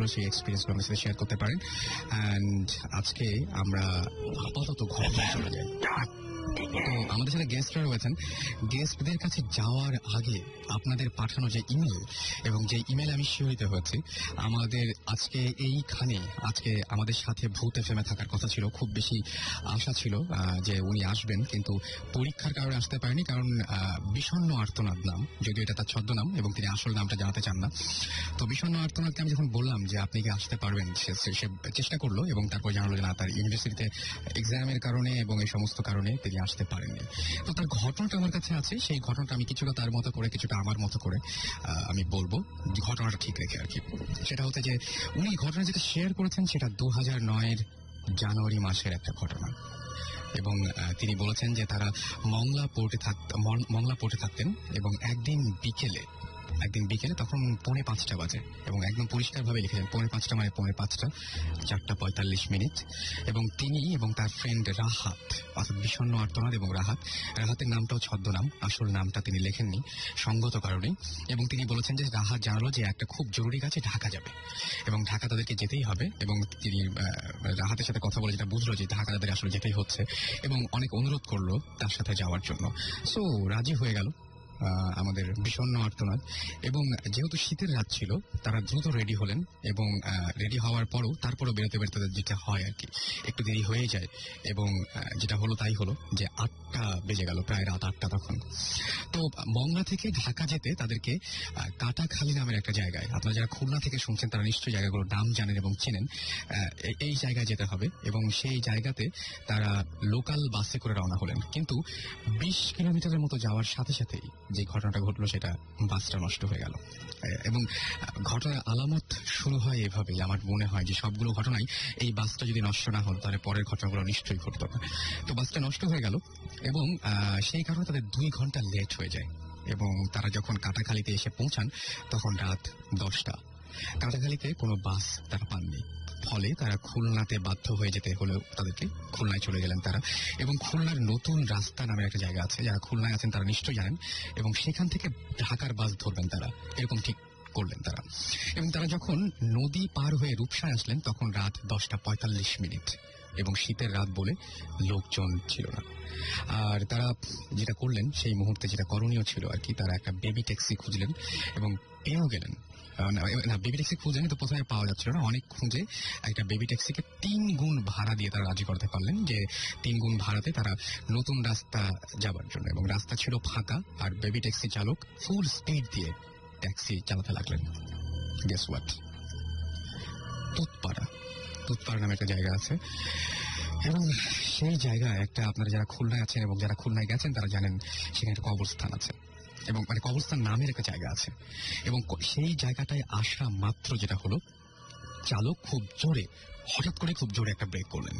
ঘটলো সেই এক্সপিরিয়েন্স আমাদের সাথে শেয়ার করতে পারেন। অ্যান্ড আজকে আমরা আপাতত ঘটনা চলে যাই। তো আমাদের সাথে গেস্টরা রয়েছেন। গেস্টদের কাছে যাওয়ার আগে আপনাদের পাঠানো যে ইমেল এবং যে ইমেল আমি শিহরিত হয়েছি, আমাদের আজকে এইখানে আজকে আমাদের সাথে ভূত এফএমে থাকার কথা ছিল। খুব বেশি আশা ছিল যে উনি আসবেন, কিন্তু পরীক্ষার কারণে আসতে পারেনি। কারণ বিষণ্ণ আর্তনাদ নাম, যদিও এটা তার ছদ্মনাম এবং তিনি আসল নামটা জানাতে চান না। তো বিষণ্ণ আর্তনাদকে আমি যখন বললাম যে আপনি কি আসতে পারবেন, সে চেষ্টা করলো এবং তারপর জানালো যে না, তার ইউনিভার্সিটিতে এক্সামের কারণে এবং এই সমস্ত কারণে তিনি আসতে পারেননি। তো তার ঘটনাটা আমার কাছে আছে, সেই ঘটনাটা আমি কিছুটা তার মতো করে কিছুটা আমার মতো করে আমি বলবো, ঘটনাটা ঠিক রেখে আর কি। সেটা হচ্ছে যে উনি ঘটনা যেটা শেয়ার করেছেন সেটা 2009-এর জানুয়ারি মাসের একটা ঘটনা। এবং তিনি বলেছেন যে তারা মংলা পোর্টে থাকতেন এবং একদিন বিকেলে তখন 4:45 বাজে এবং একদম পরিষ্কারভাবে লিখেছেন 4:45 মানে 4:45, 4:45 এবং তিনি এবং তার ফ্রেন্ড রাহাত, অর্থাৎ বিষণ্ণ আর্তনাদ এবং রাহাতের নামটাও ছদ্মনাম, আসল নামটা তিনি লেখেননি সঙ্গত কারণে। এবং তিনি বলেছেন যে রাহাত জানালো যে একটা খুব জরুরি কাজে ঢাকা যাবে এবং ঢাকা তাদেরকে যেতেই হবে। এবং তিনি রাহাতের সাথে কথা বলে যেটা বুঝলো যে ঢাকা তাদের আসলে যেতেই হচ্ছে এবং অনেক অনুরোধ করলো তার সাথে যাওয়ার জন্য। সো রাজি হয়ে গেল আমাদের বিষণ্ণ আর্তনাদ। এবং যেহেতু শীতের রাত ছিল তারা দ্রুত রেডি হলেন এবং রেডি হওয়ার তারপরও বেরোতে তাদের যেটা হয় আর কি, একটু দেরি হয়ে যায়। এবং যেটা হলো তাই হলো যে 8টা বেজে গেল, প্রায় রাত 8টা তখন। তো মংলা থেকে ঢাকা যেতে তাদেরকে কাটাখালী নামের একটা জায়গায়, আপনারা যারা খুলনা থেকে শুনছেন তারা নিশ্চয়ই জায়গাগুলোর নাম জানেন এবং চেনেন, এই জায়গায় যেতে হবে। এবং সেই জায়গাতে তারা লোকাল বাসে করে রওনা হলেন। কিন্তু 20 কিলোমিটারের মতো যাওয়ার সাথে সাথেই যে ঘটনাটা ঘটলো সেটা বাসটা নষ্ট হয়ে গেল। এবং ঘটনার আলামত শুরু হয় এভাবেই। আমার মনে হয় যে সবগুলো ঘটনাই এই বাসটা যদি নষ্ট না হলো তাহলে পরের ঘটনাগুলো নিশ্চয়ই ঘটতো না। তো বাসটা নষ্ট হয়ে গেল এবং সেই কারণে তাদের 2 ঘন্টা লেট হয়ে যায়। এবং তারা যখন কাটাখালীতে এসে পৌঁছান তখন রাত 10টা। কাটাখালীতে কোনো বাস তারা পাননি, ফলে তারা খুলনাতে বাধ্য হয়ে যেতে হলেও তাদেরকে খুলনায় চলে গেলেন তারা। এবং খুলনার নতুন রাস্তা নামের একটা জায়গা আছে, যারা খুলনায় আছেন তারা নিশ্চয়ই জানেন, এবং সেখান থেকে ঢাকার বাস ধরবেন তারা, এরকম ঠিক করলেন তারা। এবং তারা যখন নদী পার হয়ে রূপসায় আসলেন তখন রাত 10:45 এবং শীতের রাত বলে লোকজন ছিল না। আর তারা যেটা করলেন সেই মুহূর্তে, যেটা করণীয় ছিল আর কি, তারা একটা বেবি ট্যাক্সি খুঁজলেন এবং পেয়েও গেলেন। না, বেবি ট্যাক্সি খুঁজেনি তো, প্রথমে পাওয়া যাচ্ছিল না, অনেক খুঁজে একটা বেবি ট্যাক্সিকে 3 গুণ ভাড়া দিয়ে তারা রাজি করতে পারলেন যে 3 গুণ ভাড়াতে তারা নতুন রাস্তা যাবার জন্য। এবং রাস্তা ছিল ফাঁকা আর বেবি ট্যাক্সি চালক ফুল স্পিড দিয়ে ট্যাক্সি চালাতে লাগলেন। Guess what? তুতপাড়া নামে একটা জায়গা আছে এবং সেই জায়গায় একটা, আপনারা যারা খুলনায় আছেন এবং যারা খুলনায় গেছেন তারা জানেন সেখানে একটা কবরস্থান আছে এবং মানে কবরস্থান নামের একটা জায়গা আছে। এবং সেই জায়গাটায় আসা মাত্র যেটা হলো, চালক হঠাৎ করে খুব জোরে একটা ব্রেক করলেন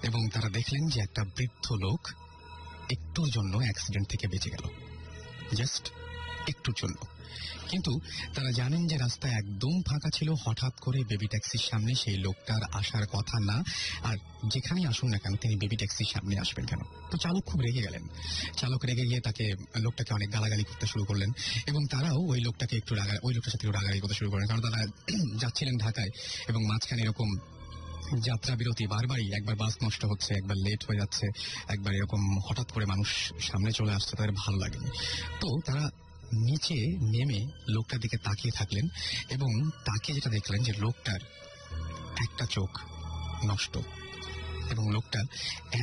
এবং তারা দেখলেন যে একটা বৃদ্ধ লোক একটুর জন্য অ্যাক্সিডেন্ট থেকে বেঁচে গেল, জাস্ট একটুর জন্য। কিন্তু তারা জানেন যে রাস্তা একদম ফাঁকা ছিল। হঠাৎ করে বেবি ট্যাক্সির সামনে সেই লোকটার আসার কথা না, আর যেখানেই আসুন না কেন তিনি বেবি ট্যাক্সির সামনে আসবেন কেন? তো চালক খুব রেগে গেলেন। চালক রেগে গিয়ে লোকটাকে অনেক গালাগালি করতে শুরু করলেন এবং তারাও ওই লোকটার সাথে রাগারাগি করতে শুরু করলেন। কারণ তারা যাচ্ছিলেন ঢাকায় এবং মাঝখানে এরকম যাত্রা বিরতি বারবারই, একবার বাস নষ্ট হচ্ছে, একবার লেট হয়ে যাচ্ছে, একবার এরকম হঠাৎ করে মানুষ সামনে চলে আসছে, তাদের ভালো লাগেনি। তো তারা নিচে নেমে লোকটার দিকে তাকিয়ে থাকলেন এবং তাকে যেটা দেখলেন যে লোকটার একটা চোখ নষ্ট এবং লোকটা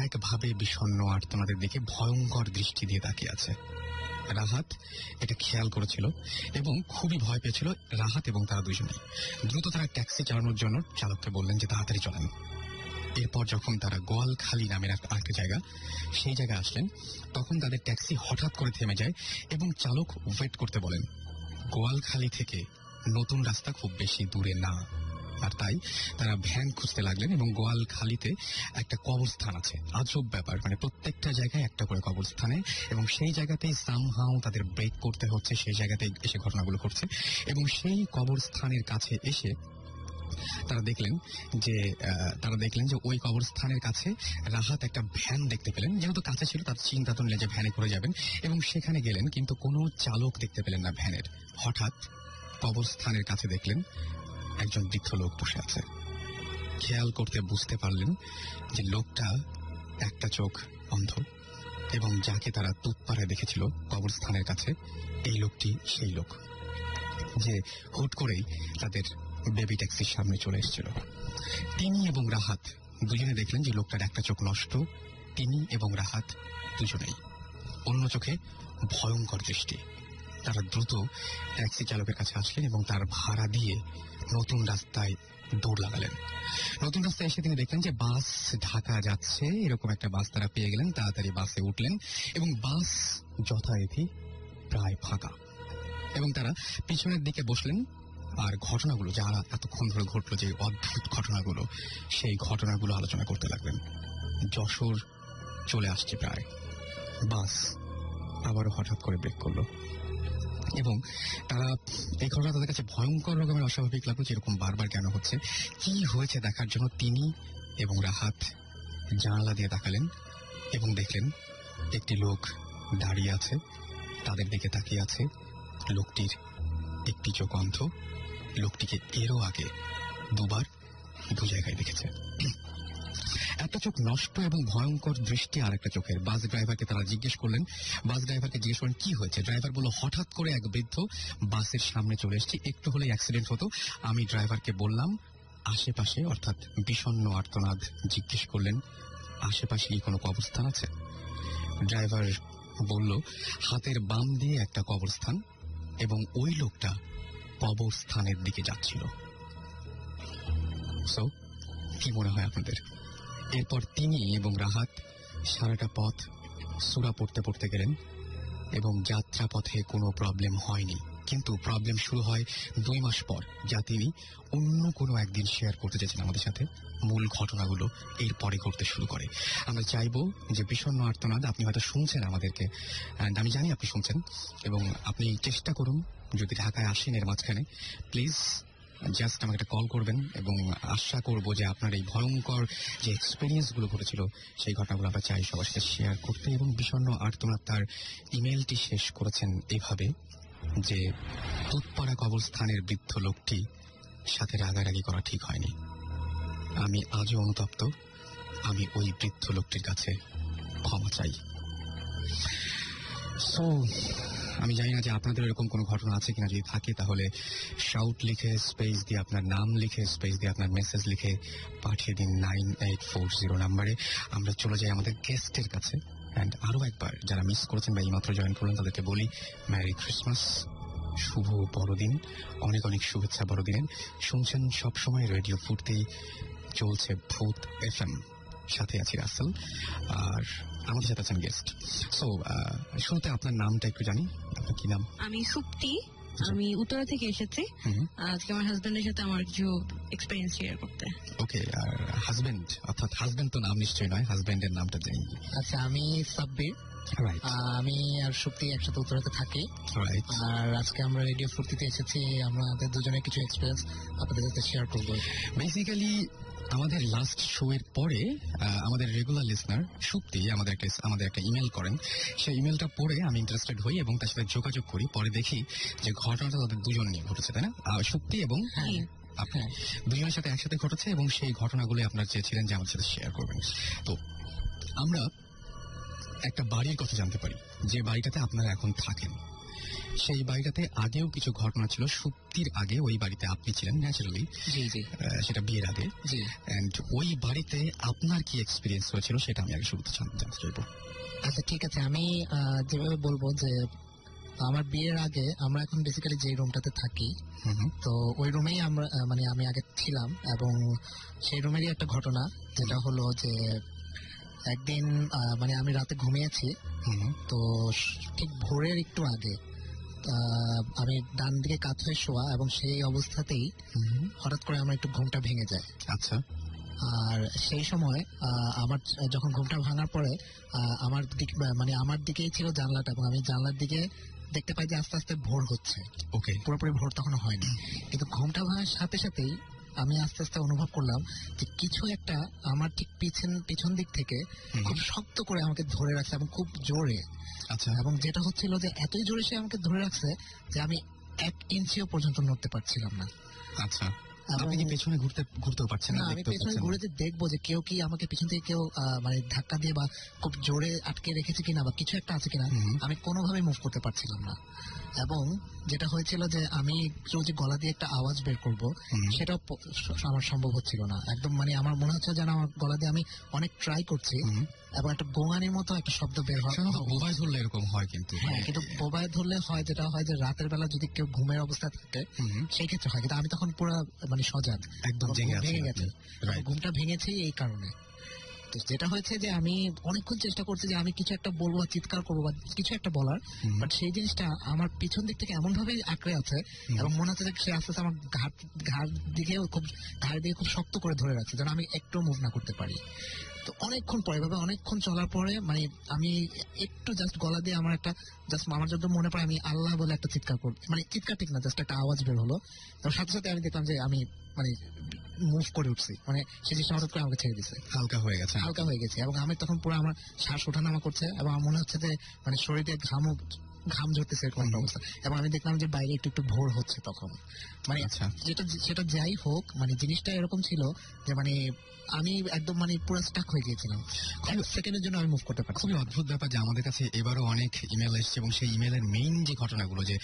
একভাবে বিষণ্ণ আর্তনাদের দিকে ভয়ঙ্কর দৃষ্টি দিয়ে তাকিয়ে আছে। রাহাত এটা খেয়াল করেছিল এবং খুবই ভয় পেয়েছিল রাহাত এবং তারা দুজনেই। দ্রুত তারা ট্যাক্সি চালানোর জন্য চালককে বললেন যে তাড়াতাড়ি চলেন। এরপর যখন তারা গোয়ালখালী নামের একটা জায়গা, সেই জায়গায় আসলেন তখন তাদের ট্যাক্সি হঠাৎ করে থেমে যায় এবং চালক ওয়েট করতে বলেন। গোয়ালখালী থেকে নতুন রাস্তা খুব বেশি দূরে না, আর তাই তারা ভ্যান খুঁজতে লাগলেন। এবং গোয়ালখালীতে একটা কবরস্থান আছে, আজব ব্যাপার, মানে প্রত্যেকটা জায়গায় একটা করে কবরস্থানে, এবং সেই জায়গাতেই সামহাও তাদের ব্রেক করতে হচ্ছে, সেই জায়গাতেই এসে ঘটনাগুলো ঘটছে। এবং সেই কবরস্থানের কাছে এসে তারা দেখলেন যে ওই কবরস্থানের কাছে রাহাত একটা ভ্যান দেখতে পেলেন। যেহেতু কাছে ছিল তার চিন্তা তো নিলেন যে ভ্যানে করে যাবেন এবং সেখানে গেলেন, কিন্তু কোনো চালক দেখতে পেলেন না ভ্যানের। হঠাৎ কবরস্থানের কাছে দেখলেন একজন বৃদ্ধ লোক বসে আছে। খেয়াল করতে বুঝতে পারলেন যে লোকটা একটা চোখ অন্ধ, এবং যাকে তারা তুৎপাড়ায় দেখেছিল কবরস্থানের কাছে, এই লোকটি সেই লোক যে হুট করেই তাদের বেবি ট্যাক্সির সামনে চলে এসেছিল। তিনি এবং রাহাত দুজনে দেখলেন যে লোকটার একটা চোখ নষ্ট। তিনি এবং রাহাত দুজনেই, অন্য চোখে ভয়ঙ্কর দৃষ্টি। তারা দ্রুত ট্যাক্সি চালকের কাছে আসলেন এবং তার ভাড়া দিয়ে নতুন রাস্তায় দৌড় লাগালেন। নতুন রাস্তায় এসে তিনি দেখলেন যে বাস ঢাকা যাচ্ছে, এরকম একটা বাস তারা পেয়ে গেলেন। তাড়াতাড়ি বাসে উঠলেন এবং বাস যথারীতি প্রায় ফাঁকা, এবং তারা পিছনের দিকে বসলেন। আর ঘটনাগুলো যারা এতক্ষণ ধরে ঘটলো, যে অদ্ভুত ঘটনাগুলো, সেই ঘটনাগুলো আলোচনা করতে লাগলেন। যশোর চলে আসছে প্রায়, বাস আবারও হঠাৎ করে ব্রেক করলো, এবং তারা এই ঘটনা তাদের কাছে ভয়ঙ্কর রকমের অস্বাভাবিক লাগলো, যেরকম বারবার কেন হচ্ছে, কি হয়েছে দেখার জন্য তিনি এবং রাহাত জানালা দিয়ে তাকালেন এবং দেখলেন একটি লোক দাঁড়িয়ে আছে, তাদের দিকে তাকিয়ে আছে। লোকটির একটি চোখ অন্ধ। লোকটিকে এরও আগে দুবার দু জায়গায় দেখেছে। একটা চোখ নষ্ট এবং ভয়ঙ্কর দৃষ্টি আর একটা চোখের। বাস ড্রাইভারকে তারা জিজ্ঞেস করলেন কি হয়েছে। ড্রাইভার বলল, হঠাৎ করে এক বৃদ্ধ বাসের সামনে চলে এসেছি, একটু হলেই অ্যাক্সিডেন্ট হতো। আমি ড্রাইভারকে বললাম আশেপাশে, অর্থাৎ বিষণ্ণ আর্তনাদ। জিজ্ঞেস করলেন আশেপাশে কি কোনো কবরস্থান আছে। ড্রাইভার বলল হাতের বাম দিয়ে একটা কবরস্থান, এবং ওই লোকটা কবরস্থানের দিকে যাচ্ছিল। সো কি মনে হয় আপনাদের? এরপর তিনি এবং রাহাত সারাটা পথ সূরা পড়তে পড়তে গেলেন, এবং যাত্রা পথে কোনো প্রবলেম হয়নি। কিন্তু প্রবলেম শুরু হয় 2 মাস পর, যা তিনি অন্য কোনো একদিন শেয়ার করতে চেয়েছেন আমাদের সাথে। মূল ঘটনাগুলো এরপরে ঘটতে শুরু করে। আমরা চাইবো যে বিষণ্ণ আর্তনাদ, আপনি হয়তো শুনছেন আমাদেরকে, আমি জানি আপনি শুনছেন, এবং আপনি চেষ্টা করুন যদি ঢাকায় আসেন এর মাঝখানে, প্লিজ জাস্ট আমাকে একটা কল করবেন, এবং আশা করবো যে আপনার এই ভয়ঙ্কর যে এক্সপিরিয়েন্সগুলো ঘটেছিল সেই ঘটনাগুলো আমরা চাই সবার সাথে শেয়ার করতে। এবং বিষণ্ণ আর্তনাদ তার ইমেলটি শেষ করেছেন এভাবে যে তুৎপাড়া কবরস্থানের বৃদ্ধ লোকটি সাথে রাগারাগি করা ঠিক হয়নি। আমি আজও অনুতপ্ত। আমি ওই বৃদ্ধ লোকটির কাছে ক্ষমা চাই। সো আমি জানি না যে আপনাদের এরকম কোনো ঘটনা আছে কিনা। যদি থাকে তাহলে শাউট লিখে স্পেস দিয়ে আপনার নাম লিখে স্পেস দিয়ে আপনার মেসেজ লিখে পাঠিয়ে দিন 9840 নাম্বারে। আমরা চলে যাই আমাদের গেস্টের কাছে। অ্যান্ড আরও একবার যারা মিস করেছেন বা এইমাত্র জয়েন করলেন তাদেরকে বলি ম্যারি ক্রিসমাস, শুভ বড়দিন, অনেক অনেক শুভেচ্ছা বড়দিনের। শুনছেন সবসময় রেডিও ফুর্তি, চলছে ভূত FM, সাথে আছি রাসেল, আর আমাদের সাথে আছেন গেস্ট। সো শুরুতে আপনার নামটা একটু জানি, আপনার কি নাম? আমি সুপ্তি, আমি উত্তরা থেকে এসেছি। আজকে আমার হাজবেন্ডের সাথে আমার কিছু এক্সপেরিয়েন্স শেয়ার করতে। ওকে, আর হাজবেন্ড, অর্থাৎ হাজবেন্ড তো নাম নিশ্চয়ই নয়, হাজবেন্ডের নামটা জানি। আচ্ছা, আমি সাব্বির, আমি আর সুপ্তি একসাথে উত্তরাতে থাকি। আর আজকে আমরা রেডিও ফুর্তিতে এসেছি, আমাদের দুজনের কিছু এক্সপিরিয়েন্স আপনাদের সাথে শেয়ার করবো। বেসিক্যালি আমাদের লাস্ট শো এর পরে আমাদের রেগুলার লিসনার সুপ্তি আমাদের একটা ইমেল করেন। সেই ইমেলটা পড়ে আমি ইন্টারেস্টেড হই এবং তার সাথে যোগাযোগ করি। পরে দেখি যে ঘটনাটা তাদের দুজন নিয়ে ঘটেছে, তাই না? সুপ্তি এবং আপনি দুজনের সাথে একসাথে ঘটেছে, এবং সেই ঘটনাগুলো আপনারা চেয়েছিলেন যে আমাদের সাথে শেয়ার করবেন। তো আমরা একটা বাড়ির কথা জানতে পারি, যে বাড়িটাতে আপনারা এখন থাকেন। সেই বাড়িটাতে আগেও কিছু ঘটনা ছিল। সুপ্তির আগে ওই বাড়িতে আপনি ছিলেন ন্যাচারালি, সেটা বিয়ের আগে। এন্ড ওই বাড়িতে আপনার কি এক্সপিরিয়েন্স হয়েছিল সেটা আমি আগে শুরুতে জানতে চাইবো। আচ্ছা ঠিক আছে, আমি যেভাবে বলবো যে আমার বিয়ের আগে আমরা এখন বেসিক্যালি যে রুমটাতে থাকি, তো ওই রুমেই আমরা আমি আগে ছিলাম, এবং সেই রুমেরই একটা ঘটনা যেটা হলো যে একদিন আমি রাতে ঘুমিয়েছি, তো ঠিক ভোরের একটু আগে আমি ডান দিকে কাত হয়ে শোয়া, এবং সেই অবস্থাতেই হঠাৎ করে আমার একটু ঘুমটা ভেঙে যায়। আচ্ছা। আর সেই সময় আমার যখন ঘুমটা ভাঙার পরে আমার দিক আমার দিকেই ছিল জানলাটা, এবং আমি জানলার দিকে দেখতে পাই যে আস্তে আস্তে ভোর হচ্ছে। ওকে, পুরোপুরি ভোর তখনও হয়নি, কিন্তু ঘুমটা ভাঙার সাথে সাথেই আমি আস্তে আস্তে অনুভব করলাম যে কিছু একটা আমার ঠিক পিছন দিক থেকে খুব শক্ত করে আমাকে ধরে রাখছে, এবং খুব জোরে। আচ্ছা। এবং যেটা হচ্ছিল যে এতই জোরে সে আমাকে ধরে রাখছে যে আমি 1 ইঞ্চিও পর্যন্ত নড়তে পারছিলাম না। আচ্ছা। আপনি কি পেছনে ঘুরতেও পারছেন না, না, আমি দেখতেও পেছনে পাচ্ছেন না? ঘুরে যে দেখবো যে কেউ কি আমাকে পিছন থেকে কেউ মানে ধাক্কা দিয়ে বা খুব জোরে আটকে রেখেছে কিনা বা কিছু একটা আছে কিনা, আমি কোনোভাবে মুভ করতে পারছিলাম না। এবং যেটা হয়েছিল যে আমি একটু যে গলা দিয়ে একটা আওয়াজ বের করব, সেটা আমার সম্ভব হচ্ছিল না একদম। মানে আমার মনে হচ্ছে যেন আমার গলা দিয়ে আমি অনেক ট্রাই করছি এবং একটা গোঙানির মতো একটা শব্দ বের হয়। মোবাইল ধরলে এরকম হয় কিন্তু। হ্যাঁ, কিন্তু মোবাইল ধরলে হয় যেটা হয় যে রাতের বেলা যদি কেউ ঘুমের অবস্থা থাকে সেই ক্ষেত্রে হয়, কিন্তু আমি তখন পুরো মানে সজাগ, একদম ভেঙে গেছে। ঘুমটা ভেঙেছে এই কারণে। তো যেটা হয়েছে যে আমি অনেকক্ষণ চেষ্টা করছি যে আমি কিছু একটা বলবো, চিৎকার করবো বা কিছু একটা বলার, বাট সেই জিনিসটা আমার পিছন দিক থেকে এমন ভাবে আঁকড়ে আছে এবং মনে হচ্ছে যে সে আস্তে আস্তে আমার ঘাড় দিকে খুব শক্ত করে ধরে রাখছে যেন আমি একটু মুভ না করতে পারি। তো অনেকক্ষণ পরে ভাবে অনেকক্ষণ চলার পরে মানে আমি একটু জাস্ট গলা দিয়ে আমার একটা জাস্ট আমার যত মনে পড়ে আমি আল্লাহ বলে একটা চিৎকার করি, মানে চিৎকার ঠিক না, জাস্ট একটা আওয়াজ বের হলো। এবং সাথে সাথে আমি দেখলাম যে আমি মানে মুভ করে উঠছি, মানে সে জিনিসটা হঠাৎ করে আমাকে ছেড়ে দিচ্ছে, হালকা হয়ে গেছে। এবং আমি তখন পুরো আমার শ্বাস ওঠানামা করছে এবং আমার মনে হচ্ছে যে মানে শরীরে ঘাম ঝরতেছে এরকম একটা অবস্থা। এবং আমি দেখলাম যে বাইরে একটু একটু ভোর হচ্ছে তখন। মানে সেটা যাই হোক, মানে জিনিসটা এরকম ছিল যে মানে আমি একদম মানে পুরো স্টাক হয়ে গিয়েছিলাম, এক সেকেন্ডের জন্য আমি মুভ করতে পারছি। খুবই অদ্ভুত ব্যাপার যে আমাদের কাছে এবারও অনেক ইমেল এসছে এবং সেই ইমেলের মেইন যে ঘটনাগুলো, যে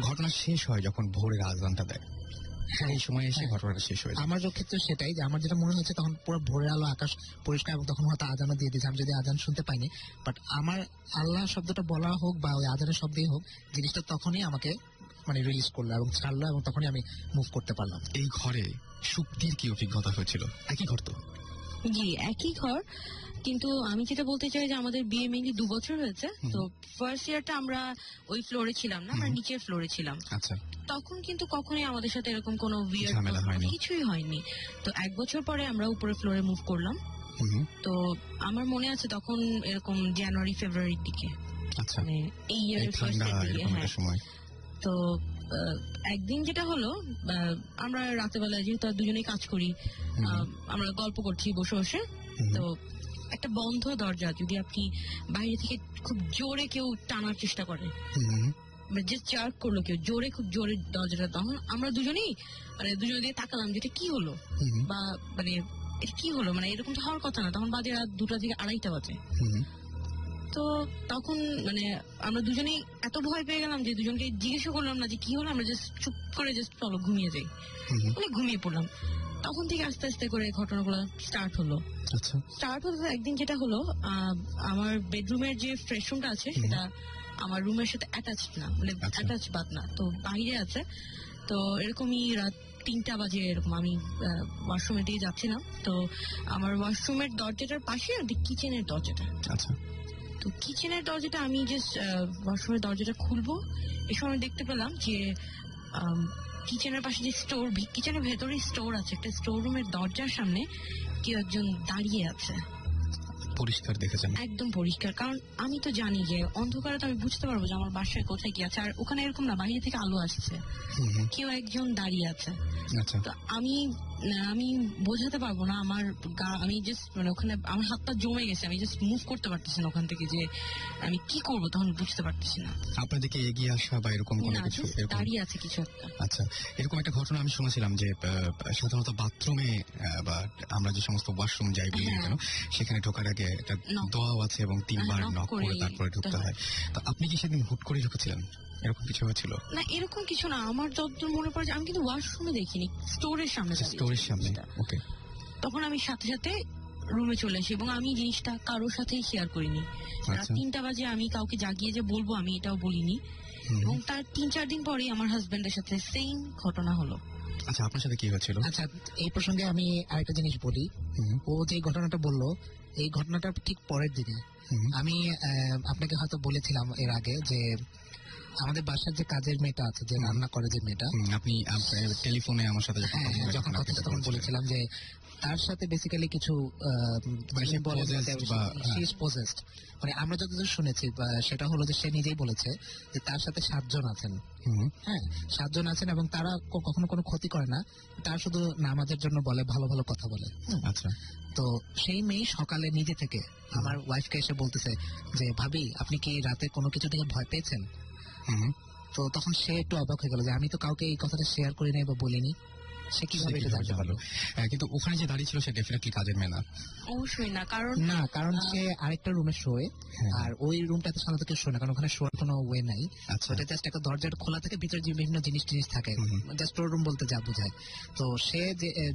ঘটনা শেষ হয় যখন ভোরের আজানটা দেয়, এই সময় এসে ঘটনাটা শেষ হয়ে যায়। আমার ক্ষেত্রে সেটাই, যে আমার যেটা মনে হচ্ছে তখন পুরো ভোরের আলো, আকাশ পরিষ্কার, এবং তখন হয়তো আজানও দিয়ে দিয়েছে, আমি যদি আজান শুনতে পাইনি, বাট আমার আল্লাহ শব্দটা বলা হোক বা ওই আজানের শব্দই হোক, জিনিসটা তখনই আমাকে মানে রিলিজ করলো এবং ছাড়লো এবং তখনই আমি মুভ করতে পারলাম। এই ঘরে সুক্তির কি অভিজ্ঞতা হয়েছিল? একই ঘর তো? জি, একই ঘর, কিন্তু আমি যেটা বলতে চাই যে আমাদের বিয়ে মেনলি 2 বছর হয়েছে। তো ফার্স্ট ইয়ারটা আমরা ওই ফ্লোরে ছিলাম না, আমরা নিচের ফ্লোরে ছিলাম। আচ্ছা। তখন কিন্তু কখনোই আমাদের সাথে এরকম কোনো ঝামেলা হয়নি, কিছুই হয়নি। তো 1 বছর পরে আমরা উপরে ফ্লোরে মুভ করলাম। তো আমার মনে আছে তখন এরকম জানুয়ারি ফেব্রুয়ারির দিকে, আচ্ছা, মানে এই ইয়ারের ফার্স্টের দিকে। হ্যাঁ, সময়। তো একদিন যেটা হলো, আমরা রাতেবেলা যেহেতু দুজনেই কাজ করি, আমরা গল্প করছি বসে বসে। তো একটা বন্ধ দরজা যদি আপনি বাইরে থেকে খুব জোরে কেউ টানার চেষ্টা করে, যে চার্ক করলো কেউ জোরে, খুব জোরে দরজাটা, তখন আমরা দুজনেই মানে দুজনে দিয়ে তাকালাম যেটা কি হলো, বা মানে এটা কি হলো, মানে এরকম তো হওয়ার কথা না। তখন বাজে রাত 2টা থেকে 2:30 বাজে। তো তখন মানে আমরা দুজনেই এত ভয় পেয়ে গেলাম যে দুজনকে জিজ্ঞাসা করলাম না যে কি হলো, আমরা জাস্ট চুপ করে জাস্ট চলো ঘুমিয়ে যাই, মানে ঘুমিয়ে পড়লাম। তখন থেকে আস্তে আস্তে করে ঘটনাগুলো স্টার্ট হলো। একদিন যেটা হলো, আমার বেডরুমের যে ফ্রেশ রুমটা আছে সেটা আমার রুমের সাথে অ্যাটাচড না, মানে অ্যাটাচ বাদ না, তো বাইরে আছে। তো এরকমই রাত 3টা বাজে এরকম আমি ওয়াশরুমের দিকে যাচ্ছিলাম। তো আমার ওয়াশরুমের দরজাটার পাশে কিচেনের দরজাটা, আচ্ছা, তো কিচেনের দরজাটা আমি জাস্ট ওয়াশরুমের দরজাটা খুলবো, এ সময় দেখতে পেলাম যে কিচেনের পাশে যে স্টোর, কিচেনের ভেতরে স্টোর আছে, একটা স্টোর রুমের দরজার সামনে কেউ একজন দাঁড়িয়ে আছে। পরিষ্কার দেখেছেন? একদম পরিষ্কার, কারণ আমি তো জানি যে অন্ধকারে তো আমি বুঝতে পারবো যে আমার বাসায় কোথায় কি আছে, আর ওখানে এরকম না বাইরে থেকে আলো আসছে, কেউ একজন দাঁড়িয়ে আছে। তো আমি বোঝাতে পারবো না, আমি জাস্ট মানে ওখানে আমার হাত পা জমে গেছে, আমি জাস্ট মুভ করতে পারতেছি না ওখান থেকে, যে আমি কি করবো তখন বুঝতে পারতেছি না। আপনাদেরকে এগিয়ে আসা বা এরকম কোনো কিছু? দাঁড়িয়ে আছে কিছু একটা। আচ্ছা, এরকম একটা ঘটনা আমি শুনেছিলাম যে সাধারণত বাথরুমে বা আমরা যে সমস্ত ওয়াশরুম যাই বলি কেন, সেখানে ঢোকার আগে একটা দোয়াও আছে এবং 3বার নক করে তারপরে ঢুকতে হয়। তো আপনি কি সেদিন হুট করে ঢুকেছিলেন? এরকম কিছু হয়েছিল? না, এরকম কিছু না, আমার যতদূর মনে পড়ে আমি কিন্তু ওয়াশরুমে দেখিনি, স্টোরের সামনে। ওকে। তখন আমি সাথে সাথে রুমে চলে আসি এবং আমি জিনিসটা কারোর সাথেই শেয়ার করিনি। রাত 3টা বাজে আমি কাউকে জাগিয়ে যে বলবো আমি এটাও বলিনি। এবং তার 3-4 দিন পরেই আমার হাজবেন্ডের সাথে সেম ঘটনা হলো। আচ্ছা, আপনার সাথে কি হয়েছিল? আচ্ছা, এই প্রসঙ্গে আমি আরেকটা জিনিস বলি। ও যে ঘটনাটা বললো, এই ঘটনাটা ঠিক পরের দিনে আমি আপনাকে হয়তো বলেছিলাম এর আগে যে আমাদের বাসার যে কাজের মেয়েটা আছে, যে রান্না করে যে মেয়েটা, আপনি টেলিফোনে আমার সাথে যখন কথাটা তখন বলেছিলাম যে তার সাথে বেসিক্যালি কিছু মানে আমরা যতদূর শুনেছি সেটা হলো যে সে নিজেই বলেছে যে তার সাথে 7 জন আছেন। হ্যাঁ, 7 জন আছেন এবং তারা কখনো কোনো ক্ষতি করে না, তার শুধু নামাজের জন্য বলে, ভালো ভালো কথা বলে। আচ্ছা, তো সেই মেয়ে সকালে নিজে থেকে আমার ওয়াইফকে এসে বলতেছে যে ভাবি আপনি কি রাতে কোনো কিছু থেকে ভয় পেয়েছেন? তো তখন সে একটু অবাক হয়ে গেল যে আমি তো কাউকে এই কথাটা শেয়ার করি নাই বা বলিনি। সে কিভাবে এটা জানতে পারলো? কিন্তু ওখানে যে দাঁড়িয়ে ছিল সে ডেফিনেটলি কাজের মেয়ে না। অবশ্যই না, কারণ সে আরেকটা রুমে শোয়, আর ওই রুমটাতে সাধারণত কেউ শোয় না, কারণ ওখানে শোয়ার কোনো ওয়ে নাই। ওটা জাস্ট একটা দরজার খোলা থাকে, ভিতরে যে বিভিন্ন জিনিস থাকে, জাস্ট স্টোর রুম বলতে যা বোঝায়। তো সে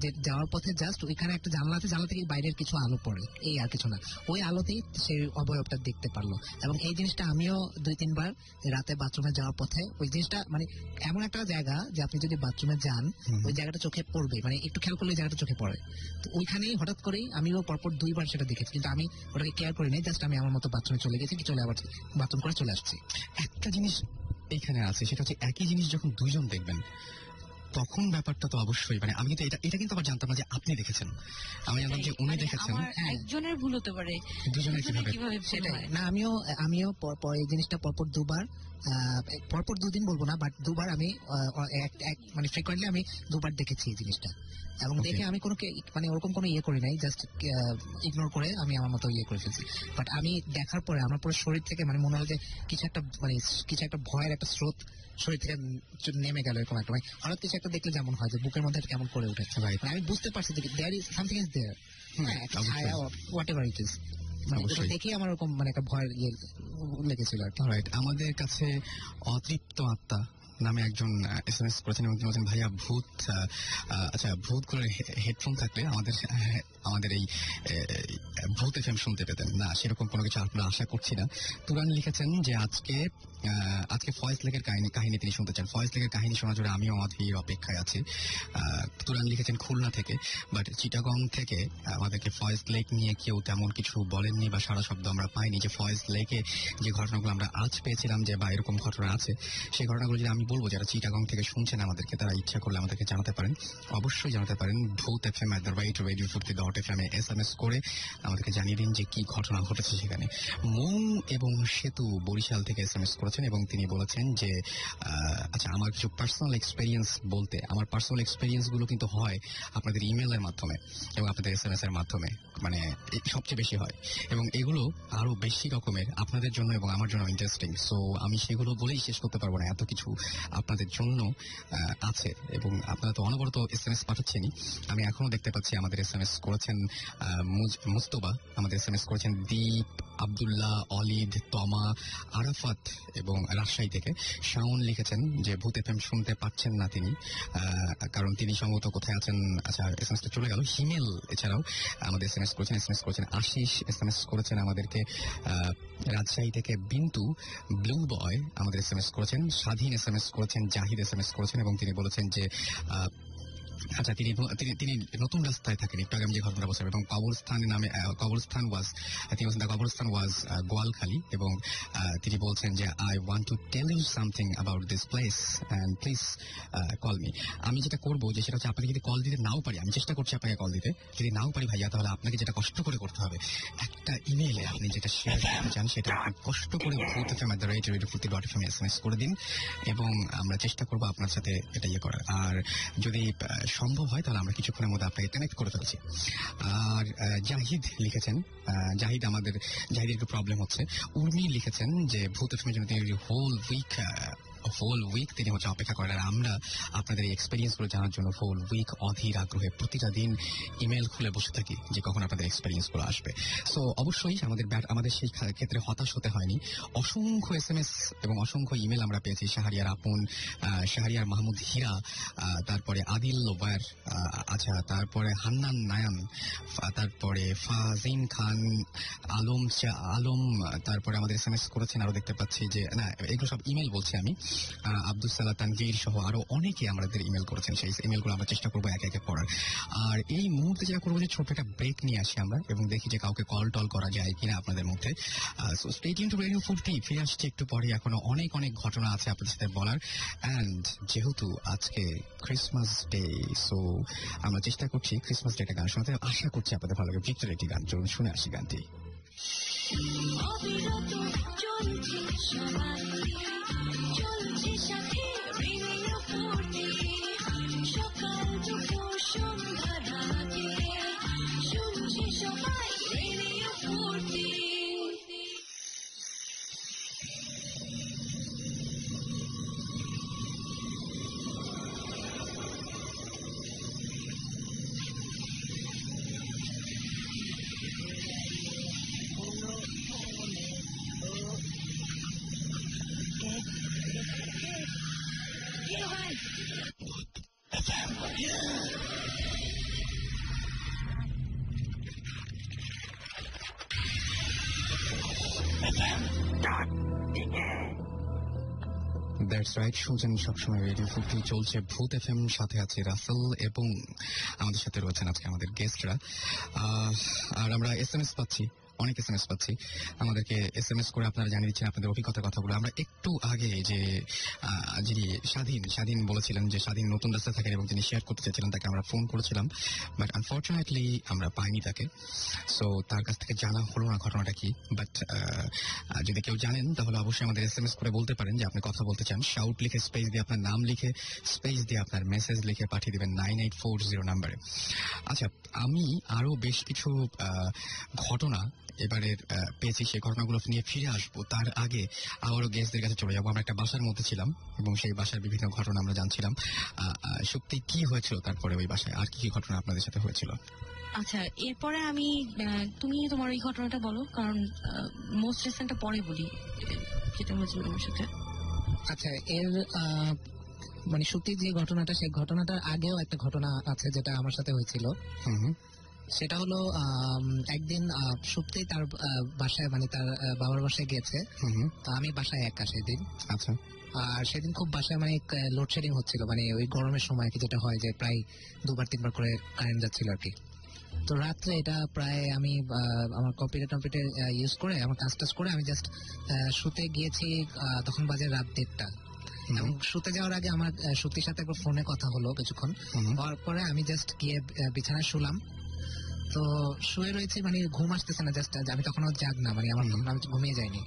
যে যাওয়ার পথে জাস্ট ওইখানে একটা জানলা আছে, জানলা থেকে বাইরের কিছু আলো পড়ে, এই আর কিছু না। ওই আলোতেই সে অবয়বটা দেখতে পারলো। এবং এই জিনিসটা আমিও 2-3 বার রাতে বাথরুমে যাওয়ার পথে, ওই জিনিসটা মানে এমন একটা জায়গা যে আপনি যদি বাথরুমে যান ওই জায়গাটা চোখে পড়বে, মানে একটু খেয়াল করলে জায়গাটা চোখে পড়ে। তো ওইখানেই হঠাৎ করেই আমিও পরপর 2 বার সেটা দেখেছি, কিন্তু আমি ওটাকে কেয়ার করি নাই, জাস্ট আমি আমার মতো বাথরুমে চলে গেছি, চলে আবার বাথরুম করে চলে আসছি। একটা জিনিস এইখানে আছে, সেটা হচ্ছে একই জিনিস যখন দুইজন দেখবেন তখন ব্যাপারটা তো অবশ্যই, মানে আমি কিন্তু এটা কিন্তু আবার জানতাম না যে আপনি দেখেছেন, আমি জানতাম যে উনি দেখেছেন। একজনের ভুল হতে পারে, দুজনের কিভাবে সেটাই না। আমিও এই জিনিসটা পরপর 2 বার, পরপর 2 দিন বলবো না, বাট 2 বার আমি মানে ফ্রিকোয়েন্টলি আমি 2 বার দেখেছি এই জিনিসটা। এবং দেখে আমি কোনো মানে ওরকম কোনো ইয়ে করি নাই, জাস্ট ইগনোর করে আমি আমার মতো ইয়ে করে ফেলছি। বাট আমি দেখার পরে আমার পুরো শরীর থেকে মানে মনে হয় যে কিছু একটা ভয়ের একটা স্রোত শরীর থেকে নেমে গেল, এরকম একটা, মানে হঠাৎ কিছু একটা দেখলে যেমন হয় যে বুকের মধ্যে কেমন করে উঠেছে। মানে আমি বুঝতে পারছি যে there is something is there, whatever it is. দেখেই আমার ওরকম মানে একটা ভয়ের ইয়ে লেগেছিল। রাইট, আমাদের কাছে অতৃপ্ত আত্মা নামে একজন SMS করেছেন এবং তিনি বলছেন, ভাইয়া ভূত, আচ্ছা ভূতগুলোর হেডফোন থাকলে আমাদের এই ভূত FM শুনতে পেতেন না, সেরকম কোনো কিছু আমরা আশা করছি না। তুরান লিখেছেন যে আজকে ফয়েজ লেকের কাহিনী তিনি শুনতে চান। ফয়েজ লেকের কাহিনী শোনার জন্য আমিও অধীর অপেক্ষায় আছি। তুরান লিখেছেন খুলনা থেকে, বাট চিটাগং থেকে আমাদেরকে ফয়েজ লেক নিয়ে কেউ তেমন কিছু বলেননি বা সারা শব্দ আমরা পাইনি। যে ফয়েজ লেকে যে ঘটনাগুলো আমরা আজ পেয়েছিলাম যে বা এরকম ঘটনা আছে, সেই ঘটনাগুলো যদি আমি বলবো, যারা চিটাগং থেকে শুনছেন আমাদেরকে, তারা ইচ্ছা করলে আমাদেরকে জানাতে পারেন, অবশ্যই জানাতে পারেন। ভূত FM@radiofuর্তি.fm SMS করে আমাদেরকে জানিয়ে দিন যে কি ঘটনা ঘটেছে সেখানে। মৌ এবং সেতু বরিশাল থেকে SMS করেছেন এবং তিনি বলেছেন যে আচ্ছা, আমার কিছু পার্সোনাল এক্সপেরিয়েন্স বলতে, আমার পার্সোনাল এক্সপেরিয়েন্স গুলো কিন্তু হয় আপনাদের ইমেলের মাধ্যমে এবং আপনাদের SMS এর মাধ্যমে, মানে সবচেয়ে বেশি হয়, এবং এগুলো আরো বেশি রকমের আপনাদের জন্য এবং আমার জন্য ইন্টারেস্টিং। সো আমি সেগুলো বলেই শেষ করতে পারবো না, এত কিছু আপনাদের জন্য আছে এবং আপনারা তো অনবরত SMS পাঠাচ্ছেনই। আমি এখনো দেখতে পাচ্ছি আমাদের SMS করেছেন মুস্তফা, আমাদের SMS করেছেন দীপ, আব্দুল্লাহ, অলিদ, তমা, আরাফাত এবং রাজশাহী থেকে। শাওন লিখেছেন যে ভূত FM শুনতে পাচ্ছেন না তিনি, কারণ তিনি সম্ভবত কোথায় আছেন। আচ্ছা, SMS চলে গেল। হিমেল এছাড়াও আমাদের SMS করেছেন আশিস SMS করেছেন আমাদেরকে রাজশাহী থেকে। বিন্তু, ব্লু বয় আমাদের SMS করেছেন। স্বাধীন SMS করেছেন। জাহিদ SMS করেছেন এবং তিনি বলেছেন যে আচ্ছা, তিনি নতুন রাস্তায় থাকেন, একটু আগে আমি যে ঘটনা বলছিলাম, এবং কবরস্থান ওয়াজ গোয়ালখালী, এবং তিনি বলছেন যে I want to tell you something about this place and please call me. আমি যেটা করবো যে সেটা হচ্ছে, আপনাকে যদি কল দিতে নাও পারি, আমি চেষ্টা করছি আপনাকে কল দিতে, যদি নাও পারি ভাইয়া, তাহলে আপনাকে যেটা কষ্ট করে করতে হবে, একটা ইমেইলে আপনি যেটা শেয়ার করতে চান সেটা কষ্ট করে ভূতfm@radiofuর্তি.fm SMS করে দিন এবং আমরা চেষ্টা করবো আপনার সাথে এটা ইয়ে করার। আর যদি সম্ভব হয় তাহলে আমরা কিছুক্ষণের মধ্যে আপনাকে কানেক্ট করে ফেলছি। আর জাহিদ লিখেছেন, জাহিদের একটু প্রবলেম হচ্ছে। উর্মি লিখেছেন যে ভূত এফএমের জন্য তিনি হোল উইক তিনি হচ্ছে অপেক্ষা করেন, আর আমরা আপনাদের এই এক্সপিরিয়েন্স গুলো জানার জন্য হোল উইক অধীর আগ্রহে প্রতিটা দিন ইমেল খুলে বসে থাকি যে কখন আপনাদের এক্সপিরিয়েন্স গুলো আসবে। সো অবশ্যই আমাদের সেই ক্ষেত্রে হতাশ হতে হয়নি। অসংখ্য SMS এবং অসংখ্য ইমেল আমরা পেয়েছি। শাহরিয়ার আপন, শাহরিয়ার মাহমুদ হীরা, তারপরে আদিল ওয়ার, আচ্ছা তারপরে হান্নান নায়ান, তারপরে ফাজিন খান, আলম, তারপরে আমাদের SMS করেছেন আরো দেখতে পাচ্ছি যে, না এগুলো সব ইমেল বলছি আমি, আব্দুল সালাহ তানভীর সহ আরো অনেকে আমাদের ইমেল করেছেন। সেই ইমেলগুলো আমরা চেষ্টা করবো একে একে পড়ার। আর এই মুহূর্তে যেটা করবো যে ছোট একটা ব্রেক নিয়ে আসি আমরা এবং দেখি যে কাউকে কল টল করা যায় কিনা আপনাদের মধ্যে। So stay tune two radio ফুর্তি, ফিরে আসছে একটু পরে। এখনো অনেক ঘটনা আছে আপনাদের সাথে বলার, অ্যান্ড যেহেতু আজকে ক্রিসমাস ডে, সো আমরা চেষ্টা করছি ক্রিসমাস ডে একটা গান শোনাতে। আশা করছি আপনাদের ভালো লাগে। ভিক্টর একটি গান, চলুন শুনে আসি গানটি। দ্যাটস রাইট, শুনছেন সবসময় রেডিও 50 চলছে ভূত এফএম, সাথে আছে রাসেল এবং আমাদের সাথে রয়েছেন আজকে আমাদের গেস্টরা। আর আমরা এসএমএস পাচ্ছি, অনেক এসএমএস পাচ্ছি, আমাদেরকে এসএমএস করে আপনারা জানিয়ে দিচ্ছেন আপনাদের অভিজ্ঞতার কথাগুলো। আমরা একটু আগে যে যিনি স্বাধীন বলেছিলেন যে স্বাধীন নতুন রাস্তায় থাকেন এবং তিনি শেয়ার করতে চাইছিলেন, তাকে আমরা ফোন করেছিলাম, বাট আনফর্চুনেটলি আমরা পাইনি তাকে। সো তার কাছ থেকে জানা হলো না ঘটনাটা কি। বাট যদি কেউ জানেন তাহলে অবশ্যই আমাদের এসএমএস করে বলতে পারেন যে আপনি কথা বলতে চান। শাউট লিখে স্পেস দিয়ে আপনার নাম লিখে স্পেস দিয়ে আপনার মেসেজ লিখে পাঠিয়ে দেবেন 9840 নাম্বারে। আচ্ছা, আমি আরো বেশ কিছু ঘটনা এবারের পেয়েছি, সেই ঘটনাগুলো নিয়ে ফিরে আসবো। তার আগে আবারও গেস্টদের কাছে চলে যাবো। আমরা একটা বাসার মধ্যে ছিলাম এবং সেই বাসার বিভিন্ন ঘটনা আমরা জানছিলাম। সত্যি কি হয়েছিল তারপরে ওই বাসায়, আর কি কি ঘটনা আপনাদের সাথে হয়েছিল? আচ্ছা, এরপরে আমি তুমি তোমার এই ঘটনাটা বলো, কারণ মোস্ট রিসেন্টটা পরে বলি যেটা হয়েছিল তোমার সাথে। আচ্ছা, এর মানে সত্যি যে ঘটনাটা, সেই ঘটনাটার আগেও একটা ঘটনা আছে যেটা আমার সাথে হয়েছিল। সেটা হলো একদিন সুপ্তি তার বাসায়, মানে তার বাবার বাসায় গিয়েছে। তো আমি বাসায় একা সেদিন। আচ্ছা। আর সেদিন খুব বাসায় মানে লোডশেডিং হচ্ছিল, মানে ওই গরমের সময় কি যেটা হয় যে প্রায় 2-3 বার করে কারেন্ট যাচ্ছিল আর কি। তো রাত্রে এটা প্রায় আমি আমার কম্পিউটার ইউজ করে আমার কাজ টাজ করে আমি জাস্ট শুতে গিয়েছি, তখন বাজে রাত 1:30টা। এবং শুতে যাওয়ার আগে আমার সত্যির সাথে একবার ফোনে কথা হলো কিছুক্ষণ, হওয়ার পরে আমি জাস্ট গিয়ে বিছানায় শুলাম। তো শুয়ে রয়েছে, মানে ঘুম আসতেছে না, জাস্ট আমি তখনও জাগ না, মানে আমার আমি ঘুমিয়ে যাইনি।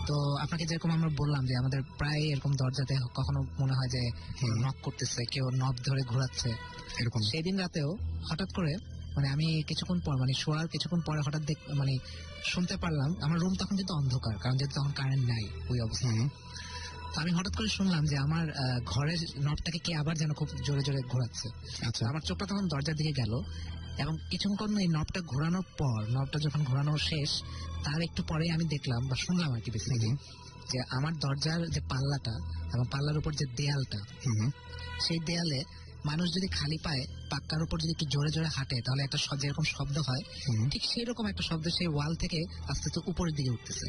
তো আপনাকে যেরকম আমরা বললাম যে আমাদের প্রায় এরকম দরজাতে কখনো মনে হয় যে নক করতেছে, কেউ নব ধরে ঘোরাচ্ছে এরকম। সেদিন রাতেও হঠাৎ করে, মানে আমি কিছুক্ষণ পর, মানে শোয়ার কিছুক্ষণ পরে হঠাৎ মানে শুনতে পারলাম, আমার রুম তখন কিন্তু অন্ধকার, কারণ যেহেতু তখন কারেন্ট নাই ওই অবস্থায়। তো আমি হঠাৎ করে শুনলাম যে আমার ঘরের নবটাকে কে আবার যেন খুব জোরে জোরে ঘোরাচ্ছে। আচ্ছা, আমার চোখটা তখন দরজার দিকে গেল এবং কিছুক্ষণ এই নবটা ঘোরানোর পর, নবটা যখন ঘোরানো শেষ তার একটু পরে আমি দেখলাম বা শুনলাম আর কি বেসিক্যালি, যে আমার দরজার যে পাল্লাটা এবং পাল্লার উপর যে দেয়ালটা, সেই দেয়ালে মানুষ যদি খালি পায়ে পাক্কার উপর যদি একটু জোরে জোরে হাঁটে তাহলে একটা যেরকম শব্দ হয়, ঠিক সেই রকম একটা শব্দ সেই ওয়াল থেকে আস্তে আস্তে উপরের দিকে উঠতেছে।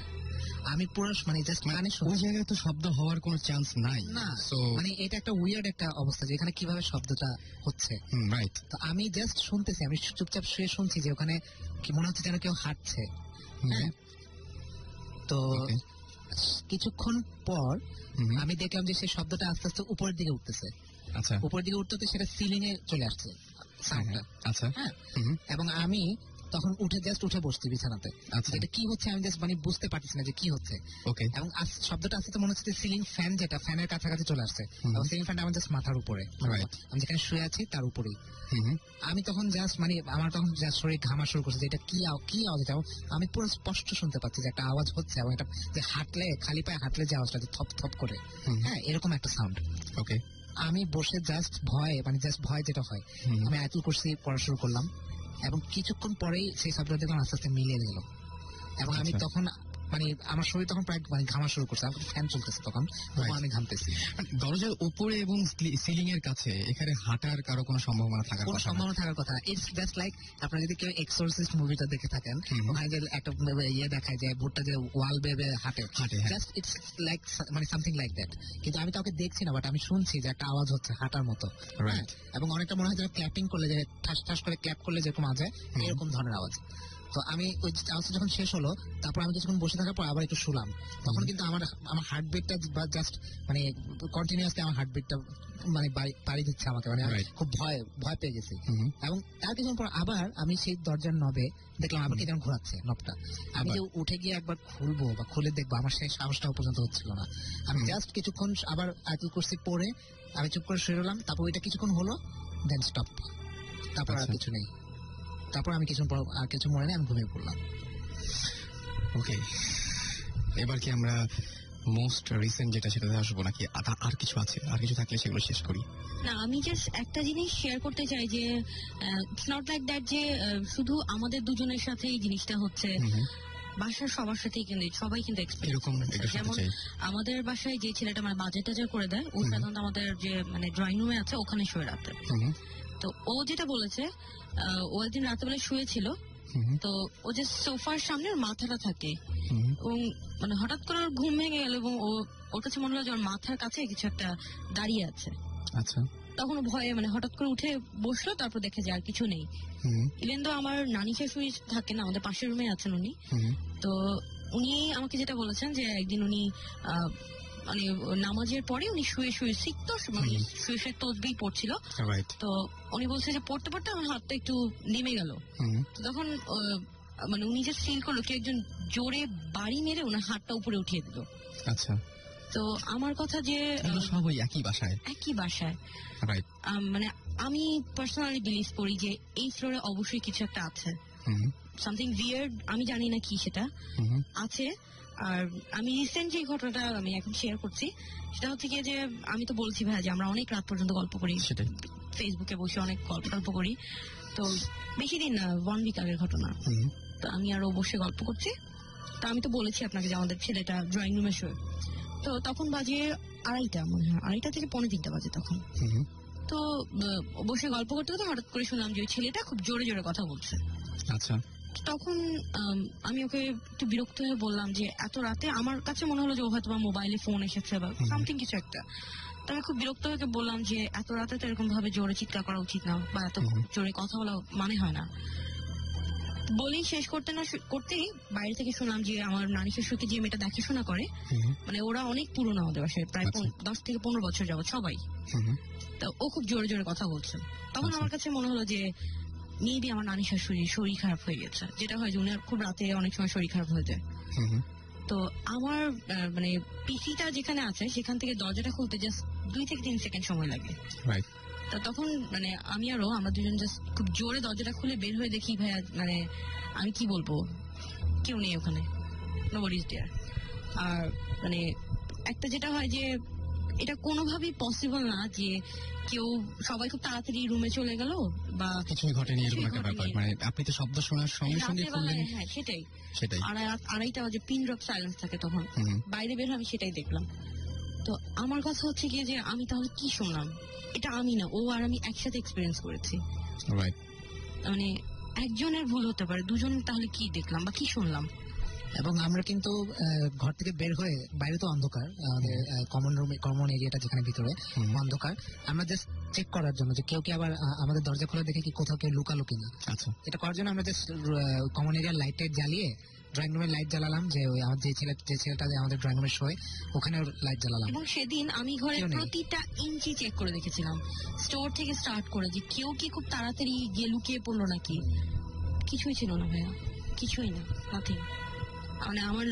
আমি পুরো মানে জাস্ট কানে ওই জায়গায় তো শব্দ হওয়ার কোনো চান্স নাই না, মানে এটা একটা উইয়ার্ড একটা অবস্থা যে এখানে কিভাবে শব্দটা হচ্ছে। রাইট। তো আমি জাস্ট শুনতেছি, আমি চুপচাপ শুয়ে শুনছি যে ওখানে কি মনে হচ্ছে যেন কেউ হাঁটছে। তো কিছুক্ষণ পর আমি দেখলাম যে সেই শব্দটা আস্তে আস্তে উপরের দিকে উঠতেছে। আচ্ছা, উপরের দিকে উঠতে সেটা সিলিং এ চলে আসছে সাউন্ডটা। আচ্ছা, হ্যাঁ। এবং আমি তখন জাস্ট উঠে বসছি বিছানাতে। আচ্ছা, এটা কি হচ্ছে আমি জাস্ট মানে বুঝতে পারছি না যে কি হচ্ছে। ওকে। এবং শব্দটা আস্তে মনে হচ্ছে সিলিং ফ্যান, যেটা ফ্যানের কাছাকাছি চলে আসছে, এবং সিলিং ফ্যানটা আমার জাস্ট মাথার উপরে, আমি যেখানে শুয়ে আছি তার উপরেই। আমি তখন জাস্ট মানে আমার তখন জাস্ট শরীর ঘামা শুরু করছে যে এটা কি আওয়াজ। আমি পুরো স্পষ্ট শুনতে পাচ্ছি যে একটা আওয়াজ হচ্ছে, এবং এটা যে হাঁটলে, খালি পায়ে হাঁটলে যে আওয়াজটা, থপ থপ করে, হ্যাঁ, এরকম একটা সাউন্ড। ওকে। আমি বসে জাস্ট ভয় যেটা হয়, আমি আয়াতুল কুরসি পড়া শুরু করলাম এবং কিছুক্ষণ পরেই সেই শব্দটা দেখলাম আস্তে আস্তে মিলিয়ে গেল। এবং আমি তখন মানে আমার শরীর তখন প্রায় মানে ঘামা শুরু করছে, আমার ফ্যান চলতেছে তখন, আমি ঘামতেছি। দরজার উপরে এবং সিলিং এর কাছে এখানে হাঁটার কারো কোনো সম্ভাবনা থাকার কথা। ইটস জাস্ট লাইক আপনারা যদি কেউ এক্সোরসিস্ট মুভিটা দেখে থাকেন, ওখানে যে একটা ইয়ে দেখায় যে ভূতটা যে ওয়াল বেবে হাঁটে, জাস্ট ইটস লাইক মানে সামথিং লাইক দ্যাট। কিন্তু আমি কাউকে দেখছি না, বাট আমি শুনছি যে একটা আওয়াজ হচ্ছে হাঁটার মতো, এবং অনেকটা মনে হয় যে ক্ল্যাপিং করলে, যে ঠাস ঠাস করে ক্ল্যাপ করলে যেরকম আওয়াজ হয়, এরকম ধরনের আওয়াজ। তো আমি ওই আওয়াজটা যখন শেষ হলো, তারপর আমি কিছুক্ষণ বসে থাকার পর আবার একটু শুলাম, তখন কিন্তু আমার হার্টবিটটা জাস্ট মানে কন্টিনিউয়াসলি আমার হার্টবিটটা মানে পাড়ি দিচ্ছে আমাকে, মানে খুব ভয় পেয়ে গেছি। এবং তার কিছুক্ষণ পর আবার আমি সেই দরজার নবে দেখলাম আবার কে যেন ঘোরাচ্ছে নবটা। আমি যে উঠে গিয়ে একবার খুলবো বা খুলে দেখবো, আমার সেই সাহসটাও পর্যন্ত হচ্ছিল না। আমি জাস্ট কিছুক্ষণ আবার আয়াতুল কুরসি পড়ে আমি চুপ করে শুয়ে রইলাম। তারপর ওইটা কিছুক্ষণ হলো, দেন স্টপ, তারপর আর কিছু নেই। তারপর আমি কিছু মনে নেই, আমি ঘুমিয়ে পড়লাম। ওকে, এবার কি আমরা মোস্ট রিসেন্ট যেটা সেটাতে আসবো নাকি আর কিছু আছে? আর কিছু থাকলে সেগুলো শেষ করি। না, আমি জাস্ট একটা জিনিস শেয়ার করতে চাই যে ইটস নট লাইক দ্যাট যে শুধু আমাদের দুজনের সাথে এই জিনিসটা হচ্ছে। বাসার সবার সাথেই কিন্তু সবাই কিন্তু experience এরকম করেছে। একটু শুনতে যেমন চাই। আমাদের বাসায় যে ছেলেটা মানে বাজেট টাজার করে দেয় ও সাধারণত আমাদের যে মানে ড্রয়িং রুমে আছে ওখানে শুয়ে রাতে। হুম, তো ও যেটা বলেছে ও একদিন রাতেবেলা শুয়েছিল, হুম, তো ও যে সোফার সামনে ওর মাথাটা থাকে হুম, এবং মানে হঠাৎ করে ওর ঘুম ভেঙে গেল এবং ওর কাছে মনে হলো যে ওর মাথার কাছে কিছু একটা দাঁড়িয়ে আছে। আচ্ছা, তখন ও ভয়ে মানে হঠাৎ করে উঠে বসলো, তারপর দেখে যে আর কিছু নেই। হুম, ইভেন তো আমার নানি শাশুড়ি থাকেন না, আমাদের পাশের রুমে আছেন উনি। হুম, তো উনি আমাকে যেটা বলেছেন যে একদিন উনি মানে নামাজের পরে উনি শুয়ে শুয়ে শিখত, মানে শুয়ে শুয়ে তসবিহ পড়ছিল। রাইট, তো উনি বলছে যে পড়তে পড়তে আমার হাতটা একটু নেমে গেল। হুম, তো তখন মানে উনি যে ফিল করলো কেউ একজন জোরে বাড়ি মেরে ওনার হাতটা উপরে উঠিয়ে দিল। আচ্ছা, তো আমার কথা যে এগুলো সব ওই একই বাসায়, একই বাসায় রাইট, মানে আমি পার্সোনালি বিলিভ করি যে এই ফ্লোরে অবশ্যই কিছু একটা আছে, হুম, সামথিং উইয়ার্ড, আমি জানি না কি সেটা হুম, আছে। আর আমি রিসেন্ট যে ঘটনাটা আমি এখন শেয়ার করছি সেটা হচ্ছে গিয়ে যে আমি তো বলছি ভাই যে আমরা অনেক রাত পর্যন্ত গল্প করি, সেটাই, ফেসবুকে বসে অনেক গল্প করি। তো বেশি দিন না, 1 উইক আগের ঘটনা। হুম, তো আমি আরো বসে গল্প করছি, তো আমি তো বলেছি আপনাকে যে আমাদের ছেলেটা ড্রয়িং রুমে শুয়ে। তো তখন বাজে 2:30 মনে হয়, 2:30 থেকে 2:45 বাজে তখন। হুম, তো বসে গল্প করতে করতে হঠাৎ করে শুনলাম যে ওই ছেলেটা খুব জোরে জোরে কথা বলছে। আচ্ছা, তখন আমি ওকে একটু বিরক্ত হয়ে বললাম যে এত রাতে, আমার কাছে মনে হলো যে ও হয়তো মোবাইলে ফোন এসেছে বা সামথিং কিছু একটা। তো আমি খুব বিরক্ত হয়ে ওকে বললাম যে এত রাতে তো এরকম ভাবে জোরে চিৎকার করা উচিত না বা এত জোরে কথা বলা মানে হয় না। বলেই শেষ করতে না করতেই বাইরে থেকে শুনলাম যে আমার নানি শ্বশুরকে যে মেয়েটা দেখাশোনা করে, হুম, মানে ওরা অনেক পুরনো আমাদের বাসায়, প্রায় আচ্ছা। 10 থেকে 15 বছর যাবত সবাই। হুম, তো ও খুব জোরে জোরে কথা বলছে। তখন আচ্ছা। আমার কাছে মনে হলো যে মেবি আমার নানি শাশুড়ি শরীর খারাপ হয়ে গেছে, যেটা হয় যে উনার খুব রাতে অনেক সময় শরীর খারাপ হয়ে যায়। হুম, তো আমার মানে পিসিটা যেখানে আছে সেখান থেকে দরজাটা খুলতে জাস্ট 2 থেকে 3 সেকেন্ড সময় লাগে। রাইট, তো তখন মানে আমরা দুজন জাস্ট খুব জোরে দরজাটা খুলে বের হয়ে দেখি ভাইয়া, মানে আমি কি বলবো, কেউ নেই ওখানে, নোবডি ইজ দেয়ার। আর মানে একটা যেটা হয় যে এটা কোনোভাবেই পসিবল না যে কেউ, সবাই খুব তাড়াতাড়ি রুমে চলে গেল বা কিছুই ঘটেনি এরকম কিছুই একটা ব্যাপার, ঘটেনি। মানে আপনি তো শব্দ শোনার সঙ্গে সঙ্গে রাতের খুললেন, বেলায়, হ্যাঁ সেটাই, সেটাই, 2:30 বাজে পিন ড্রপ সাইলেন্স থাকে তখন। হুম, বাইরে বের হয়ে আমি সেটাই দেখলাম। তো আমার কথা হচ্ছে গিয়ে যে আমি তাহলে কি শুনলাম, এটা আমি না, ও আর আমি একসাথে এক্সপিরিয়েন্স করেছি। রাইট, মানে একজনের ভুল হতে পারে, দুজন তাহলে কি দেখলাম বা কি শুনলাম। এবং আমরা কিন্তু ঘর থেকে বের হয়ে, বাইরে তো অন্ধকার, আমাদের কমন রুমে, কমন এরিয়াটা যেখানে ভিতরে অন্ধকার, আমরা জাস্ট চেক করার জন্য যে কেউ কি আবার আমাদের দরজা খোলা দেখে কি কোথাও কেউ লুকালো কিনা। আচ্ছা, এটা করার জন্য আমরা জাস্ট কমন এরিয়ার লাইট টাইট জ্বালিয়ে ড্রয়িং রুমের লাইট জ্বালালাম, যে ওই আমার যে ছেলেটা যে আমাদের ড্রয়িং রুমে শোয় ওখানে লাইট জ্বালালাম। এবং সেদিন আমি ঘরের কেউ নেই। প্রতিটা ইঞ্চি চেক করে দেখেছিলাম, স্টোর থেকে স্টার্ট করে, যে কেউ কি খুব তাড়াতাড়ি গিয়ে লুকিয়ে পড়লো নাকি। কিছুই ছিল না ভাইয়া, কিছুই না, নাথিং। মানে আমার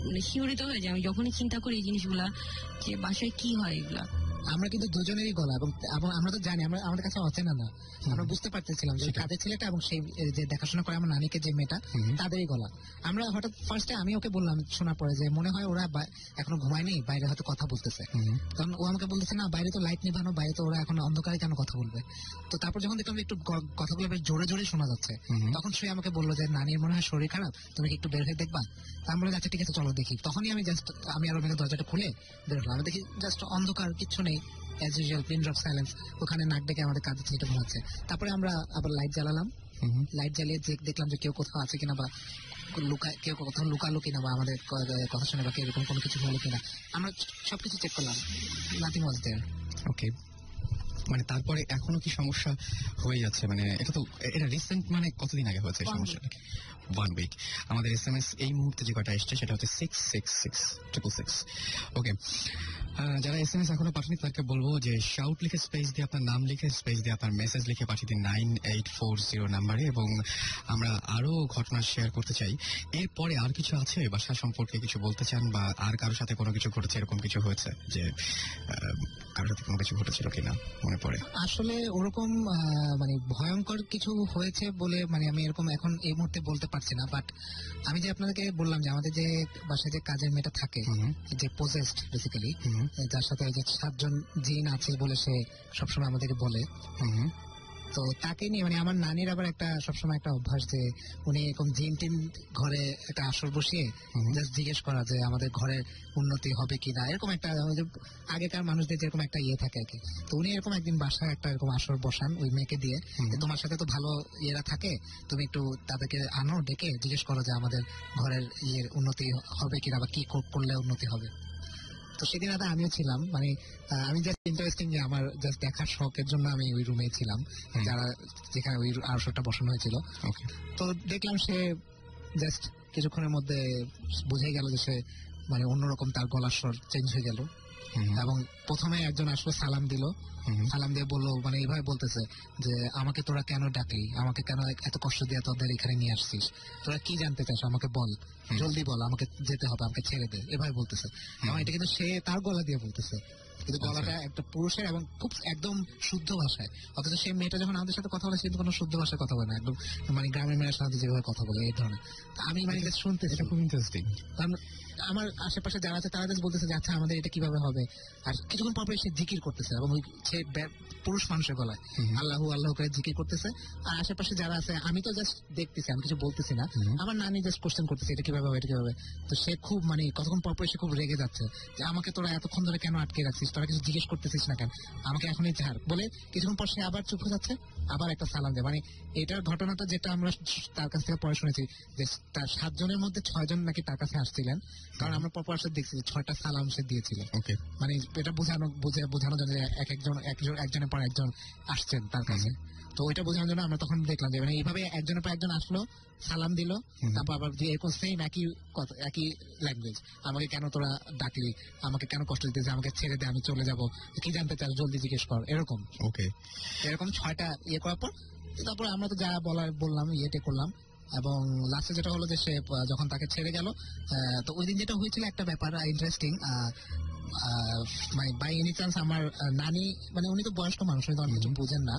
মানে শিহরিত হয়ে যায় আমি যখনই চিন্তা করি এই জিনিসগুলা, যে বাসায় কি হয় এগুলা। আমরা কিন্তু দুজনেরই গলা, এবং আমরা তো জানি, আমাদের কাছে অচেনা না, আমরা বুঝতে পারতেছিলাম যে সেটাই। কাদের ছেলেটা এবং সেই যে দেখাশোনা করে আমার নানিকে যে মেয়েটা, তাদেরই গলা। আমরা হঠাৎ ফার্স্টে আমি ওকে বললাম শোনার পরে যে মনে হয় ওরা এখনো ঘুমায়নি, বাইরে হয়তো কথা বলতেছে। তখন ও আমাকে বলতেছে না, বাইরে তো লাইট নিভানো, বাইরে তো ওরা এখন অন্ধকারে কেন কথা বলবে। তো তারপর যখন দেখলাম একটু কথাগুলো বেশ জোরে জোরে শোনা যাচ্ছে, তখন সে আমাকে বললো যে নানির মনে হয় শরীর খারাপ, তুমি কি একটু বের হয়ে দেখবা। তা আমি বললাম আচ্ছা ঠিক আছে চলো দেখি। তখনই আমি আর ওখানে দরজাটা খুলে বের হলাম, আমি দেখি জাস্ট অন্ধকার, কিচ্ছু নেই, as usual pin drop silence. ওখানে নাক ডেকে আমাদের কাজে ছেলেটা ঘুমাচ্ছে। তারপরে আমরা আবার লাইট জ্বালালাম, লাইট জ্বালিয়ে দেখলাম যে কেউ কোথাও আছে কিনা বা কেউ কোথাও লুকালো কিনা বা আমাদের কথা শুনে বা এরকম কোনো কিছু হলো কিনা, আমরা সবকিছু চেক করলাম, নাথিং ওয়াজ দেয়ার। ওকে, মানে তারপরে এখনো কি সমস্যা হয়ে যাচ্ছে? মানে এটা রিসেন্ট, মানে কতদিন আগে হয়েছে এই সমস্যাটা? 1 উইক। আমাদের SMS এই মুহূর্তে যে কটা এসছে সেটা হচ্ছে 66666। ওকে, যারা SMS এখনো পাঠানি তাদেরকে বলবো যে শাউট লিখে স্পেস দিয়ে আপনার নাম লিখে স্পেস দিয়ে আপনার মেসেজ লিখে পাঠিয়ে দিন 9840 নাম্বারে। এবং আমরা আরো ঘটনা শেয়ার করতে চাই। এরপরে আর কিছু আছে বাসা সম্পর্কে কিছু বলতে চান, বা আর কারোর সাথে কোনো কিছু ঘটেছে, এরকম কিছু হয়েছে যে কারোর সাথে কোনো কিছু ঘটেছিল কিনা মনে পড়ে? আসলে ওরকম মানে ভয়ঙ্কর কিছু হয়েছে বলে মানে আমি এরকম এখন এই মুহূর্তে বলতে পারছি না। বাট আমি যে আপনাদেরকে বললাম যে আমাদের যে বাসায় যে কাজের মেয়েটা থাকে, যে পজেসড বেসিক্যালি, যার সাথে যে 7 জন জিন আছে বলে সে সবসময় আমাদেরকে বলে, তো তাকে নিয়ে মানে আমার নানির আবার একটা সবসময় একটা অভ্যাস যে উনি এরকম জিম টিম ঘরে একটা আসর বসিয়ে জাস্ট জিজ্ঞেস করা যে আমাদের ঘরের উন্নতি হবে কিনা, এরকম একটা আগেকার মানুষদের যেরকম একটা ইয়ে থাকে আর কি। তো উনি এরকম একদিন বাসায় একটা এরকম আসর বসান ওই মেয়েকে দিয়ে, তোমার সাথে তো ভালো ইয়েরা থাকে, তুমি একটু তাদেরকে আনো ডেকে জিজ্ঞেস করো যে আমাদের ঘরের ইয়ের উন্নতি হবে কিনা বা কি করলে উন্নতি হবে। তো সেদিন রাতে আমিও ছিলাম, মানে আমি জাস্ট ইন্টারেস্টিং যে আমার জাস্ট দেখার শখের জন্য আমি ওই রুমে ছিলাম যারা যেখানে ওই আসরটা বসানো হয়েছিল। তো দেখলাম সে জাস্ট কিছুক্ষণের মধ্যে বুঝে গেল যে সে মানে অন্যরকম, তার গলার স্বর চেঞ্জ হয়ে গেল এবং প্রথমে একজন আসলে সালাম দিল, সালাম দিয়ে বললো মানে এইভাবে বলতেছে যে আমাকে তোরা কেন ডাকলি, আমাকে কেন এত কষ্ট দিয়ে তোদের এখানে নিয়ে আসছিস, তোরা কি জানতে চাস আমাকে বল, জলদি বল, আমাকে যেতে হবে, আমাকে ছেড়ে দে, এভাবে বলতেছে। এবং এটা কিন্তু সে তার গলা দিয়ে বলতেছে, কিন্তু গলাটা একটা পুরুষের এবং খুব একদম শুদ্ধ ভাষায়। অথচ সেই মেয়েটা যখন আমাদের সাথে কথা বলে সে কোনো শুদ্ধ ভাষায় কথা বলে না, একদম মানে গ্রামের মেয়ের সাথে যেভাবে কথা বলে এই ধরনের। আমি মানে শুনতে এটা খুব ইন্টারেস্টিং। আমার আশেপাশে যারা আছে তারা বলতেছে যে আচ্ছা আমাদের এটা কিভাবে হবে, আর কিছুক্ষণ পর সে জিকির করতেছে এবং সে পুরুষ মানুষের গলায় আল্লাহু আল্লাহ করে জিকির করতেছে। আর আশেপাশে যারা আছে আমি তো জাস্ট দেখতেছি, আমি কিছু বলতেছি না, আমার নানি জাস্ট কোশ্চেন করতেছে এটা কিভাবে হবে, এটা কিভাবে। তো সে খুব মানে কতক্ষণ পর সে খুব রেগে যাচ্ছে যে আমাকে তোরা এতক্ষণ ধরে কেন আটকে রাখছিস, তোরা কিছু জিজ্ঞেস করতেছিস না কেন, আমাকে এখনই ছাড় বলে কিছুক্ষণ পর সে আবার চুপ হয়ে যাচ্ছে, আবার একটা সালাম দেয়। মানে এটার ঘটনাটা যেটা আমরা তার কাছ থেকে পরে শুনেছি যে তার 7 জনের মধ্যে 6 জন নাকি তার কাছে আসছিলেন, কারণ আমরা পর দেখছি 6টা সালাম সে দিয়েছিল। মানে এটা বোঝানোর জন্য একজনের পর একজন আসছেন তার কাছে। তো ওইটা বোঝানোর জন্য আমরা তখন দেখলাম যে মানে এইভাবে একজনের পর একজন আসলো, সালাম দিল, তারপর আবার যে এরকম সেম একই ল্যাঙ্গুয়েজ, আমাকে কেন তোরা ডাকলি, আমাকে কেন কষ্ট দিতেছে, আমাকে ছেড়ে দে, আমি চলে যাবো, কি জানতে চাস জলদি জিজ্ঞেস কর, এরকম 6টা ইয়ে করার পর তারপর আমরা তো যা বললাম ইয়েটে করলাম। এবং লাস্টে যেটা হলো যে সে যখন তাকে ছেড়ে গেল, তো ওই দিন যেটা হয়েছিল একটা ব্যাপার ইন্টারেস্টিং, বাই এনি চান্স আমার নানি মানে উনি তো বয়স্ক মানুষ, উনি তো অনেক কিছু বুঝেন না,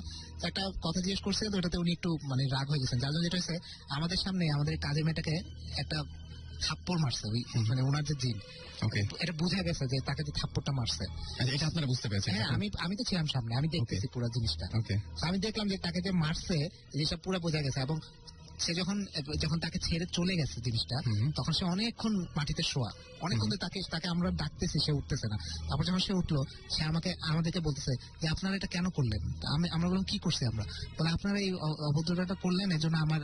একটা কথা জিজ্ঞেস করছে, তো ওটাতে উনি একটু মানে রাগ হয়ে গেছেন, যার জন্য যেটা হয়েছে আমাদের সামনে আমাদের কাজের মেয়েটাকে একটা থাপ্পড় মারছে, ওই মানে ওনার যে জিন, এটা বোঝা গেছে যে তাকে যে থাপ্পড়টা মারছে। এটা আপনারা বুঝতে পেরেছেন? হ্যাঁ, আমি তো ছিলাম সামনে, আমি দেখতেছি পুরো জিনিসটা। আমি দেখলাম যে তাকে যে মারছে জিনিসটা পুরো বোঝা গেছে। এবং সে যখন তাকে ছেড়ে চলে গেছে জিনিসটা, তখন সে অনেকক্ষণ মাটিতে শোয়া, অনেকক্ষণ তাকে আমরা ডাকতেছি, সে উঠতেছে না। তারপর যখন সে উঠলো, সে আমাদেরকে বলতেছে যে আপনারা এটা কেন করলেন। আমরা বললাম কি করছি আমরা, বলে আপনারা এই অভদ্রতাটা করলেন, এর জন্য আমার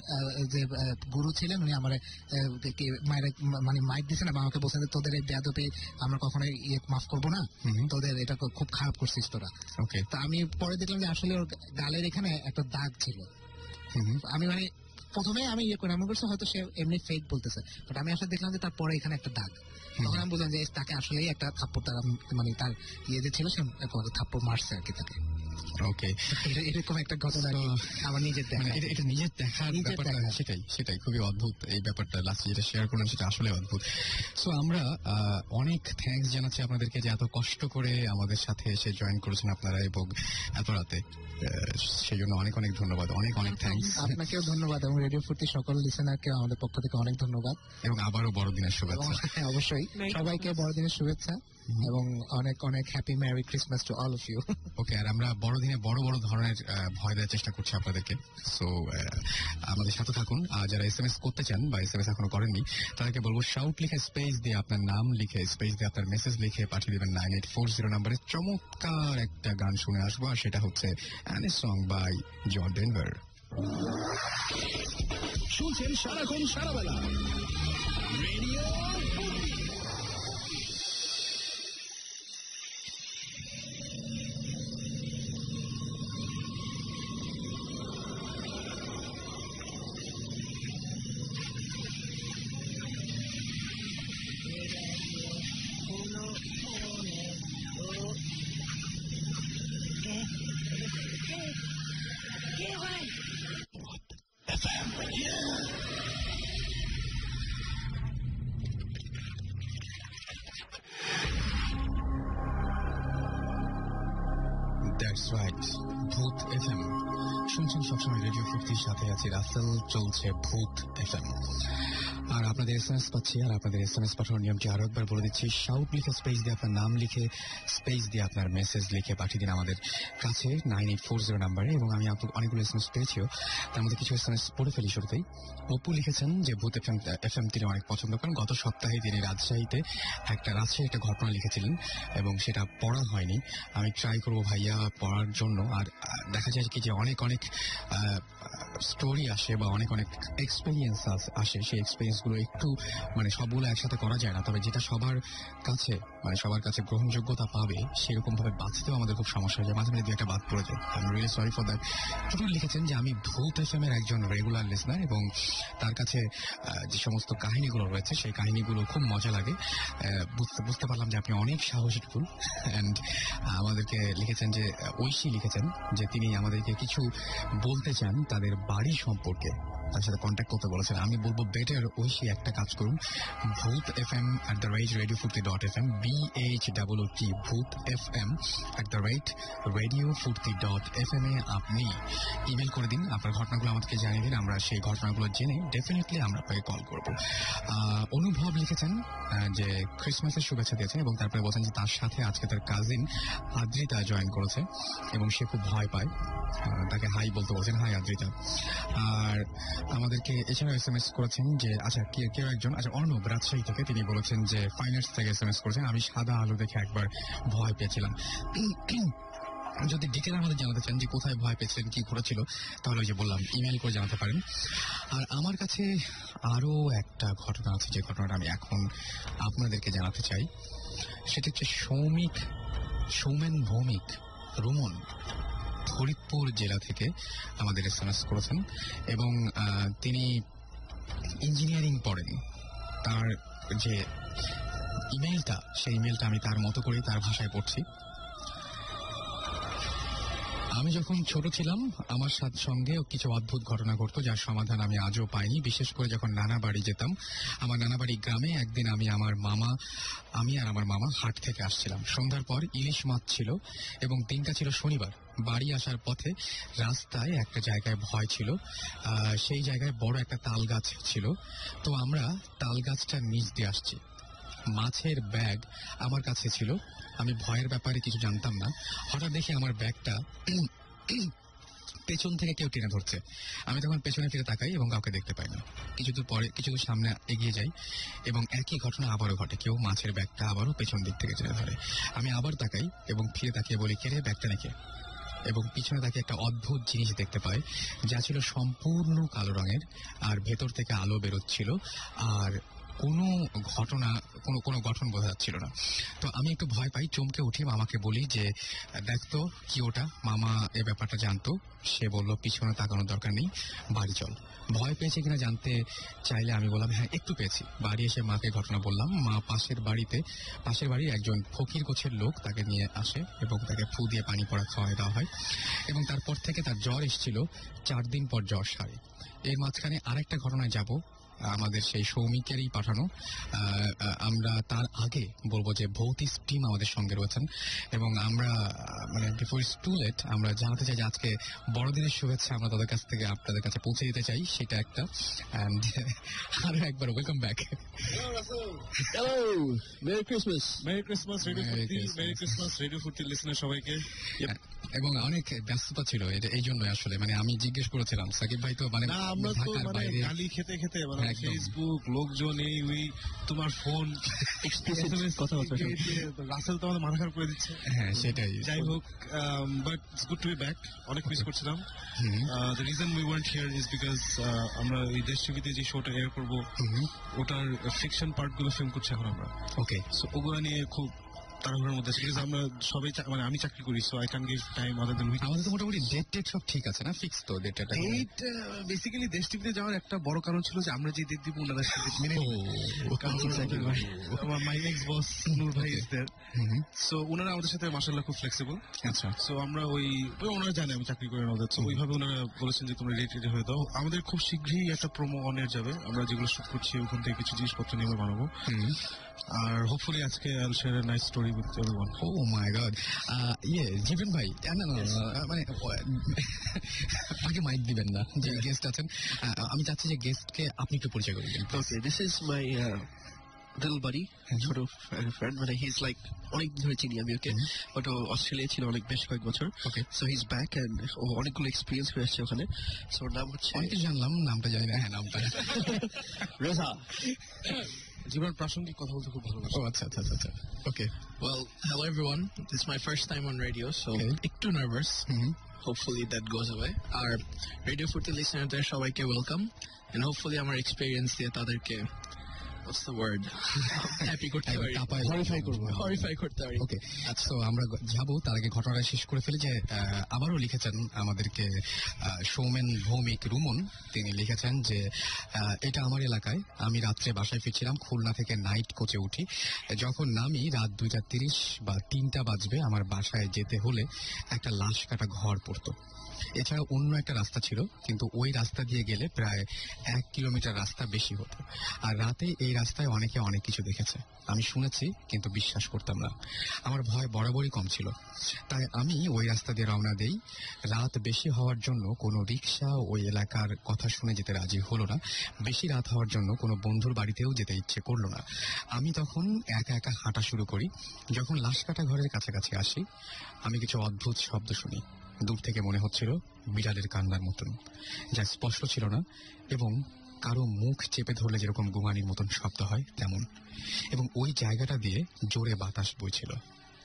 যে গুরু ছিলেন উনি আমার মানে মাইক দিয়েছেন এবং আমাকে বলছেন তোদের এই বেয়াদবি আমরা কখনোই মাফ করবো না, তোদের এটা খুব খারাপ করছিস তোরা। তা আমি পরে দেখলাম যে আসলে ওর গালের এখানে একটা দাগ ছিল। আমি মানে প্রথমে আমি ইয়ে করি মনে করছি হয়তো সে এমনি ফেক বলতেছে, বাট আমি আসলে দেখলাম যে তারপরে এখানে একটা দাগ। তখন আমি বুঝলাম যে তাকে আসলেই একটা থাপ্পড়, তারা মানে তার ইয়ে যে ছিল সে থাপ্পড় মারছে আর কি তাকে। এরকম একটা ঘটনা আমার নিজের দেখা, এটা নিজের দেখার ব্যাপারটা, সেটাই খুবই অদ্ভুত এই ব্যাপারটা। লাস্টে যেটা শেয়ার করলেন সেটা আসলে অদ্ভুত। সো আমরা অনেক থ্যাঙ্কস জানাচ্ছি আপনাদেরকে যে এত কষ্ট করে আমাদের সাথে এসে জয়েন করেছেন আপনারা এবং এত রাতে, সেই জন্য অনেক অনেক ধন্যবাদ, অনেক অনেক থ্যাঙ্কস। আপনাকেও ধন্যবাদ এবং রেডিও ফুর্তি সকল লিসেনারকে আমাদের পক্ষ থেকে অনেক ধন্যবাদ এবং আবারও বড়দিনের শুভেচ্ছা। অবশ্যই সবাইকে বড়দিনের শুভেচ্ছা এবং অনেক অনেক happy merry Christmas to all of you. Okay, আর আমরা বড়দিনে বড় বড় ধরনের ভয় দেওয়ার চেষ্টা করছি আপনাদেরকে। সো আমাদের সাথে থাকুন। যারা SMS করতে চান বা SMS এখনো করেননি তাদেরকে বলবো শাউট লিখে স্পেস দিয়ে আপনার নাম লিখে স্পেস দিয়ে আপনার মেসেজ লিখে পাঠিয়ে দেবেন 9840 নম্বরে। চমৎকার একটা গান শুনে আসবো, আর সেটা হচ্ছে Annie song by John Denver. শুনছেন সারাক্ষণ সারাবেলা রেডিও। That's right, ভূত FM শুনছেন সবসময় রেডিও ফুর্তির সাথে আছি রাসেল, চলছে ভূত FM। আর আপনাদের এসএমএস পাচ্ছি, আর আপনাদের এসএমএস পাঠানোর নিয়মটি আরো একবার বলে দিচ্ছি। শাউট লিখে স্পেস দিয়ে আপনার নাম লিখে স্পেস দিয়ে আপনার মেসেজ লিখে পাঠিয়ে দিন আমাদের কাছে 9840 নাম্বারে। এবং আমি অনেকগুলো এসএমএস পেয়েছিও, তার মধ্যে কিছু এসএমএস পড়ে ফেলি শুরুতেই। অপু লিখেছেন যে ভূত এফএম তিনি অনেক পছন্দ করেন। গত সপ্তাহে তিনি রাজশাহীতে একটা ঘটনা লিখেছিলেন এবং সেটা পড়া হয়নি। আমি ট্রাই করবো ভাইয়া পড়ার জন্য। আর দেখা যায় কি যে অনেক অনেক স্টোরি আসে বা অনেক অনেক এক্সপিরিয়েন্স আসে, সেই এক্সপিরিয়েন্স গুলো একটু মানে সবগুলো একসাথে করা যায় না, তবে যেটা সবার কাছে গ্রহণযোগ্যতা পাবে সেরকম ভাবে বাঁচতেও আমাদের খুব সমস্যা হয়, মাঝে মাঝে 2-1 বাদ পড়ে যায়। I am really sorry for that. Tutul লিখেছেন যে আমি ভূত এফএম এর একজন রেগুলার লিসনার এবং তার কাছে যে সমস্ত কাহিনীগুলো রয়েছে সেই কাহিনীগুলো খুব মজা লাগে। বুঝতে পারলাম যে আপনি অনেক সাহসী টুটুল। অ্যান্ড আমাদেরকে লিখেছেন যে ঐশী লিখেছেন যে তিনি আমাদেরকে কিছু বলতে চান তাদের বাড়ি সম্পর্কে, তার সাথে কন্ট্যাক্ট করতে বলেছেন। আমি বলবো বেটার ঐশী একটা কাজ করুন, bhutfm@radiofurti.fm, BHOOT ভূত FM @radiofurti.fm এ আপনি ইমেল করে দিন, আপনার ঘটনাগুলো আমাদেরকে জানিয়ে দিন। আমরা সেই ঘটনাগুলো জেনে ডেফিনেটলি আমরা আপনাকে কল করবো। অনুভব লিখেছেন যে ক্রিসমাসের শুভেচ্ছা দিয়েছেন এবং তারপরে বলছেন যে তার সাথে আজকে তার কাজিন আদ্রিতা জয়েন করেছে এবং সে খুব ভয় পায়, তাকে হাই বলতে বলছেন। হাই আদ্রিতা। আর আমাদেরকে এছাড়াও এসএমএস করেছেন যে কেউ একজন অর্ণব রাজশাহী থেকে, তিনি বলেছেন যে ফাইনার্স থেকে এসএমএস করেছেন, আমি সাদা আলু দেখে একবার ভয় পেয়েছিলাম। যদি ডিটেল আমাদের জানাতে চান যে কোথায় ভয় পেয়েছিলেন, কি ঘটেছিল, তাহলে ওই যে বললাম ইমেল করে জানাতে পারেন। আর আমার কাছে আরো একটা ঘটনা আছে, যে ঘটনাটা আমি এখন আপনাদেরকে জানাতে চাই। সেটা হচ্ছে সৌমেন ভৌমিক রুমন ফরিদপুর জেলা থেকে আমাদের এসএমএস করেছেন এবং তিনি ইঞ্জিনিয়ারিং পড়েন। তার যে ইমেলটা, সেই ইমেলটা আমি তার মতো করে তার ভাষায় পড়ছি। আমি যখন ছোট ছিলাম আমার সঙ্গে কিছু অদ্ভুত ঘটনা ঘটতো, যার সমাধান আমি আজও পাইনি। বিশেষ করে যখন নানা বাড়ি যেতাম, আমার নানা বাড়ি গ্রামে। একদিন আমি আর আমার মামা হাট থেকে আসছিলাম। সন্ধ্যার পর ইলিশ মাছ ছিল এবং দিনটা ছিল শনিবার। বাড়ি আসার পথে রাস্তায় একটা জায়গায় ভয় ছিল, সেই জায়গায় বড় একটা তাল গাছ ছিল। তো আমরা তাল গাছটার নিচ দিয়ে আসছি, মাছের ব্যাগ আমার কাছে ছিল। আমি ভয়ের ব্যাপারে কিছু জানতাম না। হঠাৎ দেখি আমার ব্যাগটা পেছন থেকে কেউ টেনে ধরছে। আমি তখন পেছনে ফিরে তাকাই এবং কাউকে দেখতে পাই না। কিছু দূর সামনে এগিয়ে যাই এবং একই ঘটনা আবারও ঘটে, কেউ মাছের ব্যাগটা আবারও পেছন দিক থেকে টেনে ধরে। আমি আবার তাকাই এবং ফিরে তাকিয়ে বলি, কে রে, ব্যাগটা নাকি? এবং পিছনে তাকে একটা অদ্ভুত জিনিস দেখতে পাই, যা ছিল সম্পূর্ণ কালো রঙের আর ভেতর থেকে আলো বেরোচ্ছিল, আর কোনো গঠন বোঝা যাচ্ছিল না। তো আমি একটু ভয় পাই, চমকে উঠি, মামাকে বলি যে দেখতো কি ওটা। মামা এ ব্যাপারটা জানতো, সে বলল পিছনে তাকানোর দরকার নেই, বাড়ি চল। ভয় পেয়েছে কিনা জানতে চাইলে আমি বললাম হ্যাঁ একটু পেয়েছি। বাড়ি এসে মাকে ঘটনা বললাম। মা পাশের বাড়ির একজন ফকির গোছের লোক তাকে নিয়ে আসে এবং তাকে ফু দিয়ে পানি পড়া খাওয়াই দেওয়া হয় এবং তারপর থেকে তার জ্বর এসেছিল। 4 দিন পর জ্বর সারে। এর মাঝখানে আরেকটা ঘটনায় যাব, আমাদের সেই সৌমিকেরই পাঠানো। আমরা তার আগে বলবো যে ভৌতিক টিম আমাদের সঙ্গে রয়েছেন এবং আমরা বিফোর ইটস টু লেট আমরা জানাতে চাই যে আজকে বড়দিনের শুভেচ্ছা আমরা তাদের কাছ থেকে আপনাদের কাছে পৌঁছে দিতে চাই, সেটা একটা। অ্যান্ড আরো একবার welcome back. Hello, merry Christmas. Merry Christmas radio ফুর্তি লিসনার সবাইকে। এবং অনেক ব্যস্ততা ছিল এই জন্য আসলে আমি জিজ্ঞেস করেছিলাম সাকিব ভাই তো না, আমরা তো গালি খেতে খেতে ফেসবুক লোকজন এই তোমার ফোন কথাবার্তা রাসেল তো আমাদের মাথা খারাপ করে দিচ্ছে। হ্যাঁ সেটাই। যাই হোক, but it's good to be back. অনেক মিস করছিলাম। The reason we want here is because আমরা এই দেশ টিভিতে যে শোটা এয়ার করবো ওটার ফিকশন পার্ট গুলো ফিল্ম করছি এখন আমরা। ওকে, সো ওগুলো নিয়ে খুব তাড়াহুড়োর মধ্যে আছে। আমরা সবাই আমি চাকরি করি, so I can give time other than week. আমাদের তো মোটামুটি ডেট সব ঠিক আছে না, ফিক্স তো ডেটটা? এইটা বেসিক্যালি দেশ টিভিতে যাওয়ার একটা বড় কারণ ছিল যে আমরা যে ডেট দিব ওনারা সেটা মেনে আমার মাই এক্স বস নূর ভাই ইজ देयर, সো ওনারা আমাদের সাথে মাশাআল্লাহ খুব ফ্লেক্সিবল। আচ্ছা, সো আমরা ওনারা জানে আমি চাকরি করি ওদের, সো ওইভাবে ওনারা বলেছেন যে তোমরা রেডি হয়ে দাও। আমাদের খুব শীঘ্রই একটা প্রোমো অন এর যাবে, আমরা যেগুলো শুট করছি ওখান থেকে কিছু জিনিসপত্র নিয়ে বানাবো। আর হোপফুলি আজকে I'll share a nice story with everyone. Oh my god. জীবন ভাই না মানে আগে মাইক দিবেন না যে গেস্ট আছেন আমি চাচ্ছি যে গেস্টকে আপনি একটু পরিচয় করে দিন Okay, this is my little buddy, sort of friend, but he's like অনেক ধরে চিনি আমি ওকে, বাট ও অস্ট্রেলিয়া ছিল অনেক বেশ কয়েক বছর, so he is back and ও অনেকগুলো এক্সপিরিয়েন্স করে আসছে ওখানে। সো ওর নাম হচ্ছে অনেকে জানলাম, নামটা জানি না। হ্যাঁ, নামটা রেজা। জীবন প্রাসঙ্গিক কথা বলতে খুব ভালোবাসে। আচ্ছা ওকে। Well, hello everyone. This is my first time on radio, so একটু nervous. Hopefully that goes away. Our Radio Furti listeners সবাইকে welcome, and hopefully আমার experience দিয়ে তাদেরকে what's the word happy করতে পারি, horrify করতে পারি। ওকে, সো আমরা যাবো, তার আগে ঘটনাটা শেষ করে ফেলি যে আবারও লিখেছেন আমাদেরকে সৌমেন ভৌমিক রুমন। তিনি লিখেছেন যে এটা আমার এলাকায়, আমি রাত্রে বাসায় ফিরছিলাম, খুলনা থেকে নাইট কোচে উঠি। যখন নামি রাত 2:30 বা 3টা বাজবে, আমার বাসায় যেতে হলে একটা লাশ কাটা ঘর পড়তো। এছাড়া অন্য একটা রাস্তা ছিল, কিন্তু ওই রাস্তা দিয়ে গেলে প্রায় 1 কিলোমিটার রাস্তা বেশি হতো। আর রাতে এই রাস্তায় অনেকে অনেক কিছু দেখেছে, আমি শুনেছি কিন্তু বিশ্বাস করতাম না। আমার ভয় বরাবরই কম ছিল, তাই আমি ওই রাস্তা দিয়ে রওনা দেই। রাত বেশি হওয়ার জন্য কোনো রিক্সা ওই এলাকার কথা শুনে যেতে রাজি হলো না, বেশি রাত হওয়ার জন্য কোনো বন্ধুর বাড়িতেও যেতে ইচ্ছে করলো না। আমি তখন একা একা হাঁটা শুরু করি। যখন লাশ কাটা ঘরের কাছাকাছি আসি, আমি কিছু অদ্ভুত শব্দ শুনি। দূর থেকে মনে হচ্ছিল বিড়ালের কান্নার মতন, যা স্পষ্ট ছিল না, এবং কারো মুখ চেপে ধরলে যেরকম গুমানির মতন শব্দ হয় তেমন। এবং ওই জায়গাটা দিয়ে জোরে বাতাস বইছিল।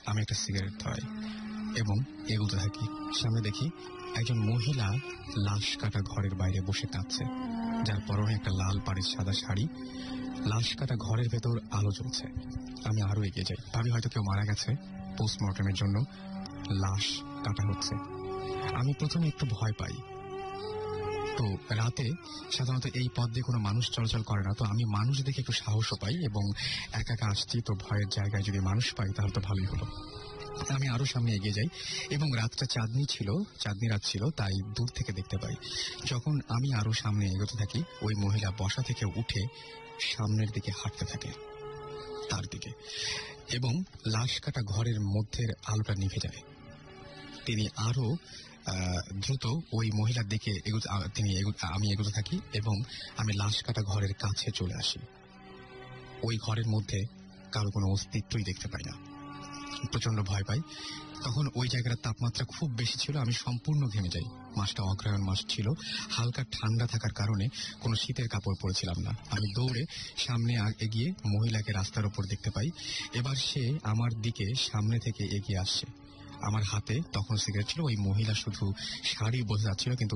আমি একটা সিগারেট ধরাই এবং এগোতে থাকি। সামনে দেখি একজন মহিলা লাশ কাটা ঘরের বাইরে বসে কাঁদছে, যার পরনে একটা লাল পাড়ের সাদা শাড়ি। লাশ কাটা ঘরের ভেতর আলো জ্বলছে। আমি আরো এগিয়ে যাই, ভাবি হয়তো কেউ মারা গেছে, পোস্টমর্টমের জন্য লাশ কাটা হচ্ছে। আমি প্রথমে একটু ভয় পাই। তো রাতে সাধারণত এই পথ দিয়ে কোনো মানুষ চলাচল করে না, তো আমি মানুষ দেখে একটু সাহসও পাই এবং একা একা আসছি, তো ভয়ের জায়গায় যদি মানুষ পাই তাহলে তো ভালোই হলো। আমি আরো সামনে এগিয়ে যাই এবং রাতটা চাঁদনি রাত ছিল, তাই দূর থেকে দেখতে পাই। যখন আমি আরো সামনে এগোতে থাকি, ওই মহিলা বসা থেকে উঠে সামনের দিকে হাঁটতে থাকে, তার দিকে, এবং লাশ কাটা ঘরের মধ্যের আলোটা নিভে যায়। তিনি আরো দ্রুত ওই মহিলার দিকে আমি এগোতে থাকি এবং আমি লাশ কাটা ঘরের কাছে চলে আসি। ওই ঘরের মধ্যে কারো কোনো অস্তিত্বই দেখতে পাই না। প্রচন্ড ভয় পাই। তখন ওই জায়গার তাপমাত্রা খুব বেশি ছিল, আমি সম্পূর্ণ ঘেমে যাই। মাসটা অগ্রহায়ণ মাস ছিল, হালকা ঠান্ডা থাকার কারণে কোনো শীতের কাপড় পরেছিলাম না। আমি দৌড়ে সামনে এগিয়ে মহিলাকে রাস্তার উপর দেখতে পাই। এবার সে আমার দিকে সামনে থেকে এগিয়ে আসছে। আমার হাতে তখন সিগারেট ছিল। ওই মহিলা শুধু শাড়ি বোঝা যাচ্ছিল, কিন্তু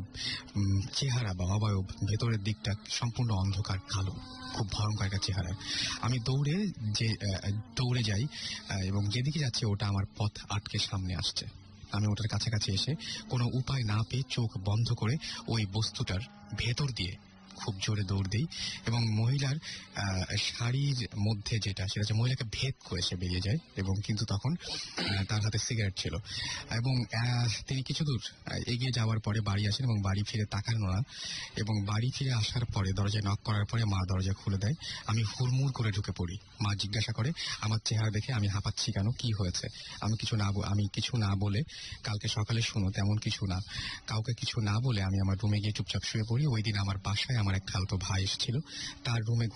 চেহারা বা অবয়ব ভেতরের দিকটা সম্পূর্ণ অন্ধকার কালো, খুব ভয়ঙ্কর একটা চেহারা। আমি দৌড়ে যাই এবং যেদিকে যাচ্ছে ওটা আমার পথ আটকে সামনে আসছে। আমি ওটার কাছাকাছি এসে কোনো উপায় না পেয়ে চোখ বন্ধ করে ওই বস্তুটার ভেতর দিয়ে খুব জোরে দৌড় দিই এবং মহিলার শাড়ির মধ্যে যেটা, সেটা হচ্ছে মহিলাকে ভেদ করে সে বেরিয়ে যায়। এবং কিন্তু তখন তার হাতে সিগারেট ছিল এবং তিনি কিছু দূর এগিয়ে যাওয়ার পরে বাড়ি আসেন এবং বাড়ি ফিরে তাকানো না। এবং বাড়ি ফিরে আসার পরে দরজায় নক করার পরে মা দরজা খুলে দেয়। আমি হুড়মুড় করে ঢুকে পড়ি। মা জিজ্ঞাসা করে আমার চেহারা দেখে আমি হাঁপাচ্ছি কেন, কি হয়েছে। আমি কিছু না বলে, কালকে সকালে শুনো তেমন কিছু না, কাউকে কিছু না বলে আমি আমার রুমে গিয়ে চুপচাপ শুয়ে পড়ি। ওই দিন আমার বাসায় আমার এক খালতো ভাই এসেছিল, তার রুমে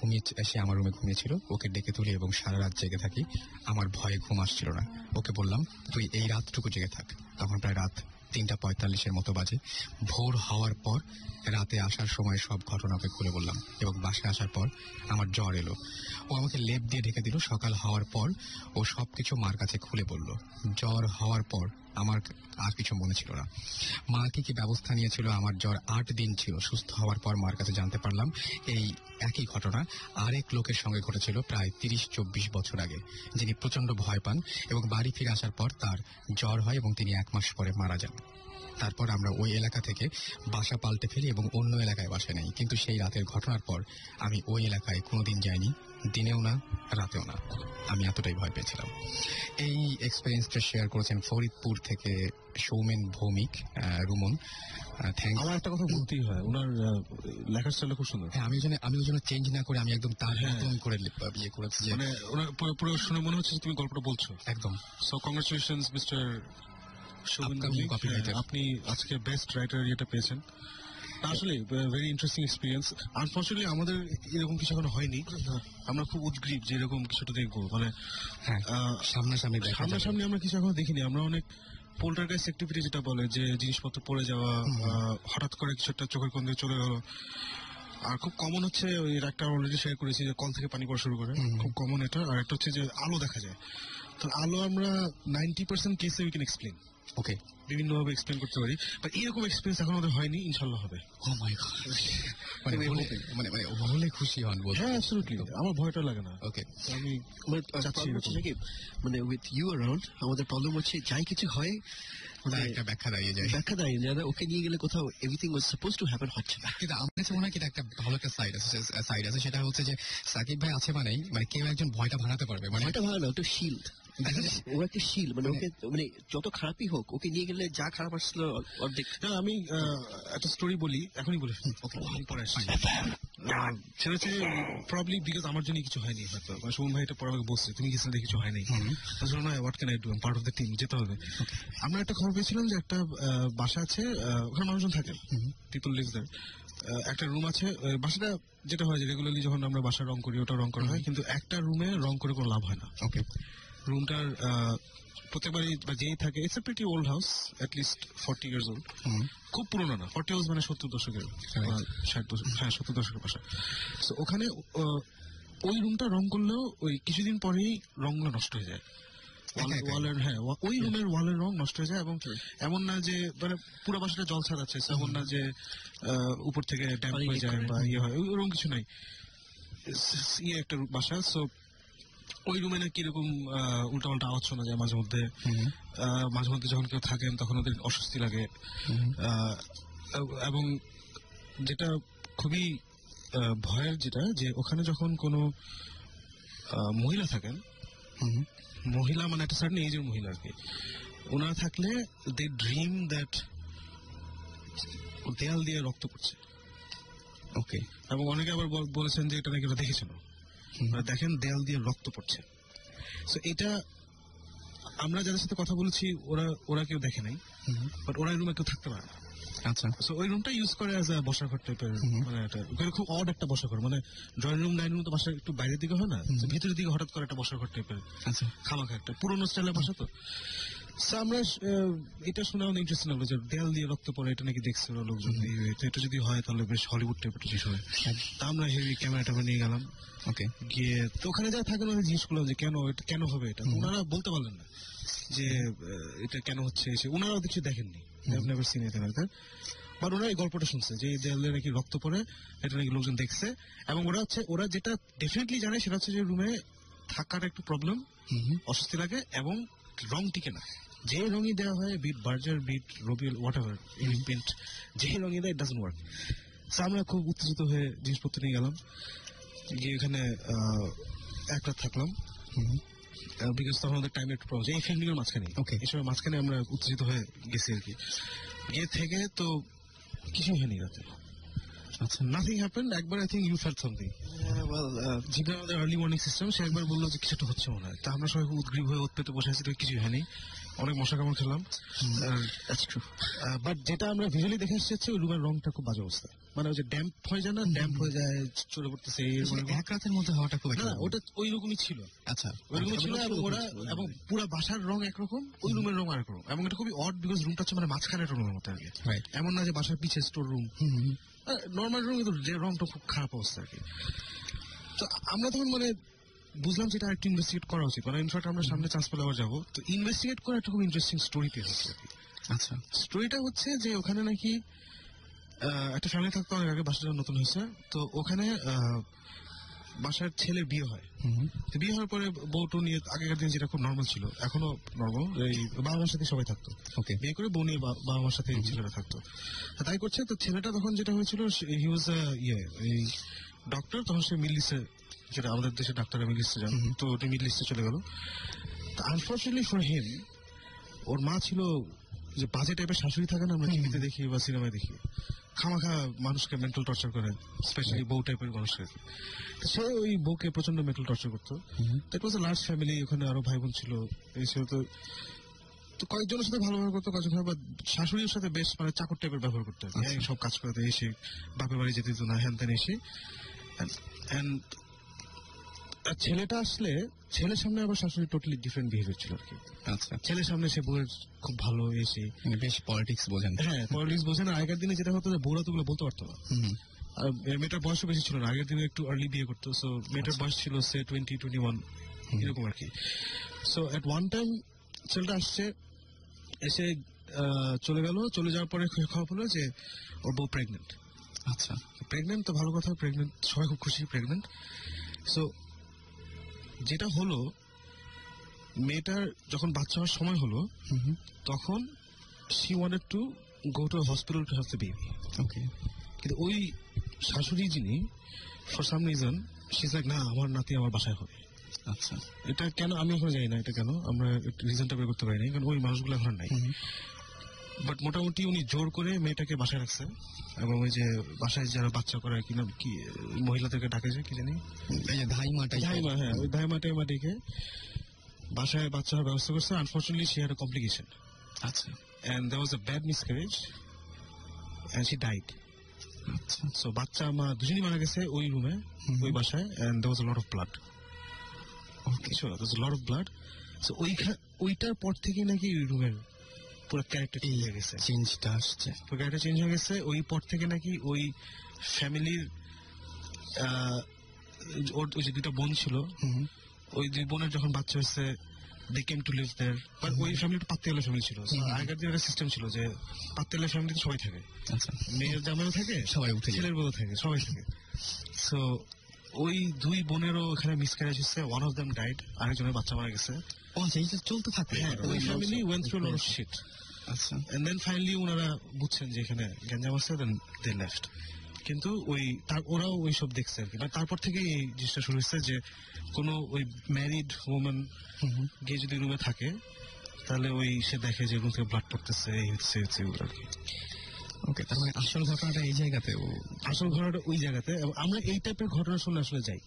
সে আমার রুমে ঘুমিয়েছিল। ওকে ডেকে তুলি এবং সারা রাত জেগে থাকি। আমার ভয়ে ঘুম আসছিল না। ওকে বললাম তুই এই রাতটুকু জেগে থাক। তখন প্রায় রাত 3:45 মতো বাজে। ভোর হওয়ার পর রাতে আসার সময় সব ঘটনা ওকে খুলে বললাম এবং বাসায় আসার পর আমার জ্বর এলো। ও আমাকে লেপ দিয়ে ঢেকে দিল। সকাল হওয়ার পর ও সবকিছু মার কাছে খুলে বলল। জ্বর হওয়ার পর আমার আর কিছু মনে ছিল না। মা কি ব্যবস্থা নিয়েছিল। আমার জ্বর 8 দিন ছিল। সুস্থ হওয়ার পর মার কাছে জানতে পারলাম এই একই ঘটনা আরেক লোকের সঙ্গে ঘটেছিল প্রায় 30-24 বছর আগে, যিনি প্রচন্ড ভয় পান এবং বাড়ি ফিরে আসার পর তার জ্বর হয় এবং তিনি 1 মাস পরে মারা যান। তারপর আমরা ওই এলাকা থেকে বাসা পাল্টে ফেলি এবং অন্য এলাকায় বাসা নেই। কিন্তু সেই রাতের ঘটনার পর আমি ওই এলাকায় কোনোদিন যাইনি, দিনেও না রাতেও না। আমি এতটাই ভয় পেয়েছিলাম। এই এক্সপেরিয়েন্সটা শেয়ার করেছেন ফরিদপুর থেকে সৌমেন ভৌমিক রুমন। থ্যাংকস। আমার একটা কথা বলতেই হয়, ওনার লেখার স্টাইলটা খুব সুন্দর। হ্যাঁ, আমি ওই জন্য চেঞ্জ না করে আমি একদম তার মতন করে ইয়ে করেছি যে মানে ওনার পুরো শুনে মনে হচ্ছে যে তুমি গল্পটা বলছো একদম। So congratulations mister Shobhan Upcoming Bhowmik. copywriter. আপনি আজকে বেস্ট রাইটার ইয়েটা পেয়েছেন। আসলে ভেরি ইন্টারেস্টিং এক্সপিরিয়েন্স। আনফর্চুনেটলি আমাদের এরকম কিছু এখনো হয়নি। আমরা খুব উদ্গ্রীব যে এরকম কিছুটা দেখবো, মানে হ্যাঁ, সামনাসামনি দেখা যাবে। সামনাসামনি আমরা কিছু এখনো দেখিনি। আমরা অনেক পোল্টারগাইস্ট অ্যাক্টিভিটি যেটা বলে, যে জিনিসপত্র পড়ে যাওয়া, হঠাৎ করে কিছু একটা চোখের কোণ দিয়ে চলে গেল। আর খুব কমন হচ্ছে, ওই একটা অলরেডি শেয়ার করেছি যে কল থেকে পানি পড়া শুরু করে, খুব কমন এটা। আর একটা হচ্ছে যে আলো দেখা যায়। তো আলো আমরা 90% কেসে উই ক্যান এক্সপ্লেন, ওকে, বিভিন্ন ভাবে এক্সপ্লেন করতে পারি, বাট এরকম এক্সপিরিয়েন্স এখন আমাদের হয়নি। ইনশাল্লাহ হবে। ও মাই গড, মানে হলে খুশি হন বলতে। হ্যাঁ, অ্যাবসলিউটলি, আমার ভয়টা লাগে না। ওকে, আমি চাচ্ছি এরকম। মানে উইথ ইউ অ্যারাউন্ড আমাদের প্রবলেম হচ্ছে যাই কিছু হয় তার একটা ব্যাখ্যা দাঁড়িয়ে যায়। ব্যাখ্যা দাঁড়িয়ে যায় না। ওকে নিয়ে গেলে কোথাও everything was suppose to happen হচ্ছে না। কিন্তু আমার কাছে মনে হয় কি একটা ভালো একটা সাইড আছে, সেটা হচ্ছে যে সাকিব ভাই আছে মানে কেউ একজন ভয়টা ভাঙাতে পারবে। মানে ভয়টা ভালো না, ওটা শিল্ড। ও একটা শিল, মানে ওকে মানে যত খারাপই হোক ওকে নিয়ে গেলে যা খারাপ আসছিল অর্ধেক। আমি একটা স্টোরি বলি, এখনই বলি। ওকে, পরে আসছি। সেটা হচ্ছে প্রবলি বিকজ আমার জন্য কিছু হয়নি হয়তো, সুমন ভাই এটা পরে আমাকে বলছে তুমি কিছু দেখে কিছু হয়নি। আসলে না, what can I do, part of the team, যেতে হবে। আমরা একটা খবর পেয়েছিলাম যে একটা বাসা আছে, ওখানে মানুষজন থাকে, পিপল লিভস দেয়ার। একটা রুম আছে, বাসাটা যেটা হয় যে রেগুলারলি যখন আমরা বাসা রং করি ওটা রং করা হয়, কিন্তু একটা রুমে রং করে কোনো লাভ হয় না। ওকে, রুমটার প্রত্যেকবারই যেই থাকে, it's a pretty old house, at least 40 years old। খুব পুরোনো না, 40 হাউস মানে 70 দশকের, 60 দশক, হ্যাঁ 70 দশকের বাসা। তো ওখানে ওই রুমটা রং করলেও ওই কিছুদিন পরেই রংগুলো নষ্ট হয়ে যায়। ওয়ালের, হ্যাঁ, ওই রুমের ওয়ালের রং নষ্ট হয়ে যায়। এবং এমন না যে মানে পুরো বাসাটা জল ছাদ আছে, এমন না যে উপর থেকে ড্যাম্প হয়ে যায় বা ইয়ে হয়, ওরকম কিছু নাই। ইয়ে একটা বাসা। সো ওই রুমে না কিরকম উল্টা পাল্টা আওয়াজ শোনা যায় মাঝে মধ্যে। মাঝে মধ্যে যখন কেউ থাকেন তখন ওদের অস্বস্তি লাগে। এবং যেটা খুবই ভয়ের, যেটা যে ওখানে যখন কোনো মহিলা থাকেন, মহিলা মানে একটা সার্টেন এজের মহিলা আর কি, ওনারা থাকলে দে ড্রিম দ্যাট দেয়াল দিয়ে রক্ত পড়ছে। ওকে, এবং অনেকে আবার বলেছেন যে এটা নাকি ওরা দেখেছিল, দেখেন দেয়াল দিয়ে রক্ত পড়ছে। সো এটা আমরা যাদের সাথে কথা বলেছি ওরা কেউ দেখে নাই, বাট ওরা রুমে কেউ থাকতে পারে না। আচ্ছা, সো ওই রুমটা ইউজ করে অ্যাজ আ বসার ঘর টাইপের, মানে এটা ওখানে খুব অড একটা বসার ঘর, মানে ড্রয়িং রুম ডাইনিং রুম তো বাসার একটু বাইরের দিকে হয় না, ভিতরের দিকে হঠাৎ করে একটা বসার ঘর টাইপের। আচ্ছা, খামাখা একটা পুরোনো স্টাইলের বাসা। তো আমরা এটা শুনে অনেক ইন্টারেস্টিং লাগলো যে দেয়াল দিয়ে রক্ত পড়ে, এটা নাকি দেখছে ওরা লোকজন। এটা যদি হয় তাহলে বেশ হলিউড টাইপের জিনিস হয়। তা আমরা হেভি ক্যামেরাটা নিয়ে গেলাম। ওকে, গিয়ে তো ওখানে যা থাকেন ওরা জিজ্ঞেস করলাম যে কেন হবে এটা। ওনারা বলতে পারলেন না যে এটা কেন হচ্ছে। ওনারাও কিছু দেখেননি, never seen anything like that. But ওরা এই গল্পটা শুনছে যে দেয়ালে নাকি রক্ত পড়ে, এটা নাকি লোকজন দেখছে। এবং ওরা যেটা ডেফিনেটলি জানে সেটা হচ্ছে যে রুমে থাকার একটু প্রবলেম, অস্বস্তি লাগে এবং রং টিকে না। যে রঙই দেওয়া হয়, bit Berger, bit Rabil, what ever paint, যে রঙই দেয়, ইট ডাজন্ট ওয়ার্ক। আমরা খুব উত্তেজিত হয়ে জিনিসপত্র নিয়ে গেলাম, গিয়ে এখানে এক রাত থাকলাম। বিকজ তখন আমাদের টাইম একটু প্রবলেম, এই ফিল্মিং এর মাঝখানে, এই সময় মাঝখানে আমরা উত্তেজিত হয়ে গেছি আর কি। গিয়ে থেকে তো কিছুই হয়নি রাতে। আচ্ছা, নাথিং হ্যাপেন্ড। একবার I think you felt something. যেটা আমাদের আর্লি মর্নিং সিস্টেম, সে একবার বললো যে কিছুটা হচ্ছে মনে হয়। তা আমরা সবাই খুব উদ্গ্রীব হয়ে পেতে বসে আছি, তো কিছুই হয়নি। অনেক মশা কামড় খেলাম। বাট যেটা আমরা ভিজুয়ালি দেখে এসেছি, ওই রুমের রংটা খুব বাজে অবস্থা। মানে ওই যে ড্যাম্প হয়ে যায় না, ড্যাম্প হয়ে যায়, চলে পড়তেছে। এক রাতের মধ্যে হওয়াটা খুব না, ওটা ওই রকমই ছিল। আচ্ছা, ওই রকমই ছিল। এবং পুরো বাসার রং একরকম, ওই রুমের রং আরেকরকম। এবং এটা খুবই অড, বিকজ রুমটা হচ্ছে মানে মাঝখানে একটা রুমের মতো আর কি। এমন না যে বাসার পিছিয়ে স্টোর রুম, নর্মাল রুম, কিন্তু যে রংটা খুব খারাপ অবস্থা আর কি। তো আমরা তখন মানে বুঝলাম যেটা একটু ইনভেস্টিগেট করা উচিত। মানে ইনফ্যাক্ট আমরা সামনে চান্স পেলে আবার যাবো, তো ইনভেস্টিগেট করে একটা খুব ইন্টারেস্টিং স্টোরি পেয়ে হচ্ছে আর কি। আচ্ছা, স্টোরিটা হচ্ছে যে ওখানে নাকি একটা ফ্যামিলি থাকতো অনেক আগে, বাসাটা নতুন হয়েছে। তো ওখানে বাসার ছেলের বিয়ে হয়। তো বিয়ে হওয়ার পরে বউটো নিয়ে, আগেকার দিন যেটা খুব নর্মাল ছিল, এখনো নর্মাল, এই বাবা মার সাথে সবাই থাকতো। বিয়ে করে বউ নিয়ে বাবা মার সাথে ছেলেরা থাকতো। তাই করছে। তো ছেলেটা তখন যেটা হয়েছিল, হি ওয়াজ এই ডক্টর, তখন সে মিডল ইস্টে, যেটা আমাদের দেশে ডাক্তাররা মিডল ইস্টে যান, তো ওটি মিডল ইস্টে চলে গেল। আনফর্চুনেটলি ফর হিম, ওর মা ছিল যে বাজে টাইপের শাশুড়ি থাকে না, আমরা টিভিতে দেখি বা সিনেমায় দেখি, খামাখা মানুষকে মেন্টাল টর্চার করে, স্পেশালি বউ টাইপের মানুষকে। সে ওই বউকে প্রচন্ড মেন্টাল টর্চার করতো। That was a large family, ওখানে আরো ভাই বোন ছিল, এই ছিল। তো কয়েকজনের সাথে ভালো ব্যবহার করতো, কয়েকজন বা শাশুড়ির সাথে বেশ মানে চাকর টাইপের ব্যবহার করতো, সব কাজ করতে এসে বাপের বাড়ি যেতে দিত না, হ্যান ত্যান এসে। ছেলেটা আসলে ছেলের সামনে আবার শাশুড়ি টোটালি ডিফারেন্ট বিহেভিয়ার ছিল আর কি। আচ্ছা, ছেলের সামনে সে বউয়ের খুব ভালো এসে বেশ পলিটিক্স বোঝেন। হ্যাঁ, পলিটিক্স বোঝেন। আগের দিনে যেটা হতো যে বউরা তো বলতে পারতো না, আর মেয়েটার বয়সও বেশি ছিল না, আগের দিনে একটু আর্লি বিয়ে করতো। সো মেয়েটার বয়স ছিল সে 20-21 এরকম আর কি। সো এট ওয়ান টাইম ছেলেটা আসছে, এসে চলে গেল। চলে যাওয়ার পরে খবর হলো যে ওর বউ প্রেগনেন্ট। আচ্ছা, প্রেগনেন্ট তো ভালো কথা, প্রেগনেন্ট সবাই খুব খুশি, প্রেগনেন্ট। সো যেটা হলো, মেয়েটার যখন বাচ্চা হওয়ার সময় হলো, তখন she wanted to go to a hospital to have the baby. ওকে, কিন্তু ওই শাশুড়ি যিনি, for some reason she is like, না আমার নাতি আমার বাসায় হবে। আচ্ছা, এটা কেন আমি এখন জানি না, এটা কেন আমরা রিজনটা বের করতে পারি না, কারণ ওই মানুষগুলো এখন নাই। বাট মোটামুটি উনি জোর করে মেয়েটাকে বাসায় রাখছে, এবং ওই যে বাসায় যারা বাচ্চা করে কি নাম কি মহিলাদেরকে ডাকে যে কি জানি, এই যে ধাইমা, হ্যাঁ ওই ধাইমা ডেকে বাসায় বাচ্চা হওয়ার ব্যবস্থা করছে। Unfortunately she had a complication. আচ্ছা, and there was a bad miscarriage and she died. So বাচ্চা মা দুজনই মারা গেছে ওই রুমে, ওই বাসায়, and there was a lot of blood. Okay, so there was a lot of blood. So ওইটার পর থেকে নাকি ওই রুমের পুরো ক্যারেক্টার চেঞ্জ হয়ে গেছে, চেঞ্জটা আসছে, পুরো ক্যারেক্টার চেঞ্জ হয়ে গেছে। ওই পর থেকে নাকি ওই ফ্যামিলির ওই যে দুটা বোন ছিল, ওই দুই বোনের যখন বাচ্চা হয়েছে they came to live there. But ওই ফ্যামিলি পাত্তেলা ফ্যামিলি ছিল। আগের দিনের সিস্টেম ছিল যে পাত্তেলা ফ্যামিলিতে সবাই থাকে, আচ্ছা, মেয়ের জামাইও থাকে, সবাই উঠে, ছেলের বউ থাকে, সবাই থাকে। সো ওই দুই বোনেরও এখানে মিসক্যারেজ হচ্ছে, ওয়ান অফ দেম ডাইড, আরেকজনের বাচ্চা মারা গেছে। ও সেইটা চলতে থাকে। হ্যাঁ, ওই family went through lot of shit. আচ্ছা, এন্ড দেন ফাইনালি ওনারা বুঝছেন যে এখানে গ্যাঞ্জাম আছে, দেন দে লেফট। কিন্তু ওই ওরাও ওই সব দেখছে আর কি। তারপর থেকে এই জিনিসটা শুরু হচ্ছে যে কোনো ওই ম্যারিড ওম্যান গিয়ে যদি রুমে থাকে, তাহলে ওই সে দেখে যে রুম থেকে ব্লাড পড়তেছে, এই হচ্ছে এগুলো আর কি। ওকে, তার মানে আসল ঘটনাটা এই জায়গাতে, আসল ঘটনাটা ওই জায়গাতে। এবং আমরা এই টাইপের ঘটনা শুনে আসলে যাই।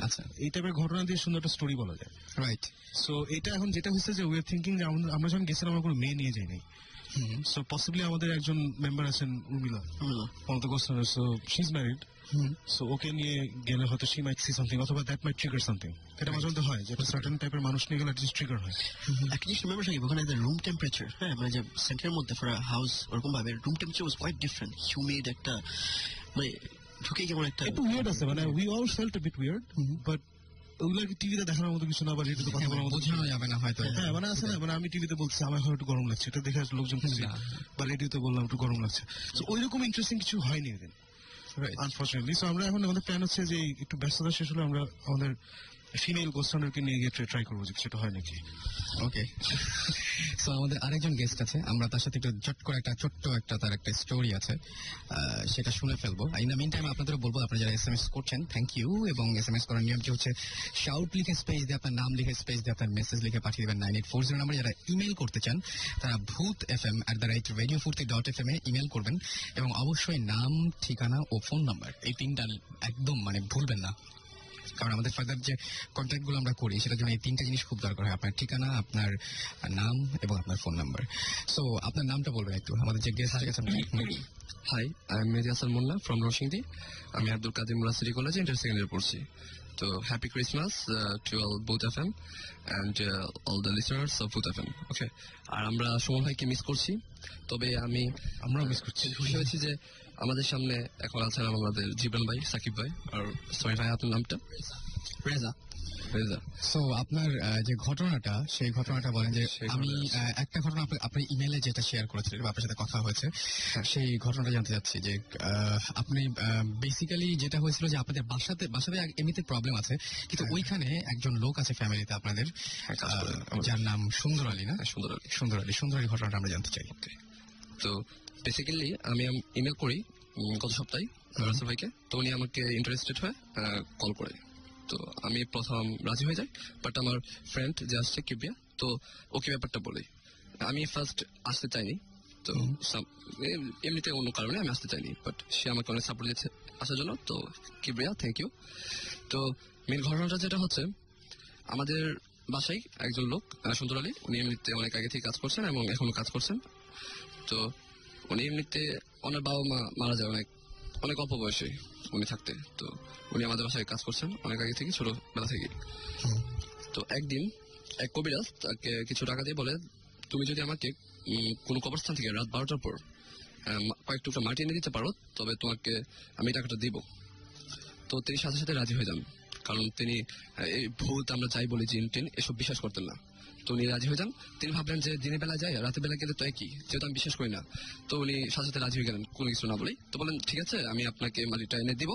আচ্ছা, এই টাইপের ঘটনা দিয়ে সুন্দর একটা স্টোরি বলা যায়, রাইট? সো এটা এখন যেটা হচ্ছে যে উই আর থিঙ্কিং যে আমরা যখন গেছিলাম আমরা কোনো মেয়ে নিয়ে যাই নাই। So possibly আমাদের একজন মেম্বার আছেন Urmila, one of the ghost hunters, so she's married. So ওকে নিয়ে গেলে হয়তো she might see something, অথবা that might trigger something. এটা মাঝে মধ্যে হয় যে সার্টেন টাইপের মানুষ নিয়ে গেলে একটা ট্রিগার হয়। একটা জিনিস রিমেম্বার সাকিব, ওখানে রুম টেম্পারেচার, হ্যাঁ মানে যে সেন্টারের মধ্যে ফর হাউস ওরকম ভাবে room temperature was quite different, humid একটা, মানে ঢুকে কেমন একটা একটু উইয়ার্ড আছে, মানে we all felt a bit weird, but ওগুলো টিভিতে দেখানোর মতো কিছু না, বা রেডিওতে কথা বলার মতো বোঝানো যাবে না হয়তো। হ্যাঁ, মানে আছে না, মানে আমি টিভিতে বলছি আমার একটু গরম লাগছে, এটা দেখে লোকজন খুশি, বা রেডিওতে বললাম একটু গরম লাগছে। তো ওইরকম ইন্টারেস্টিং কিছু হয়নি এদিন, আনফর্চুনেটলি। সো আমরা এখন আমাদের প্ল্যান হচ্ছে যে একটু ব্যস্ততা শেষ হলে আমরা আমাদের ফিমেল গোস্ট হান্টারকে নিয়ে গিয়ে ট্রাই করবো যে সেটা হয় নাকি। ওকে, সো আমাদের আরেকজন গেস্ট আছে, আমরা তার সাথে একটু ছোট্ট একটা তার একটা স্টোরি আছে, সেটা শুনে ফেলবো। ইন দ্য মিন টাইম আপনাদের বলবো, আপনারা যারা SMS করছেন থ্যাংক ইউ, এবং SMS করার নিয়মটি হচ্ছে শাউট লিখে স্পেস দিয়ে আপনার নাম লিখে স্পেস দিয়ে আপনার মেসেজ লিখে পাঠিয়ে দেবেন 9840 নাম্বার। যারা ইমেল করতে চান তারা bhootfm@radiofurti.fm এ ইমেল করবেন, এবং অবশ্যই নাম, ঠিকানা ও ফোন নাম্বার, এই তিনটা একদম মানে ভুলবেন না, কারণ আমাদের ফার্দার যে কন্ট্যাক্ট গুলো আমরা করি সেটার জন্য এই তিনটা জিনিস খুব দরকার হয়, আপনার ঠিকানা, আপনার নাম এবং আপনার ফোন নাম্বার। সো আপনার নামটা বলবেন একটু, আমাদের যে গেস্ট আছে। Hi, I am Mehedi Hasan Molla from Narsingdi. আমি আব্দুল কাদের মোল্লা সিটি কলেজে ইন্টার সেকেন্ডারি পড়ছি। তো happy Christmas to all Booth FM and all the listeners of Booth FM. Okay, আর আমরা সুমন ভাইকে মিস করছি, তবে আমরা মিস করছি। খুশি হয়েছি যে আমাদের সামনে এখন আছেন আমাদের জীবন ভাই, সাকিব ভাই, আর সরি ভাই আপনার নামটা? রেজা। সো আপনার যে ঘটনাটা, সেই ঘটনাটা বলেন। যে আমি একটা ঘটনা আপনি ইমেলে যেটা শেয়ার করেছিলেন, আপনার সাথে কথা হয়েছে, সেই ঘটনাটা জানতে চাচ্ছি যে আপনি বেসিক্যালি যেটা হয়েছিল যে আপনাদের বাসাতে এমনিতে প্রবলেম আছে, কিন্তু ওইখানে একজন লোক আছে ফ্যামিলিতে আপনাদের, যার নাম সুন্দর আলী, না? সুন্দর আলী ঘটনাটা আমরা জানতে চাই। তো বেসিক্যালি আমি ইমেল করি গত সপ্তাহে রাসেল ভাইকে, তো উনি আমাকে ইন্টারেস্টেড হয়ে কল করে। তো আমি প্রথম রাজি হয়ে যাই, বাট আমার ফ্রেন্ড যে আসছে কিউবিয়া, তো ওকে ব্যাপারটা বলি। আমি ফার্স্ট আসতে চাইনি, তো এমনিতে অন্য কারণে আমি আসতে চাইনি, বাট সে আমাকে অনেক সাপোর্ট দিয়েছে আসার জন্য। তো কিবরিয়া, থ্যাংক ইউ। তো মেন ঘটনাটা যেটা হচ্ছে, আমাদের বাসায় একজন লোক সুন্দর আলী, উনি এমনিতে অনেক আগে থেকে কাজ করছেন এবং এখনো কাজ করছেন। তো উনি এমনিতে ওনার বাবা মা মারা যায় অনেক অনেক অল্প বয়সে উনি থাকতে। তো উনি আমাদের বাসায় কাজ করছেন অনেক আগে থেকে, ছোটবেলা থেকে। তো একদিন এক কবিরাজ তাকে কিছু টাকা দিয়ে বলে, তুমি যদি আমাকে কোনো কবরস্থান থেকে রাত 12টার পর কয়েক টুকরা মাটি এনে দিতে পারো, তবে তোমাকে আমি টাকাটা দিব। তো তিনি সাথে সাথে রাজি হয়ে যান, কারণ তিনি এই ভূত, আমরা যাই বলি, জিন টিন, এসব বিশ্বাস করতেন না। তো উনি রাজি হয়ে যান। তিনি ভাবলেন যে দিনের বেলা যায়, রাতের বেলা গেলে তো একই, যেহেতু আমি বিশ্বাস করি না। তো উনি সাথে সাথে রাজি হয়ে গেলেন কোনো কিছু না বলেই। তো বলেন, ঠিক আছে, আমি আপনাকে মাটিটা এনে দিব,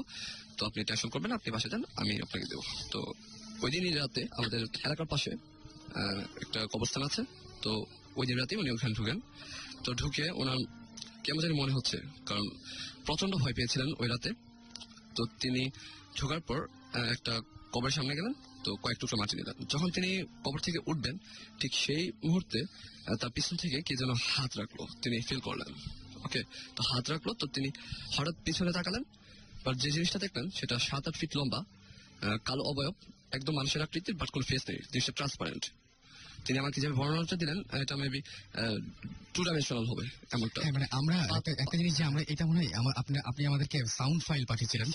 তো আপনি টেনশন করবেন না, আপনি বাসে যান, আমি আপনাকে দেবো। তো ওই দিনই রাতে আমাদের এলাকার পাশে একটা কবরস্থান আছে। তো ওই দিন রাতে উনি ওখানে ঢুকেন। তো ঢুকে ওনার কেমন জানি মনে হচ্ছে, কারণ প্রচন্ড ভয় পেয়েছিলেন ওই রাতে। তো তিনি ঢোকার পর একটা কবরের সামনে গেলেন, তো কয়েক টুকরো মাটি নিলেন। যখন তিনি কবর থেকে উঠবেন, ঠিক সেই মুহূর্তে তার পিছন থেকে কে যেন হাত রাখলো, তিনি ফিল করলেন। ওকে, তো হাত রাখলো, তো তিনি হঠাৎ পিছনে তাকালেন। আর যে জিনিসটা দেখলেন সেটা 7-8 ফিট লম্বা, কালো অবয়ব, একদম মানুষের আকৃতির, বাট কোনো ফেস নেই, জিনিসটা ট্রান্সপারেন্ট। তিনি আমাকে যে বর্ণনাটা দিলেন, এটা মেবি 2 ডাইমেনশনাল হবে এমনটা। মানে আমরা একটা জিনিস, যে আমরা এটা মনে হয় আপনি আমাদেরকে সাউন্ড ফাইল পাঠিয়েছিলেন,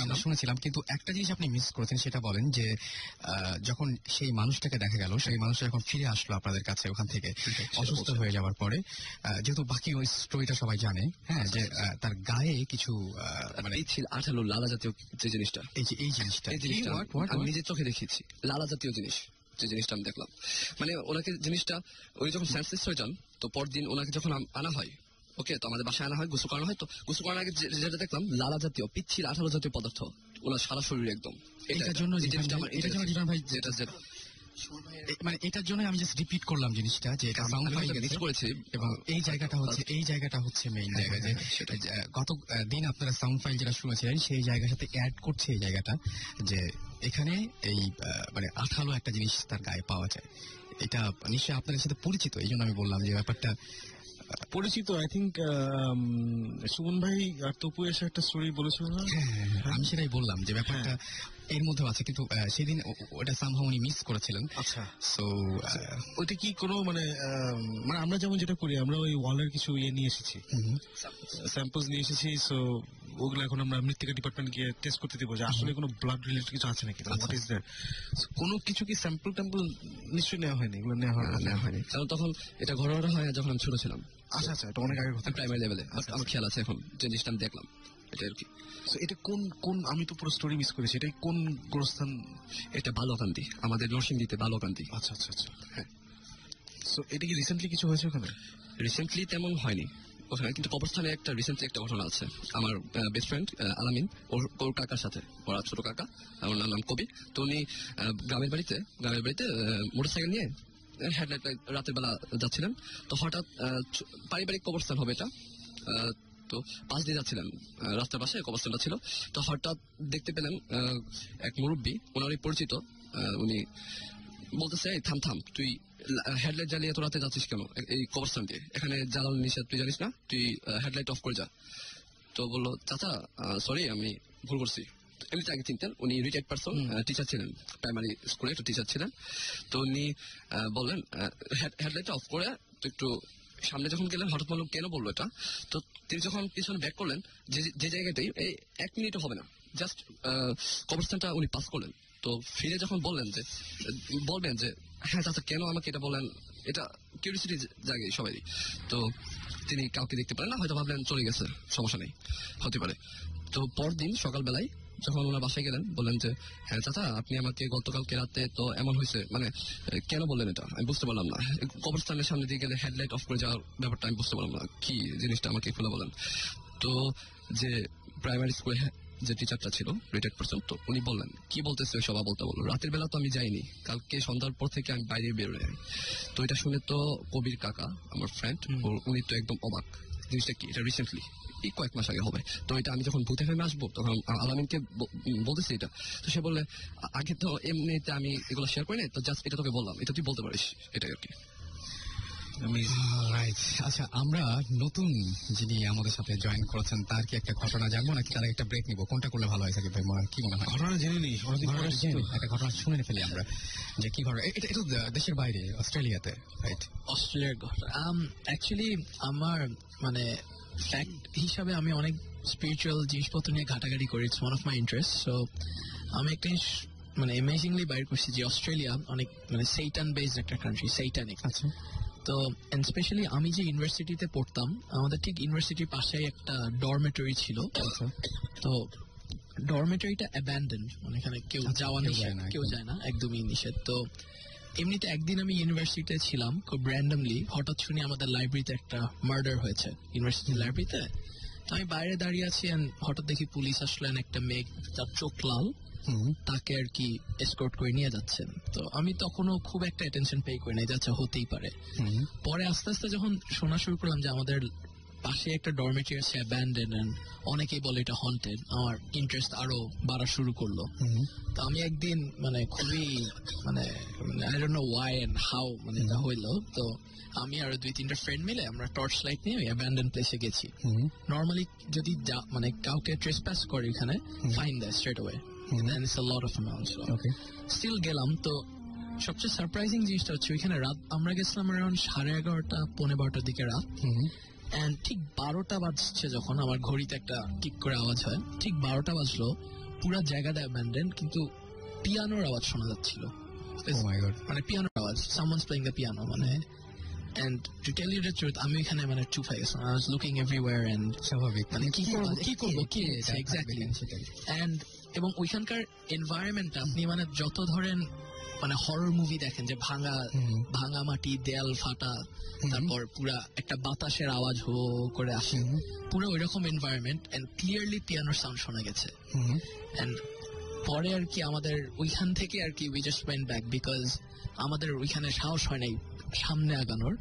আমরা শুনেছিলাম, কিন্তু একটা জিনিস আপনি মিস করেছেন, সেটা বলেন যে যখন সেই মানুষটাকে দেখা গেল, সেই মানুষটা যখন ফিরে আসলো আপনাদের কাছে ওখান থেকে অসুস্থ হয়ে যাওয়ার পরে, যেহেতু বাকি ওই স্টোরিটা সবাই জানে, হ্যাঁ, যে তার গায়ে কিছু মানে ছিল আঠালো লালা জাতীয় যে জিনিসটা, এই জিনিসটা আমি নিজের চোখে দেখেছি, লালা জাতীয় জিনিস, যে জিনিসটা আমি দেখলাম। মানে ওনাকে জিনিসটা, উনি যখন সেন্সলেস হয়ে যান, তো পরদিন ওনাকে যখন আনা হয়, ওকে, তো আমাদের বাসায় আনা হয়, গোসল করানো হয়। তো গোসল করানোর আগে যেটা দেখলাম, লালা জাতীয়, পিচ্ছিল 18 জাতীয় পদার্থ ওনার সারা শরীরে একদম। এটার জন্য ভাই, যেটা মানে এটার জন্য আমি জাস্ট রিপিট করলাম জিনিসটা, যে এটা সাউন্ড ফাইল মিস করেছি, এবং এই জায়গাটা হচ্ছে মেইন জায়গা, যে গত দিন আপনারা সাউন্ড ফাইল যেটা শুনেছিলেন, সেই জায়গার সাথে অ্যাড করছে এই জায়গাটা, যে এখানে এই মানে আঠালো একটা জিনিস তার গায়ে পাওয়া যায়। এটা নিশ্চয়ই আপনাদের সাথে পরিচিত, এই জন্য আমি বললাম যে ব্যাপারটা পরিচিত। আই থিঙ্ক সুমন ভাই আর তপু এসে একটা স্টোরি বলেছিল না? আমি সেটাই বললাম যে ব্যাপারটা এর মধ্যে আছে, কিন্তু সেদিন ওটা সামহাউ উনি মিস করেছিলেন। আচ্ছা, সো ওইটা কি কোনো মানে আমরা যেমন যেটা করি, আমরা ওই ওয়ালের কিছু নিয়ে এসেছি, স্যাম্পলস নিয়ে এসেছি। সো ওগুলো এখন আমরা মৃত্তিকা ডিপার্টমেন্ট গিয়ে টেস্ট করতে দেবো, যে আসলে কোনো ব্লাড রিলেটেড কিছু আছে নাকি, হোয়াট ইজ দ্যাট। কোনো কিছু কি স্যাম্পল ট্যাম্পল নিশ্চয়ই নেওয়া হয়নি, এগুলো নেওয়া হয়নি, কারণ তখন এটা ঘটনাটা হয় যখন আমি ছোট ছিলাম। আচ্ছা, এটা অনেক আগে কথা, প্রাইমারি লেভেলে। আমার খেয়াল আছে এখন যে জিনিসটা আমি দেখলাম, এটা আর কি। এটা কোন আমি তো পুরো স্টোরি মিস করেছি, এটা কোন গোরস্থান? এটা বালুকান্দি, আমাদের নরসিংদীতে বালুকান্দি। আচ্ছা, হ্যাঁ। সো এটা কি রিসেন্টলি কিছু হয়েছে ওখানে? রিসেন্টলি তেমন হয়নি ওখানে, কিন্তু কবরস্থানে রিসেন্টলি একটা ঘটনা আছে। আমার বেস্ট ফ্রেন্ড আলামিন, ওর কাকার সাথে, ওরা ছোট কাকা, ওর নাম কবি। তো উনি গ্রামের বাড়িতে মোটরসাইকেল নিয়ে হেডলাইট রাতের বেলা যাচ্ছিলেন। তো হঠাৎ পারিবারিক কবরস্থান হবে এটা, তো পাশ দিয়ে যাচ্ছিলেন, রাস্তার পাশে কবরস্থানটা ছিল। তো হঠাৎ দেখতে পেলেন এক মুরব্বী, ওনারই পরিচিত, উনি বলতেছে, থাম, তুই হেডলাইট জ্বালিয়ে তো রাতে যাচ্ছিস কেন এই কবরস্থান দিয়ে? এখানে জ্বালানো নিষেধ, তুই জানিস না? তুই হেডলাইট অফ করে যা। তো বললো, চাচা সরি, আমি ভুল করছি। এমনিতে আগে চিনতেন, উনি রিটায়ার্ড পার্সন, টিচার ছিলেন, প্রাইমারি স্কুলে একটা টিচার ছিলেন। তো উনি বললেন হেডলাইটটা অফ করে তো একটু সামনে যখন গেলেন, হঠাৎ বললাম কেন বললো এটা। তো তিনি যখন পিছনে ব্যাক করলেন, যে জায়গাটাই এই 1 মিনিটও হবে না, জাস্ট কবরস্থানটা উনি পাস করলেন। তো ফিরে যখন বলবেন যে হ্যাঁ চাচা কেন আমাকে এটা বললেন, এটা কিউরিয়াসিটি জাগে সবারই। তো তিনি কাউকে দেখতে পারেন না, হয়তো ভাবলেন চলে গেছে, সমস্যা নেই, হতে পারে। তো পরদিন সকালবেলায় যখন ওনার বাসায় গেলেন, বললেন যে হ্যাঁ চাচা, আপনি আমাকে গতকালকে রাতে তো এমন হয়েছে, মানে কেন বললেন এটা, আমি বুঝতে পারলাম না। কবরস্থানের সামনে দিয়ে গেলে হেডলাইট অফ করে যাওয়ার ব্যাপারটা আমি বুঝতে পারলাম না, কি জিনিসটা আমাকে খুলে বলেন। তো যে প্রাইমারি স্কুলে যে টিচারটা ছিল, রিটায়ার্ড পার্সন, তো উনি বললেন কি বলতেছে ওই সভা বলতে বললো, রাতের বেলা তো আমি যাইনি, কালকে সন্ধ্যার পর থেকে আমি বাইরে বেরোয়। তো এটা শুনে তো কবির কাকা, আমার ফ্রেন্ড, উনি তো একদম অবাক, জিনিসটা কি, এটা রিসেন্টলি এই কয়েক মাস আগে হবে। তো এটা আমি যখন ভূতে ফেমে আসবো, তখন আলামিনকে বলতেছি এটা। তো সে বললে, আগে তো এমনিতে আমি এগুলো শেয়ার করি না, তো জাস্ট এটা তোকে বললাম, এটা তুই বলতে পারিস, এটাই আর কি। রাইট। আচ্ছা, আমরা নতুন যিনি আমাদের সাথে জয়েন করেছেন তার কি একটা ঘটনা জানবো নাকি তার একটা ব্রেক নিবো? কোনটা করলে ভালো হয় সাকিব ভাই, কি মনে হয়? ঘটনা জেনে নিই, একটা ঘটনা শুনে ফেলি আমরা, যে কি ঘটনা। এটা দেশের বাইরে, অস্ট্রেলিয়াতে, রাইট? অস্ট্রেলিয়ার ঘটনা অ্যাকচুয়ালি আমার মানে ফ্যাক্ট হিসাবে আমি অনেক স্পিরিচুয়াল জিনিসপত্র নিয়ে ঘাটাঘাটি করি, it's one of my interest. So আমি একটা মানে অ্যামেজিংলি বাইর করছি যে অস্ট্রেলিয়া অনেক মানে সেইটান বেসড একটা কান্ট্রি, সেইটানিক। আচ্ছা। তো এন্ড স্পেশালি আমি যে ইউনিভার্সিটিতে পড়তাম, আমাদের ঠিক ইউনিভার্সিটির পাশেই একটা ডরমেটরি ছিল। তো ডরমেটরিটা অ্যাবান্ডেন্ড, মানে এখানে কেউ যাওয়া নিষেধ, কেউ যায় না, একদমই নিষেধ। তো এমনিতে একদিন আমি ইউনিভার্সিটিতে ছিলাম, খুব র্যান্ডমলি হঠাৎ শুনি আমাদের লাইব্রেরিতে একটা মার্ডার হয়েছে, ইউনিভার্সিটি লাইব্রেরিতে। তো আমি বাইরে দাঁড়িয়ে আছি, হঠাৎ দেখি পুলিশ আসলেন, একটা মেয়ে যার চোখ লাল, তাকে আর কি এসকর্ট করে নিয়ে যাচ্ছেন। তো আমি তখনও খুব একটা অ্যাটেনশন পে করি নাই, যাচ্ছে হতেই পারে। পরে আস্তে আস্তে যখন শোনা শুরু করলাম যে আমাদের পাশে একটা ডরমেটরি আছে অ্যাবান্ডেন্ড, এন্ড অনেকেই বলে এটা হন্টেড, আমার ইন্টারেস্ট আরো বাড়া শুরু করলো। তো আমি একদিন মানে খুবই মানে I don't know why and how মানে এটা হইলো। তো আমি আর 2-3টা ফ্রেন্ড মিলে আমরা টর্চ লাইট নিয়ে অ্যাবান্ডেন্ড প্লেসে গেছি। নর্মালি যদি মানে কাউকে ট্রেসপাস করে এখানে ফাইন দেয় straight away, and it's a lot of amounts. Okay. Still গেলাম। তো সবচেয়ে সারপ্রাইজিং জিনিসটা হচ্ছে ওইখানে রাত আমরা গেছিলাম অ্যারাউন্ড 11:30 পৌনে 12টার দিকে রাত, এন্ড ঠিক 12টা বাজছে যখন আমার ঘড়িতে একটা টিক করে আওয়াজ হয়, ঠিক 12টা বাজলো, পুরা জায়গাটা অ্যাবান্ডেন্ড, কিন্তু পিয়ানোর আওয়াজ শোনা যাচ্ছিল। মানে পিয়ানোর আওয়াজ, সামওয়ানস প্লেইং দ্য পিয়ানো, মানে and to tell you the truth আমি এখানে মানে চুপ হয়ে গেছিলাম। I was looking everywhere and স্বাভাবিক, মানে কি করবো কি এক্স্যাক্টলি। and এবং ওইখানকার এনভায়রনমেন্ট আপনি মানে যত ধরেন মানে হরর মুভি দেখেন যে ভাঙা মাটি, দেয়াল ফাটা, তারপর পুরা একটা বাতাসের আওয়াজ হো করে আসে, পুরো ওইরকম এনভায়রনমেন্ট, এন্ড ক্লিয়ারলি পিয়ানোর সাউন্ড শোনা গেছে। এন্ড পরে আর কি আমাদের ওইখান থেকে আর কি we just went back, because আমাদের ওইখানে সাহস হয় নাই সামনে আগানোর।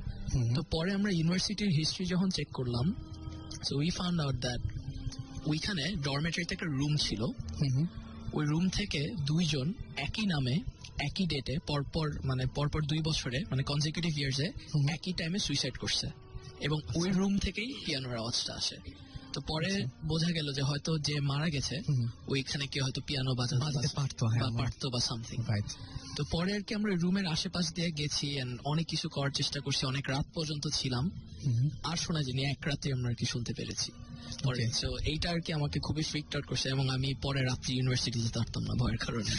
তো পরে আমরা ইউনিভার্সিটির হিস্ট্রি যখন চেক করলাম, so we found out that ওইখানে ডরমেটরিতে একটা রুম ছিল, ওই রুম থেকে 2 জন একই নামে একই ডেটে পরপর 2 বছরে মানে কনজিকিউটিভ ইয়ার্সে একই টাইমে সুইসাইড করছে, এবং ওই রুম থেকেই পিয়ানোর আওয়াজটা আসে। তো পরে বোঝা গেল যে হয়তো যে মারা গেছে ওইখানে কেউ হয়তো পিয়ানো বাজাতে পারতো বা সামথিং। তো পরে আর কি আমরা রুমের আশেপাশ দিয়ে গেছি, অনেক কিছু করার চেষ্টা করছি, অনেক রাত পর্যন্ত ছিলাম, আর শোনা যায়নি, এক রাতে আমরা আর কি শুনতে পেরেছি। তো এইটা আর কি আমাকে খুবই ফ্রিকড আউট করছে, এবং আমি পরে রাত্রি ইউনিভার্সিটি যেতে পারতাম না ভয়ের কারণে।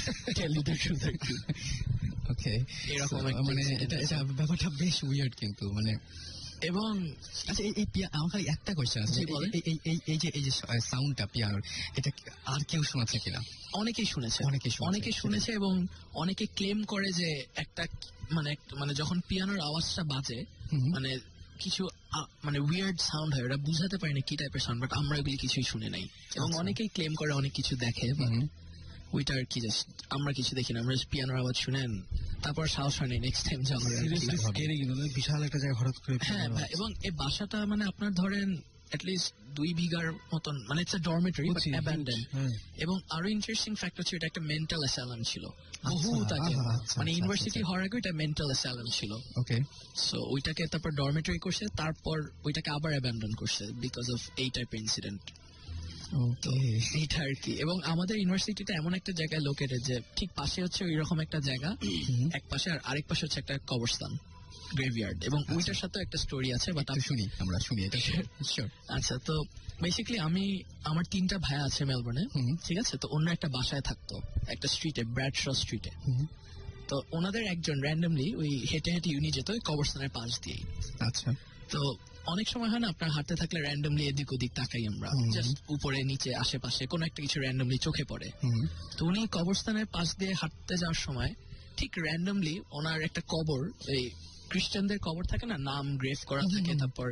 এরকম মানে এটা ব্যাপারটা বেশ উইয়ার্ড কিন্তু মানে। এবং আচ্ছা আমার খালি একটা কোয়েশ্চেন আছে, এই যে সাউন্ডটা পিয়ানোর, এটা আর কেউ শোনাচ্ছে কিনা? অনেকেই শুনেছে এবং অনেকে ক্লেম করে যে একটা মানে যখন পিয়ানোর আওয়াজটা বাজে মানে কিছু মানে উইয়ার্ড সাউন্ড হয়, ওরা বুঝাতে পারে না কি টাইপের সাউন্ড, বাট আমরা এগুলি কিছুই শুনে নাই। এবং অনেকেই ক্লেম করে অনেক কিছু দেখে, ওইটা আর কি জাস্ট আমরা কিছু দেখি না, আমরা পিয়ানোর আওয়াজ শুনেন, তারপর সাহস হয় নাই নেক্সট টাইম যাওয়ার। বিশাল একটা জায়গা হঠাৎ করে। হ্যাঁ, এবং এই বাসাটা মানে আপনার ধরেন অ্যাটলিস্ট 2 বিঘার মতন, মানে it's a dormitory but abandoned. এবং আরো ইন্টারেস্টিং ফ্যাক্টর ছিল, এটা একটা মেন্টাল অ্যাসাইলাম ছিল বহুত আগে, মানে ইউনিভার্সিটি হওয়ার আগে এটা মেন্টাল অ্যাসাইলাম ছিল। ওকে, সো ওইটাকে তারপর ডরমেটরি করছে, তারপর ওইটাকে আবার অ্যাবান্ডন করছে বিকজ অফ এই টাইপের ইনসিডেন্ট। এইটা আর কি। এবং আমাদের ইউনিভার্সিটিটা এমন একটা জায়গায় লোকেটেড যে ঠিক পাশে হচ্ছে ওই রকম একটা জায়গা, এক পাশে, আর আরেক পাশে হচ্ছে একটা কবরস্থান, গ্রেভইয়ার্ড, এবং ওইটার সাথে একটা স্টোরি আছে, বাট আমরা শুনি এটা। আচ্ছা, তো বেসিক্যালি আমার 3টা ভাই আছে মেলবোর্নে, ঠিক আছে। তো অন্য একটা বাসায় থাকতো একটা স্ট্রিটে, ব্র্যাডশ স্ট্রিটে। তো ওনাদের একজন র্যান্ডমলি ওই হেঁটে হেঁটে ইউনি যেত ওই কবরস্থানের পাশ দিয়েই। আচ্ছা, তো অনেক সময় হয় না আপনার হাঁটতে থাকলে র্যান্ডমলি এদিক ওদিক তাকাই আমরা, জাস্ট উপরে নিচে আশেপাশে কোনো একটা কিছু র্যান্ডমলি চোখে পড়ে। তো উনি কবরস্থানের পাশ দিয়ে হাঁটতে যাওয়ার সময় ঠিক র্যান্ডমলি ওনার একটা কবর, এই খ্রিস্টানদের কবর থাকে না, নাম গ্রেভ করা থাকে, তারপর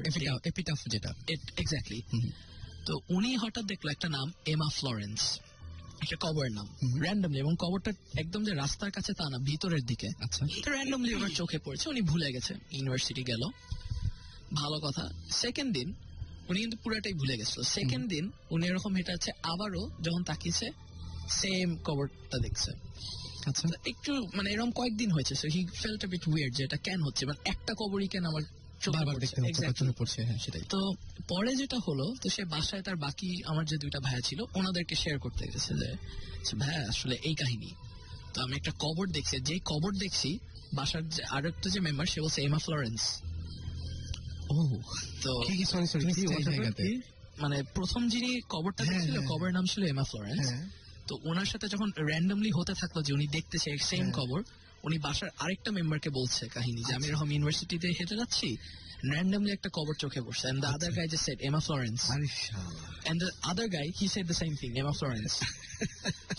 এপিটাফ যেটা, এক্স্যাক্টলি। তো উনি হঠাৎ দেখলো একটা নাম, এমা ফ্লোরেন্স, একটা কবরের নাম র্যান্ডমলি, এবং কবরটা একদম যে রাস্তার কাছে তা না, ভিতরের দিকে। আচ্ছা, তো র্যান্ডমলি ওনার চোখে পড়েছে, উনি ভুলে গেছে, ইউনিভার্সিটি গেল, ভালো কথা। সেকেন্ড দিন উনি কিন্তু পুরাটাই ভুলে গেছিল। সেকেন্ড দিন উনি এরকম হেঁটে আছে, আবারও যখন তাকিয়েছে সেম কবরটা দেখছে। আচ্ছা, একটু মানে এরকম কয়েকদিন হয়েছে, so he felt a bit weird যে এটা কেন হচ্ছে, মানে একটা কবরই কেন আমার বারবার দেখতে হচ্ছে বা চোখে পড়ছে, হ্যাঁ সেটাই। তো পরে যেটা হলো, তো সে বাসায় তার বাকি আমার যে দুইটা ভাইয়া ছিল ওনাদেরকে শেয়ার করতে গেছে যে ভাইয়া আসলে এই কাহিনী। তো আমি একটা কবর দেখছি, যে কবর দেখছি বাসার যে আর একটা যে মেম্বার সে বলছে এমা ফ্লোরেন্স। ও তো সরি মানে প্রথম যিনি কবরটা দেখছিল কবরের নাম ছিল এমা ফ্লোরেন্স। তো ওনার সাথে যখন র্যান্ডমলি হতে থাকলো যে উনি দেখতেছে সেম কবর, উনি বাসার আরেকটা মেম্বারকে বলছে কাহিনী যে আমি এরকম ইউনিভার্সিটিতে হেঁটে যাচ্ছি, randomly একটা কবর চোখে পড়ছে, and the other guy just said Emma Florence, and the other guy he said the same thing, Emma Florence.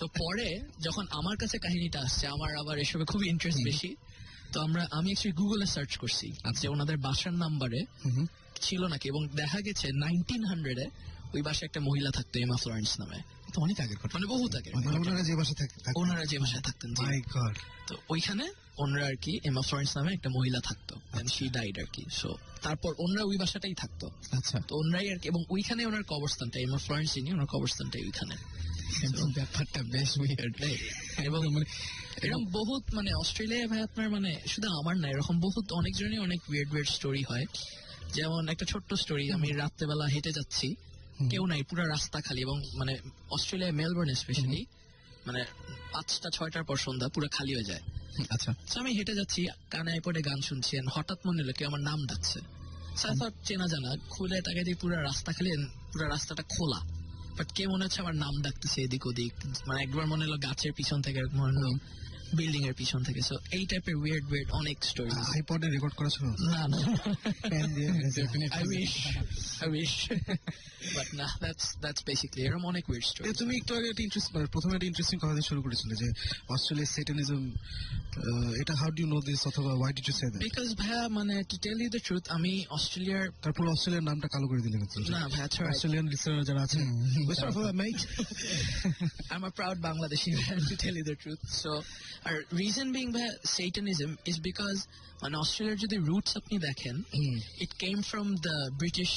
তো পরে যখন আমার কাছে কাহিনীটা আসছে, আমার আবার এসবে খুব ইন্টারেস্ট বেশি, তো আমি অ্যাকচুয়ালি গুগলে সার্চ করছি যে ওনাদের বাসার নাম্বারে ছিল নাকি, এবং দেখা গেছে 1900-এ ওই বাসায় একটা মহিলা থাকতো এমা ফ্লোরেন্স নামে। তো অনেক আগের ঘটনা, মানে বহুত আগে ওনারা যে বাসায় থাকতেন। তো ওইখানে ওনারা আর কি এমা ফ্লোরেন্স নামে একটা মহিলা থাকতো, শি ডাইড আর কি। সো তারপর ওনারা ওই বাসাটাই থাকতো। আচ্ছা, তো ওনারাই আর কি, এবং ওইখানে ওনার কবরস্থানটা, এমা ফ্লোরেন্স যিনি ওনার কবরস্থানটাই ওইখানে। ব্যাপারটা বেশ উইয়ার্ড। এবং এরকম বহুত মানে অস্ট্রেলিয়ায় ভাই আপনার মানে শুধু আমার না, এরকম বহুত অনেকজনই অনেক উইয়ার্ড উইয়ার্ড স্টোরি হয়। যেমন একটা ছোট্ট স্টোরি, আমি রাত্রেবেলা হেঁটে যাচ্ছি, কেউ নাই, পুরো রাস্তা খালি, এবং মানে অস্ট্রেলিয়ায় মেলবোর্ন স্পেশালি মানে 5টা-6টার পর সন্ধ্যা পুরো খালি হয়ে যায়। আচ্ছা, আমি হেঁটে যাচ্ছি, কানে আইপডে গান শুনছি, হঠাৎ মনে হলো কেউ আমার নাম ডাকছে। চেনা জানা, খুলে তাকে দিয়ে পুরো রাস্তা খালি, পুরো রাস্তাটা খোলা, বাট কে মনে হচ্ছে আমার নাম ডাকতেছে এদিক ওদিক, মানে একবার মনে হলো গাছের পিছন থেকে, মনে হলো বিল্ডিং এর পিছন থেকে। সো এই টাইপের উইয়ার্ড উইয়ার্ড অনেক স্টোরি। আইপডে রেকর্ড করেছিল? না না, I wish but না, that's basically এরকম অনেক উইয়ার্ড স্টোরি। তুমি একটু আগে একটা প্রথমে একটা ইন্টারেস্টিং কথা দিয়ে শুরু করেছিলে যে অস্ট্রেলিয়ার সেটানিজম, এটা how do you know this, অথবা why did you say that? Because ভাইয়া মানে to tell you the truth, আমি অস্ট্রেলিয়ার, তারপর অস্ট্রেলিয়ার নামটা কালো করে দিলে না ভাইয়া, অস্ট্রেলিয়ান লিসেনার যারা আছেন, I'm a proud Bangladeshi man, to tell you the truth. So, our reason being by Satanism is because when Australia যদি roots আপনি দেখেন, it came from the British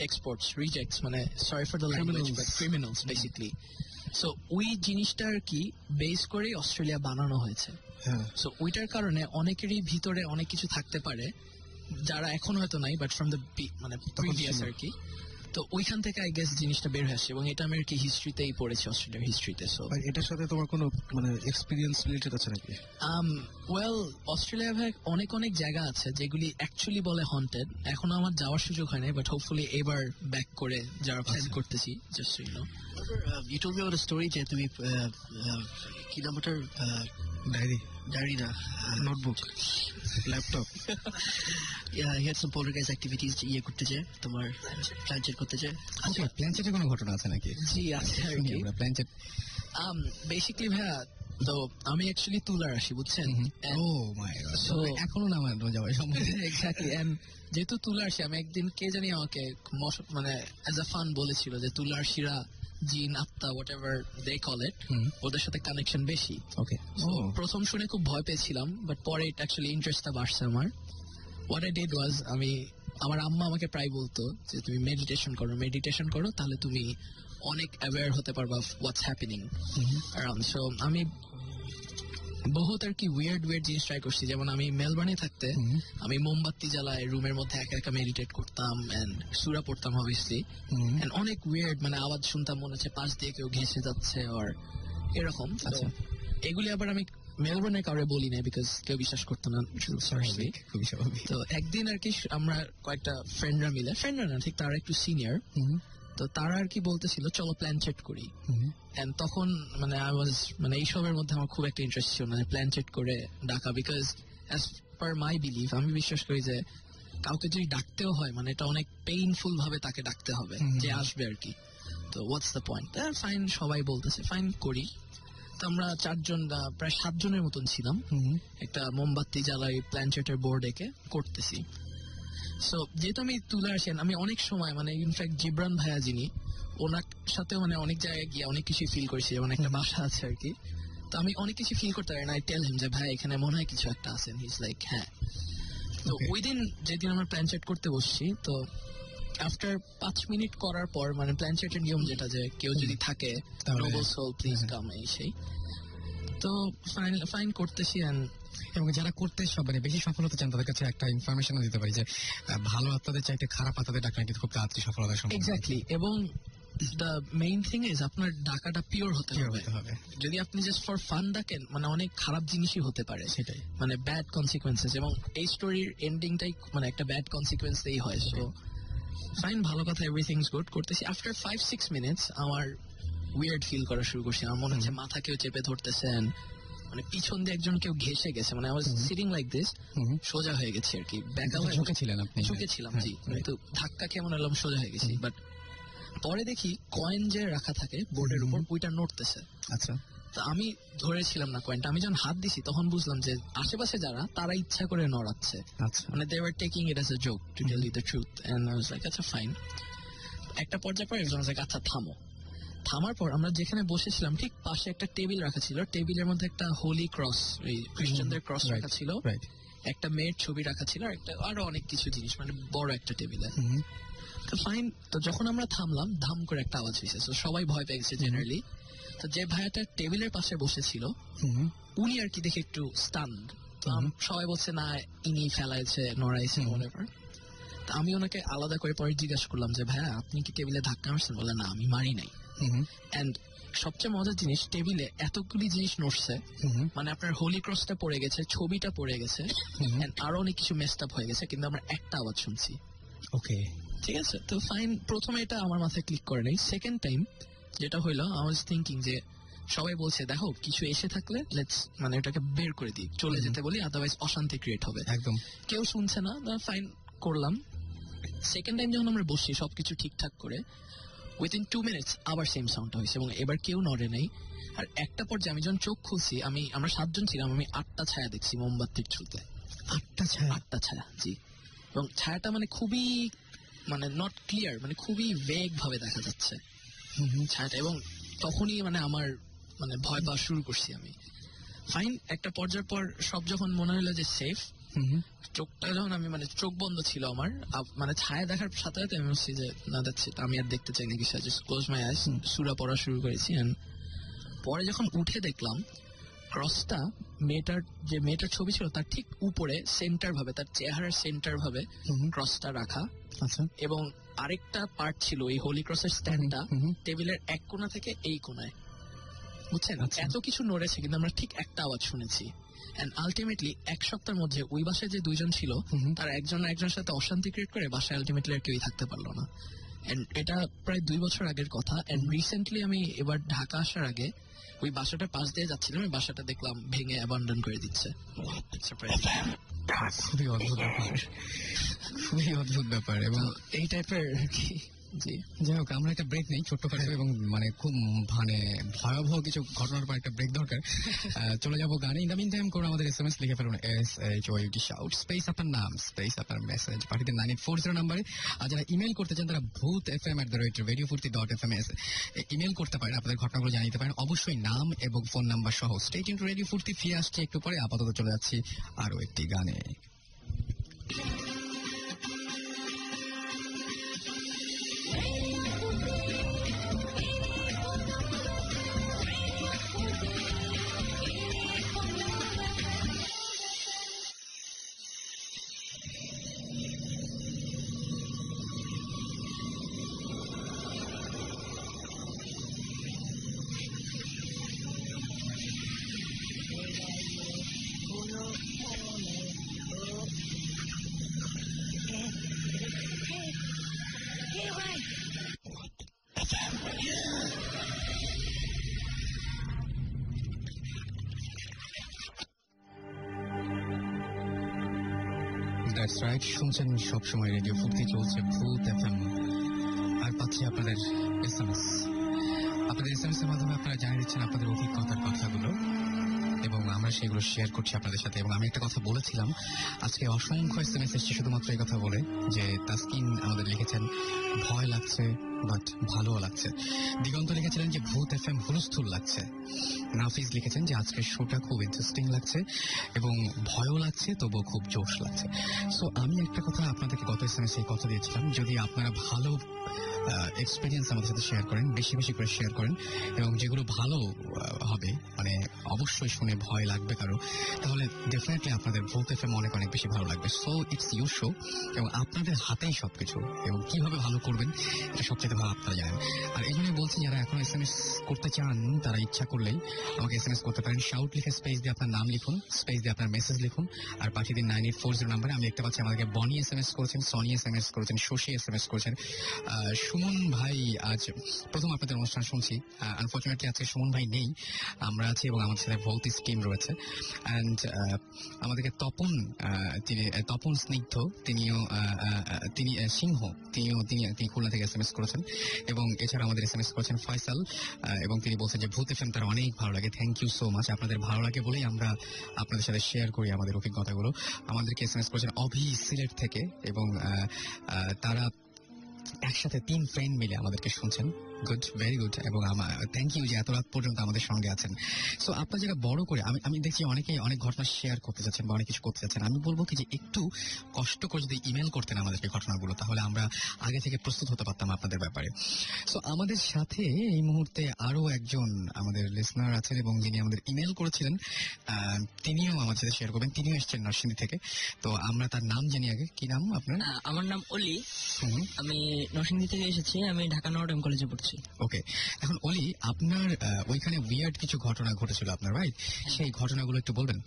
exports, rejects, মানে sorry for the language, but criminals basically. So, ওই জিনিসটা আর কি base করে Australia বানানো হয়েছে। So, ওইটার কারণে অনেকেরই ভিতরে অনেক কিছু থাকতে পারে যারা এখন হয়তো নাই, বাট ফ্রম দ্য মানে প্রিভিয়াস আর কি। তো ওইখান থেকে আই গেস জিনিসটা বের হয়ে আসে, এবং এটা আমি আর কি হিস্ট্রিতেই পড়েছি, অস্ট্রেলিয়ার হিস্ট্রিতে। সো এটার সাথে তোমার কোনো মানে এক্সপেরিয়েন্স রিলেটেড আছে নাকি? ওয়েল, অস্ট্রেলিয়া ভাই অনেক অনেক জায়গা আছে যেগুলি অ্যাকচুয়ালি বলে হন্টেড। এখনো আমার যাওয়ার সুযোগ হয় নাই, বাট হোপফুলি এবার ব্যাক করে যাওয়ার প্ল্যান করতেছি। Just so you know, You told me about a story যে তুমি কি নাম ওটার, ডায়েরি না, notebook, laptop, you had some poltergeist activities ইয়ে করতে চায়, তোমার প্ল্যানচেট করতে চায়। আচ্ছা, প্ল্যানচেটের কোনো ঘটনা আছে নাকি? জি আছে আর কি। প্ল্যানচেট বেসিক্যালি ভাইয়া, তো আমি অ্যাকচুয়ালি তুলার আসি, বুঝছেন? ও মাই গড, সো এখনো না আমার যাওয়ার সময়। এক্স্যাক্টলি, এন্ড যেহেতু তুলার আসি, আমি একদিন কে জানি আমাকে মানে অ্যাজ আ ফান বলেছিল যে তুলার শিরা, জিন, আত্মা, whatever they call it, ওদের সাথে কানেকশন বেশি। ওকে, প্রথম শুনে খুব ভয় পেয়েছিলাম, বাট পরে এটা অ্যাকচুয়ালি ইন্টারেস্টটা বাড়ছে আমার। হোয়াট আই ডিড ওয়াজ, আমার আম্মা আমাকে প্রায় বলতো যে তুমি মেডিটেশন করো, তাহলে তুমি অনেক অ্যাওয়্যার হতে পারবা হোয়াটস হ্যাপেনিং অ্যারাউন্ড। সো আমি বহুত আর কি উইয়ার্ড জিনিস ট্রাই করছি। যেমন আমি মেলবোর্নে থাকতে আমি মোমবাতি জ্বালায় রুমের মধ্যে একা একা মেডিটেট করতাম, এন্ড সূরা পড়তাম অবভিয়াসলি, এন্ড অনেক উইয়ার্ড মানে আওয়াজ শুনতাম, মনে হচ্ছে পাশ দিয়ে কেউ ঘেঁষে যাচ্ছে আর এরকম। এগুলি আবার আমি মেলবোর্নে কাউরে বলি না, বিকজ কেউ বিশ্বাস করতো না। খুবই স্বাভাবিক। তো একদিন আর কি আমরা কয়েকটা ফ্রেন্ডরা না ঠিক, তারা একটু সিনিয়র, তো তারা আর কি বলতেছিল চলো প্ল্যানচেট করি। এন্ড তখন মানে মানে এইসবের মধ্যে আমার খুব একটা ইন্টারেস্ট ছিল, মানে প্ল্যানচেট করে ডাকা, because as per my believe, আমি বিশ্বাস করি যে কাউকে যদি ডাকতেও হয় মানে এটা অনেক পেইনফুল ভাবে তাকে ডাকতে হবে যে আসবে আর কি। তো হোয়াটস দ্য পয়েন্ট, ফাইন, সবাই বলতেছে ফাইন করি। তো আমরা 4জন, প্রায় 7 জনের মতন ছিলাম, একটা মোমবাতি জ্বালাই প্ল্যানচেটের বোর্ড এঁকে করতেছি। সো যেহেতু আমি তুলে আসেন, আমি অনেক সময় মানে ইনফ্যাক্ট জিব্রান ভাইয়া যিনি, ওনার সাথে মানে অনেক জায়গায় গিয়ে অনেক কিছু ফিল করেছি, যেমন একটা বাসা আছে আর কি। তো আমি অনেক কিছু ফিল করতে পারি না, আই টেল হিম যে ভাই এখানে মনে হয় কিছু একটা আছে, হি ইজ লাইক হ্যাঁ। তো ওই দিন যেদিন আমরা প্ল্যানচেট করতে বসছি, তো আফটার 5 মিনিট করার পর, মানে প্ল্যানচেটের নিয়ম যেটা যে কেউ যদি থাকে নোবেল সোল প্লিজ কাম, এই সেই। তো ফাইন করতেছি, এন্ড এবং যারা করতে মানে বেশি সফল হতে চান তাদের কাছে একটা ইনফরমেশনও দিতে পারি যে ভালো আত্মাদের চাইতে খারাপ আত্মাদের ডাকা নাকি খুব তাড়াতাড়ি সফলতা সম্ভব। এক্স্যাক্টলি। এবং দ্য মেইন থিং ইজ আপনার ডাকাটা পিওর হতে হবে। যদি আপনি জাস্ট ফর ফান ডাকেন মানে অনেক খারাপ জিনিসই হতে পারে, সেটাই মানে ব্যাড কনসিকুয়েন্সেস, এবং এই স্টোরির এন্ডিংটাই মানে একটা ব্যাড কনসিকুয়েন্স দিয়েই হয়। সো ফাইন, ভালো কথা, এভরিথিং ইজ গুড করতেছি। আফটার 5-6 মিনিটস আমার উইয়ার্ড ফিল করা শুরু করছি। আমার মনে হচ্ছে মাথা কেউ চেপে ধরতেছেন, মানে পিছন দিয়ে একজন কেউ ঘেসে গেছে, মানে I was sitting like this, সোজা হয়ে গেছি আর কি, ব্যাকা হয়ে ঝুঁকেছিলেন আপনি? ঝুঁকেছিলাম, জি। কিন্তু ধাক্কা খেয়ে মনে হলাম সোজা হয়ে গেছি। বাট পরে দেখি কয়েন যে রাখা থাকে বোর্ডের উপর ওইটা নড়তেছে। আচ্ছা। তো আমি ধরেছিলাম না কয়েনটা, আমি যখন হাত দিছি তখন বুঝলাম যে আশেপাশে যারা তারা ইচ্ছা করে নড়াচ্ছে, মানে they were taking it as a joke to tell you the truth, and I was like আচ্ছা ফাইন। একটা পর্যায়ে পর একজন লাইক আচ্ছা থামো। থামার পর আমরা যেখানে বসেছিলাম ঠিক পাশে একটা টেবিল রাখা ছিল, টেবিলের মধ্যে একটা হোলি ক্রস, এই খ্রিস্টানদের ক্রস রাখা ছিল, একটা মেয়ের ছবি রাখা ছিল, আর একটা আরো অনেক কিছু জিনিস, মানে বড় একটা টেবিলে। তো ফাইন, তো যখন আমরা থামলাম ধাম করে একটা আওয়াজ হয়েছে, তো সবাই ভয় পেয়ে গেছে জেনারেলি। তো যে ভাইয়াটা টেবিলের পাশে বসেছিল উনি আর কি দেখে একটু স্টান্ড। তো সবাই বলছে না ইনি ফেলাইছে, নড়াইছে, whatever। তো আমি ওনাকে আলাদা করে পরে জিজ্ঞাসা করলাম যে ভাইয়া আপনি কি টেবিলে ধাক্কা মারছেন? বলে না আমি মারি নাই। এন্ড সবচেয়ে মজার জিনিস, টেবিলে এতগুলি জিনিস নড়ছে, মানে আপনার হোলি ক্রসটা পড়ে গেছে, ছবিটা পড়ে গেছে, আরো অনেক কিছু মেসড আপ হয়ে গেছে, কিন্তু আমরা একটা আওয়াজ শুনছি। ওকে, ঠিক আছে। তো ফাইন, প্রথমে এটা আমার মাথায় ক্লিক করে নাই। সেকেন্ড টাইম যেটা হইলো, আই ওয়াজ থিংকিং যে সবাই বলছে দেখো কিছু এসে থাকলে লেটস মানে ওটাকে বের করে দিই, চলে যেতে বলি, আদারওয়াইজ অশান্তি ক্রিয়েট হবে। একদম। কেউ শুনছে না, ফাইন করলাম। সেকেন্ড টাইম যখন আমরা বসছি সবকিছু ঠিকঠাক করে, উইথিন 2 মিনিটস আবার সেম সাউন্ডটা হয়েছে, এবং এবার কেউ নড়ে নেই। আর একটা পর্যায়ে আমি যখন চোখ খুলছি, আমরা 7 জন ছিলাম, আমি 8টা ছায়া দেখছি মোমবাতির থ্রুতে। 8টা ছায়া? 8টা ছায়া, জি। এবং ছায়াটা মানে খুবই মানে নট ক্লিয়ার, মানে খুবই ভেগ ভাবে দেখা যাচ্ছে ছায়াটা। এবং তখনই মানে আমার মানে ভয় পাওয়া শুরু করছি আমি। ফাইন, একটা পর্যায়ের পর সব যখন মনে হলো যে সেফ, চোখটা যখন আমি মানে চোখ বন্ধ ছিল আমার, মানে ছায়া দেখার সাথে সাথে আমি বলছি যে না যাচ্ছে, আমি আর দেখতে চাই না কিছু, জাস্ট ক্লোজ মাই আইস, সূরা পড়া শুরু করেছি। পরে যখন উঠে দেখলাম ক্রসটা মেয়েটার ছবি ছিল তার ঠিক উপরে সেন্টার ভাবে, তার চেহারার সেন্টার ভাবে ক্রসটা রাখা। আচ্ছা। এবং আরেকটা পার্ট ছিল এই হোলি ক্রসের স্ট্যান্ডটা টেবিলের এক কোণা থেকে এই কোণায়, বুঝছেন? এত কিছু নড়েছে কিন্তু আমরা ঠিক একটা আওয়াজ শুনেছি। এন্ড আলটিমেটলি 1 সপ্তাহের মধ্যে ওই বাসায় যে 2 জন ছিল তার একজনের সাথে অশান্তি ক্রিয়েট করে বাসায় আলটিমেটলি আর কেউই থাকতে পারলো না। এন্ড এটা প্রায় 2 বছর আগের কথা। এন্ড রিসেন্টলি আমি এবার ঢাকা আসার আগে ওই বাসাটার পাশ দিয়ে যাচ্ছিলাম, ওই বাসাটা দেখলাম ভেঙে অ্যাবান্ডন করে দিচ্ছে। খুবই অদ্ভুত ব্যাপার, খুবই অদ্ভুত ব্যাপার। এবং এই টাইপের জি, যাই হোক, আমরা একটা ব্রেক নেই ছোট্ট করে, এবং মানে খুব মানে ভয়াবহ কিছু ঘটনার পর একটা ব্রেক দরকার। চলে যাবো গানে। ইন দ্য মিন টাইম করে আমাদের SMS লিখে ফেলুন, SHOUT শাউট স্পেস আপনার নাম স্পেস আপনার মেসেজ পাঠিয়ে 9840 নাম্বারে। আর যারা ইমেল করতে চান তারা bhutfm@radiofurti.fm ইমেল করতে পারেন, আপনাদের ঘটনাগুলো জানিয়ে পারেন, অবশ্যই নাম এবং ফোন নাম্বার সহ। স্টে টিউনড টু রেডিও ফুর্তি, ফিরে আসছে একটু পরে। আপাতত চলে যাচ্ছি আরো একটি গানে। দ্যাটস রাইট, শুনছেন সবসময় রেডিও ফুর্তি, চলছে ভূত এফএম। আর পাচ্ছি আপনাদের SMS। আপনাদের SMS এর মাধ্যমে আপনারা জানিয়ে দিচ্ছেন আপনাদের অভিজ্ঞতার কথাগুলো, এবং আমরা সেগুলো শেয়ার করছি আপনাদের সাথে। এবং আমি একটা কথা বলেছিলাম, আজকে অসংখ্য SMS এসেছে শুধুমাত্র এই কথা বলে যে তাসকিন আমাদের লিখেছেন ভয় লাগছে বাট ভালোও লাগছে। দিগন্ত লিখেছিলেন যে ভূত এফএম হুলস্থুল লাগছে। নাফিজ লিখেছেন যে আজকের শোটা খুব ইন্টারেস্টিং লাগছে এবং ভয়ও লাগছে, তবুও খুব জোশ লাগছে। সো আমি একটা কথা আপনাদেরকে গত SMS এই কথা দিয়েছিলাম, যদি আপনারা ভালো এক্সপিরিয়েন্স আমাদের সাথে শেয়ার করেন, বেশি বেশি করে শেয়ার করেন, এবং যেগুলো ভালো হবে মানে অবশ্যই শুনে শুনে ভয় লাগবে কারো, তাহলে ডেফিনেটলি আপনাদের ভোট এফএম অনেক অনেক বেশি ভালো লাগবে। সো ইটস ইউর শো, এবং আপনাদের হাতেই সবকিছু, এবং কিভাবে ভালো করবেন এটা সবচেয়ে ভালো আপনারা জানেন। আর এই জন্যই বলছি, যারা এখন SMS করতে চান তারা ইচ্ছা করলেই আমাকে SMS করতে পারেন। শাউট লিখে স্পেস দিয়ে আপনার নাম লিখুন, স্পেস দিয়ে আপনার মেসেজ লিখুন, আর পাঠিয়ে দিন 9840 নাম্বারে। আমি দেখতে পাচ্ছি আমাদেরকে বনি SMS করেছেন, সনি SMS করেছেন, শশী SMS করেছেন। সুমন ভাই আজ প্রথম আপনাদের অনুষ্ঠান শুনছি। আনফর্চুনেটলি আজকে সুমন ভাই নেই, আমরা আছি এবং আমাদের সাথে ভৌতিক টিম রয়েছে। অ্যান্ড আমাদেরকে তপন স্নিগ্ধ, তিনি সিংহ, তিনি খুলনা থেকে SMS করেছেন। এবং এছাড়া আমাদের SMS করেছেন ফয়সাল, এবং তিনি বলছেন যে ভূত এফএম তার অনেক ভালো লাগে। Thank you so much. আপনাদের ভালো লাগে বলেই আমরা আপনাদের সাথে শেয়ার করি আমাদের অভিজ্ঞতাগুলো। আমাদেরকে SMS করেছেন অভি সিলেট থেকে, এবং তারা একসাথে 3 ফ্রেন্ড মিলে আমাদেরকে শুনছেন। Good, very good. এবং থ্যাংক ইউ যে এত রাত পর্যন্ত আমাদের সঙ্গে আছেন। সো আপনার জায়গা বড় করে আমি দেখছি অনেকেই অনেক ঘটনা শেয়ার করতে চাচ্ছেন বা অনেক কিছু করতে চাচ্ছেন। আমি বলবো কি যে একটু কষ্ট করে যদি ইমেল করতেন আমাদেরকে ঘটনাগুলো, তাহলে আমরা আগে থেকে প্রস্তুত হতে পারতাম আপনাদের ব্যাপারে। সো আমাদের সাথে এই মুহূর্তে আরো একজন আমাদের লিসনার আছেন, এবং যিনি আমাদের ইমেল করেছিলেন তিনিও আমাদের সাথে শেয়ার করবেন। তিনিও এসেছেন নরসিংদী থেকে। তো আমরা তার নাম জানি আগে। কি নাম আপনার? আমার নাম অলি, আমি নরসিংদী থেকে এসেছি, আমি ঢাকা নর্ডেম কলেজে পড়ছি। ওকে, এখন অলি, আপনার ওইখানে উইয়ার্ড কিছু ঘটনা ঘটেছিল আপনার, রাইট? সেই ঘটনাগুলো একটু বলবেন।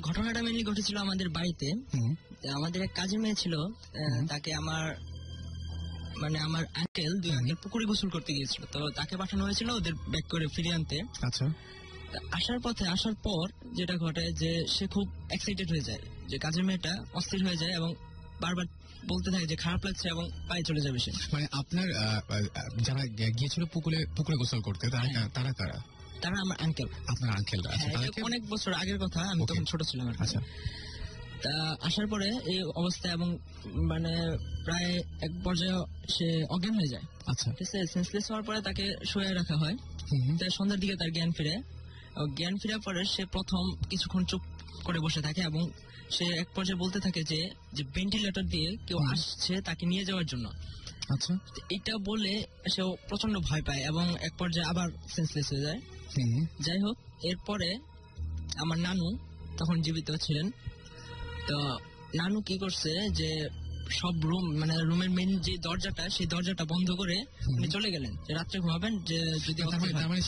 ঘটনাটা মেনলি ঘটেছিল আমাদের বাড়িতে। আমাদের এক কাজের মেয়ে ছিল, তাকে আমার আঙ্কেল, 2 আঙ্কেল পুকুরে গোসল করতে গিয়েছিল। তো তাকে পাঠানো হয়েছিল ওদের ব্যাক করে ফিরিয়ে আনতে। আচ্ছা। আসার পর যেটা ঘটে যে সে খুব এক্সাইটেড হয়ে যায়, যে কাজের মেয়েটা অস্থির হয়ে যায় এবং বারবার বলতে থাকে যে খারাপ লাগছে এবং পায়ে চলে যাবে সে। মানে আপনার যারা গিয়েছিল পুকুরে গোসল করতে, তারা কারা? তারা আমার আঙ্কেল। আপনার আঙ্কেল? অনেক বছর আগের কথা, আমি তখন ছোট ছিলাম। আচ্ছা। তা আসার পরে এই অবস্থা, এবং মানে প্রায় এক পর্যায়ে সে অজ্ঞান হয়ে যায়। আচ্ছা। ঠিক আছে, সেন্সলেস হওয়ার পরে তাকে শুয়ে রাখা হয়। তাই সন্ধ্যার দিকে তার জ্ঞান ফিরে। জ্ঞান ফেরার পরে সে প্রথম কিছুক্ষণ চুপ করে বসে থাকে, এবং সে এক পর্যায়ে বলতে থাকে যে ভেন্টিলেটর দিয়ে কেউ আসছে তাকে নিয়ে যাওয়ার জন্য। আচ্ছা। এটা বলে সে প্রচন্ড ভয় পায় এবং এক পর্যায়ে আবার সেন্সলেস হয়ে যায়। যাই হোক, এরপরে আমার নানু তখন জীবিত ছিলেন। তো নানু কি করছে যে সব রুম, মানে রুমের মেন যে দরজাটা, সেই দরজাটা বন্ধ করে উনি চলে গেলেন যে রাত্রে ঘুমাবেন, যে যদি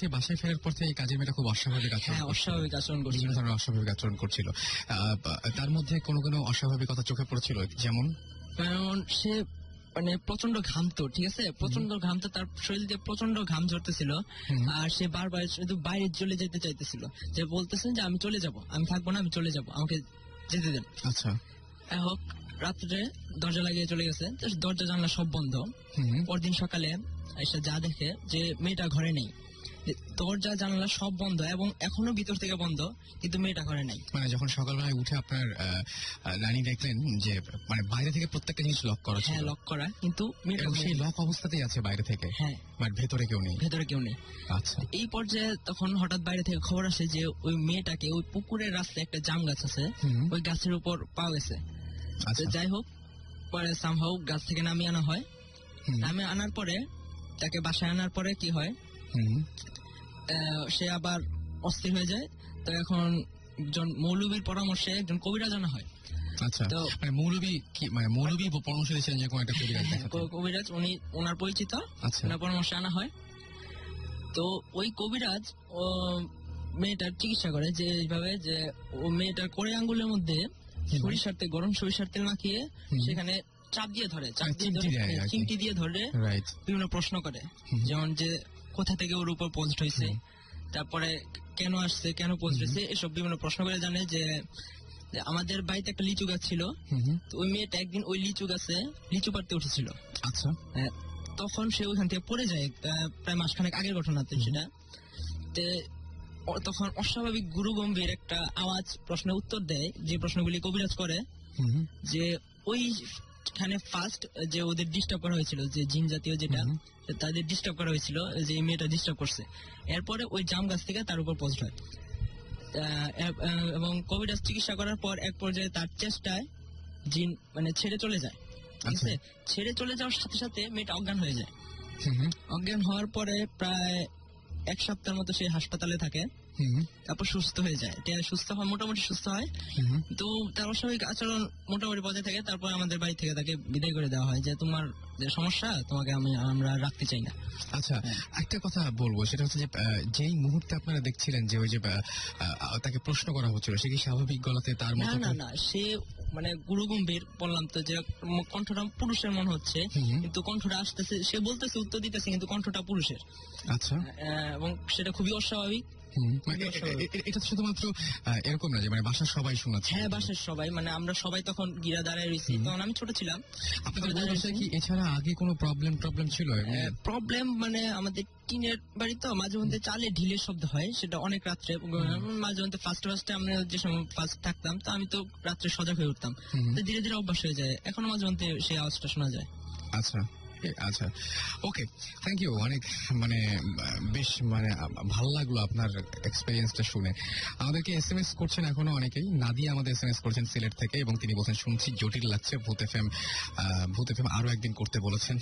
সে বাসায় ফেরার পর থেকে কাজের মেয়েটা খুব অস্বাভাবিক আচরণ করছিল, অস্বাভাবিক আচরণ করছিল। তার মধ্যে কোনো অস্বাভাবিকতা চোখে পড়েছিল? যেমন সে মানে প্রচন্ড ঘামতো, ঠিক আছে, প্রচন্ড ঘামতো, তার শরীর দিয়ে প্রচন্ড ঘাম ঝরতেছিল, আর সে বারবার শুধু বাইরে চলে যেতে চাইতেছিল, যে বলতেছেন যে আমি চলে যাব, আমি থাকবো না, আমি চলে যাব, আমাকে যেতে দেন। আচ্ছা। হোক, রাত্রে দরজা লাগিয়ে চলে গেছে, দরজা জানলা সব বন্ধ। পরদিন সকালে এসে যা দেখে যে মেয়েটা ঘরে নেই, দরজা জানলা সব বন্ধ এবং এখনো ভিতর থেকে বন্ধ, কিন্তু মেয়েটা ঘরে নাই। মানে যখন সকালবেলায় উঠে আপনার নানি দেখলেন যে মানে বাইরে থেকে প্রত্যেকটা জিনিস লক করা, হ্যাঁ লক করা, কিন্তু সেই লক অবস্থাতেই আছে বাইরে থেকে, হ্যাঁ, বাট ভেতরে কেউ নেই। আচ্ছা। এই পর্যায়ে তখন হঠাৎ বাইরে থেকে খবর আসে যে ওই মেয়েটাকে ওই পুকুরের রাস্তায় একটা জাম গাছ আছে, ওই গাছের উপর পাওয়া গেছে। যাই হোক, পরে সামহাউ গাছ থেকে নামিয়ে আনা হয়। নামিয়ে আনার পরে তাকে বাসায় আনার পরে কি হয়, সে আবার অস্থির হয়ে যায়। তো এখন একজন মৌলবীর পরামর্শে একজন কবিরাজ আনা হয়। আচ্ছা। তো মৌলবী কি, মানে মৌলবী পরামর্শ দিয়েছিলেন যে কোন একটা কবিরাজ, উনি ওনার পরিচিত, ওনার পরামর্শে আনা হয়। তো ওই কবিরাজ ও মেয়েটার চিকিৎসা করে, যে এইভাবে যে ও মেয়েটার কোড়ে আঙ্গুলের মধ্যে গরম সরিষার তেল মাখিয়ে সেখানে চাপ দিয়ে ধরে, চিমটি দিয়ে ধরে বিভিন্ন প্রশ্ন করে, যেমন যে কোথা থেকে ওর উপর পোস্ট হয়েছে, তারপরে কেন আসছে, কেন পোস্ট হয়েছে, এসব বিভিন্ন প্রশ্ন করে জানে। যে আমাদের বাড়িতে একটা লিচু গাছ ছিল, তো ওই মেয়েটা একদিন ওই লিচু গাছে লিচু পাড়তে উঠেছিল। আচ্ছা। তখন সে ওইখান থেকে পড়ে যায়, প্রায় মাসখানেক আগের ঘটনা সেটা। তখন অস্বাভাবিক গুরু গম্ভীর একটা আওয়াজ প্রশ্নের উত্তর দেয়, যে প্রশ্নগুলি কবিরাজ করে, যে ওইখানে ফার্স্ট যে ওদের ডিস্টার্ব করা হয়েছিল, যে জিন জাতীয় যেটা, তাদের ডিস্টার্ব করা হয়েছিল, যে মেয়েটা ডিস্টার্ব করছে। এরপরে ওই জাম গাছ থেকে তার উপর পোস্ট হয়, এবং কবিরাজ চিকিৎসা করার পর এক পর্যায়ে তার চেষ্টায় জিন মানে ছেড়ে চলে যায়। ঠিক আছে, ছেড়ে চলে যাওয়ার সাথে সাথে মেয়েটা অজ্ঞান হয়ে যায়। অজ্ঞান হওয়ার পরে প্রায় 1 সপ্তাহের মতো সে হাসপাতালে থাকে। তারপর সুস্থ হয়ে যায়, সুস্থ হয়, মোটামুটি সুস্থ হয়। তো তার অস্বাভাবিক আচরণ মোটামুটি বজায় থাকে। তারপর আমাদের বাড়ি থেকে তাকে বিদায় করে দেওয়া হয় যে তোমার যে সমস্যা, তোমাকে আমরা রাখতে চাই না। আচ্ছা, একটা কথা বলবো, সেটা হচ্ছে যে যেই মুহূর্তে আপনারা দেখছিলেন যে ওই যে তাকে প্রশ্ন করা হচ্ছিল, সে কি স্বাভাবিক গলাতে তার মতো? না, সে মানে গুরুগম্ভীর, বললাম তো যে কণ্ঠটা পুরুষের মনে হচ্ছে, কিন্তু কণ্ঠটা আসতেছে, সে বলতেছে, উত্তর দিতেছে, কিন্তু কণ্ঠটা পুরুষের। আচ্ছা, এবং সেটা খুবই অস্বাভাবিক। এটা শুধুমাত্র এরকম না যে মানে বাসার সবাই শোনাচ্ছে? হ্যাঁ, বাসার সবাই, মানে আমরা সবাই তখন গিরা দাঁড়ায় রয়েছি, তখন আমি ছোট ছিলাম। আপনাদের বাসায় কি এছাড়া আগে কোনো প্রবলেম ছিল? প্রবলেম মানে আমাদের টিনের বাড়ি তো, মাঝে মধ্যে চালে ঢিলের শব্দ হয়, সেটা অনেক রাত্রে। মাঝে মধ্যে ফার্স্টে আমরা যে সময় ফার্স্ট থাকতাম, তো আমি তো রাত্রে সজাগ হয়ে উঠতাম, তো ধীরে ধীরে অভ্যাস হয়ে যায়, এখনো মাঝে মধ্যে সেই আওয়াজটা শোনা যায়। আচ্ছা, ওকে, থ্যাংক ইউ। অনেক মানে বেশ মানে ভালো লাগলো আপনার এক্সপেরিয়েন্সটা শুনে। আমাদেরকে SMS করছেন এখনো অনেকেই। নাদিয়া আমাদের SMS করছেন সিলেট থেকে, এবং তিনি বলছেন শুনছি জটিল লাগছে, ভূত এফএম আরো একদিন করতে বলেছেন।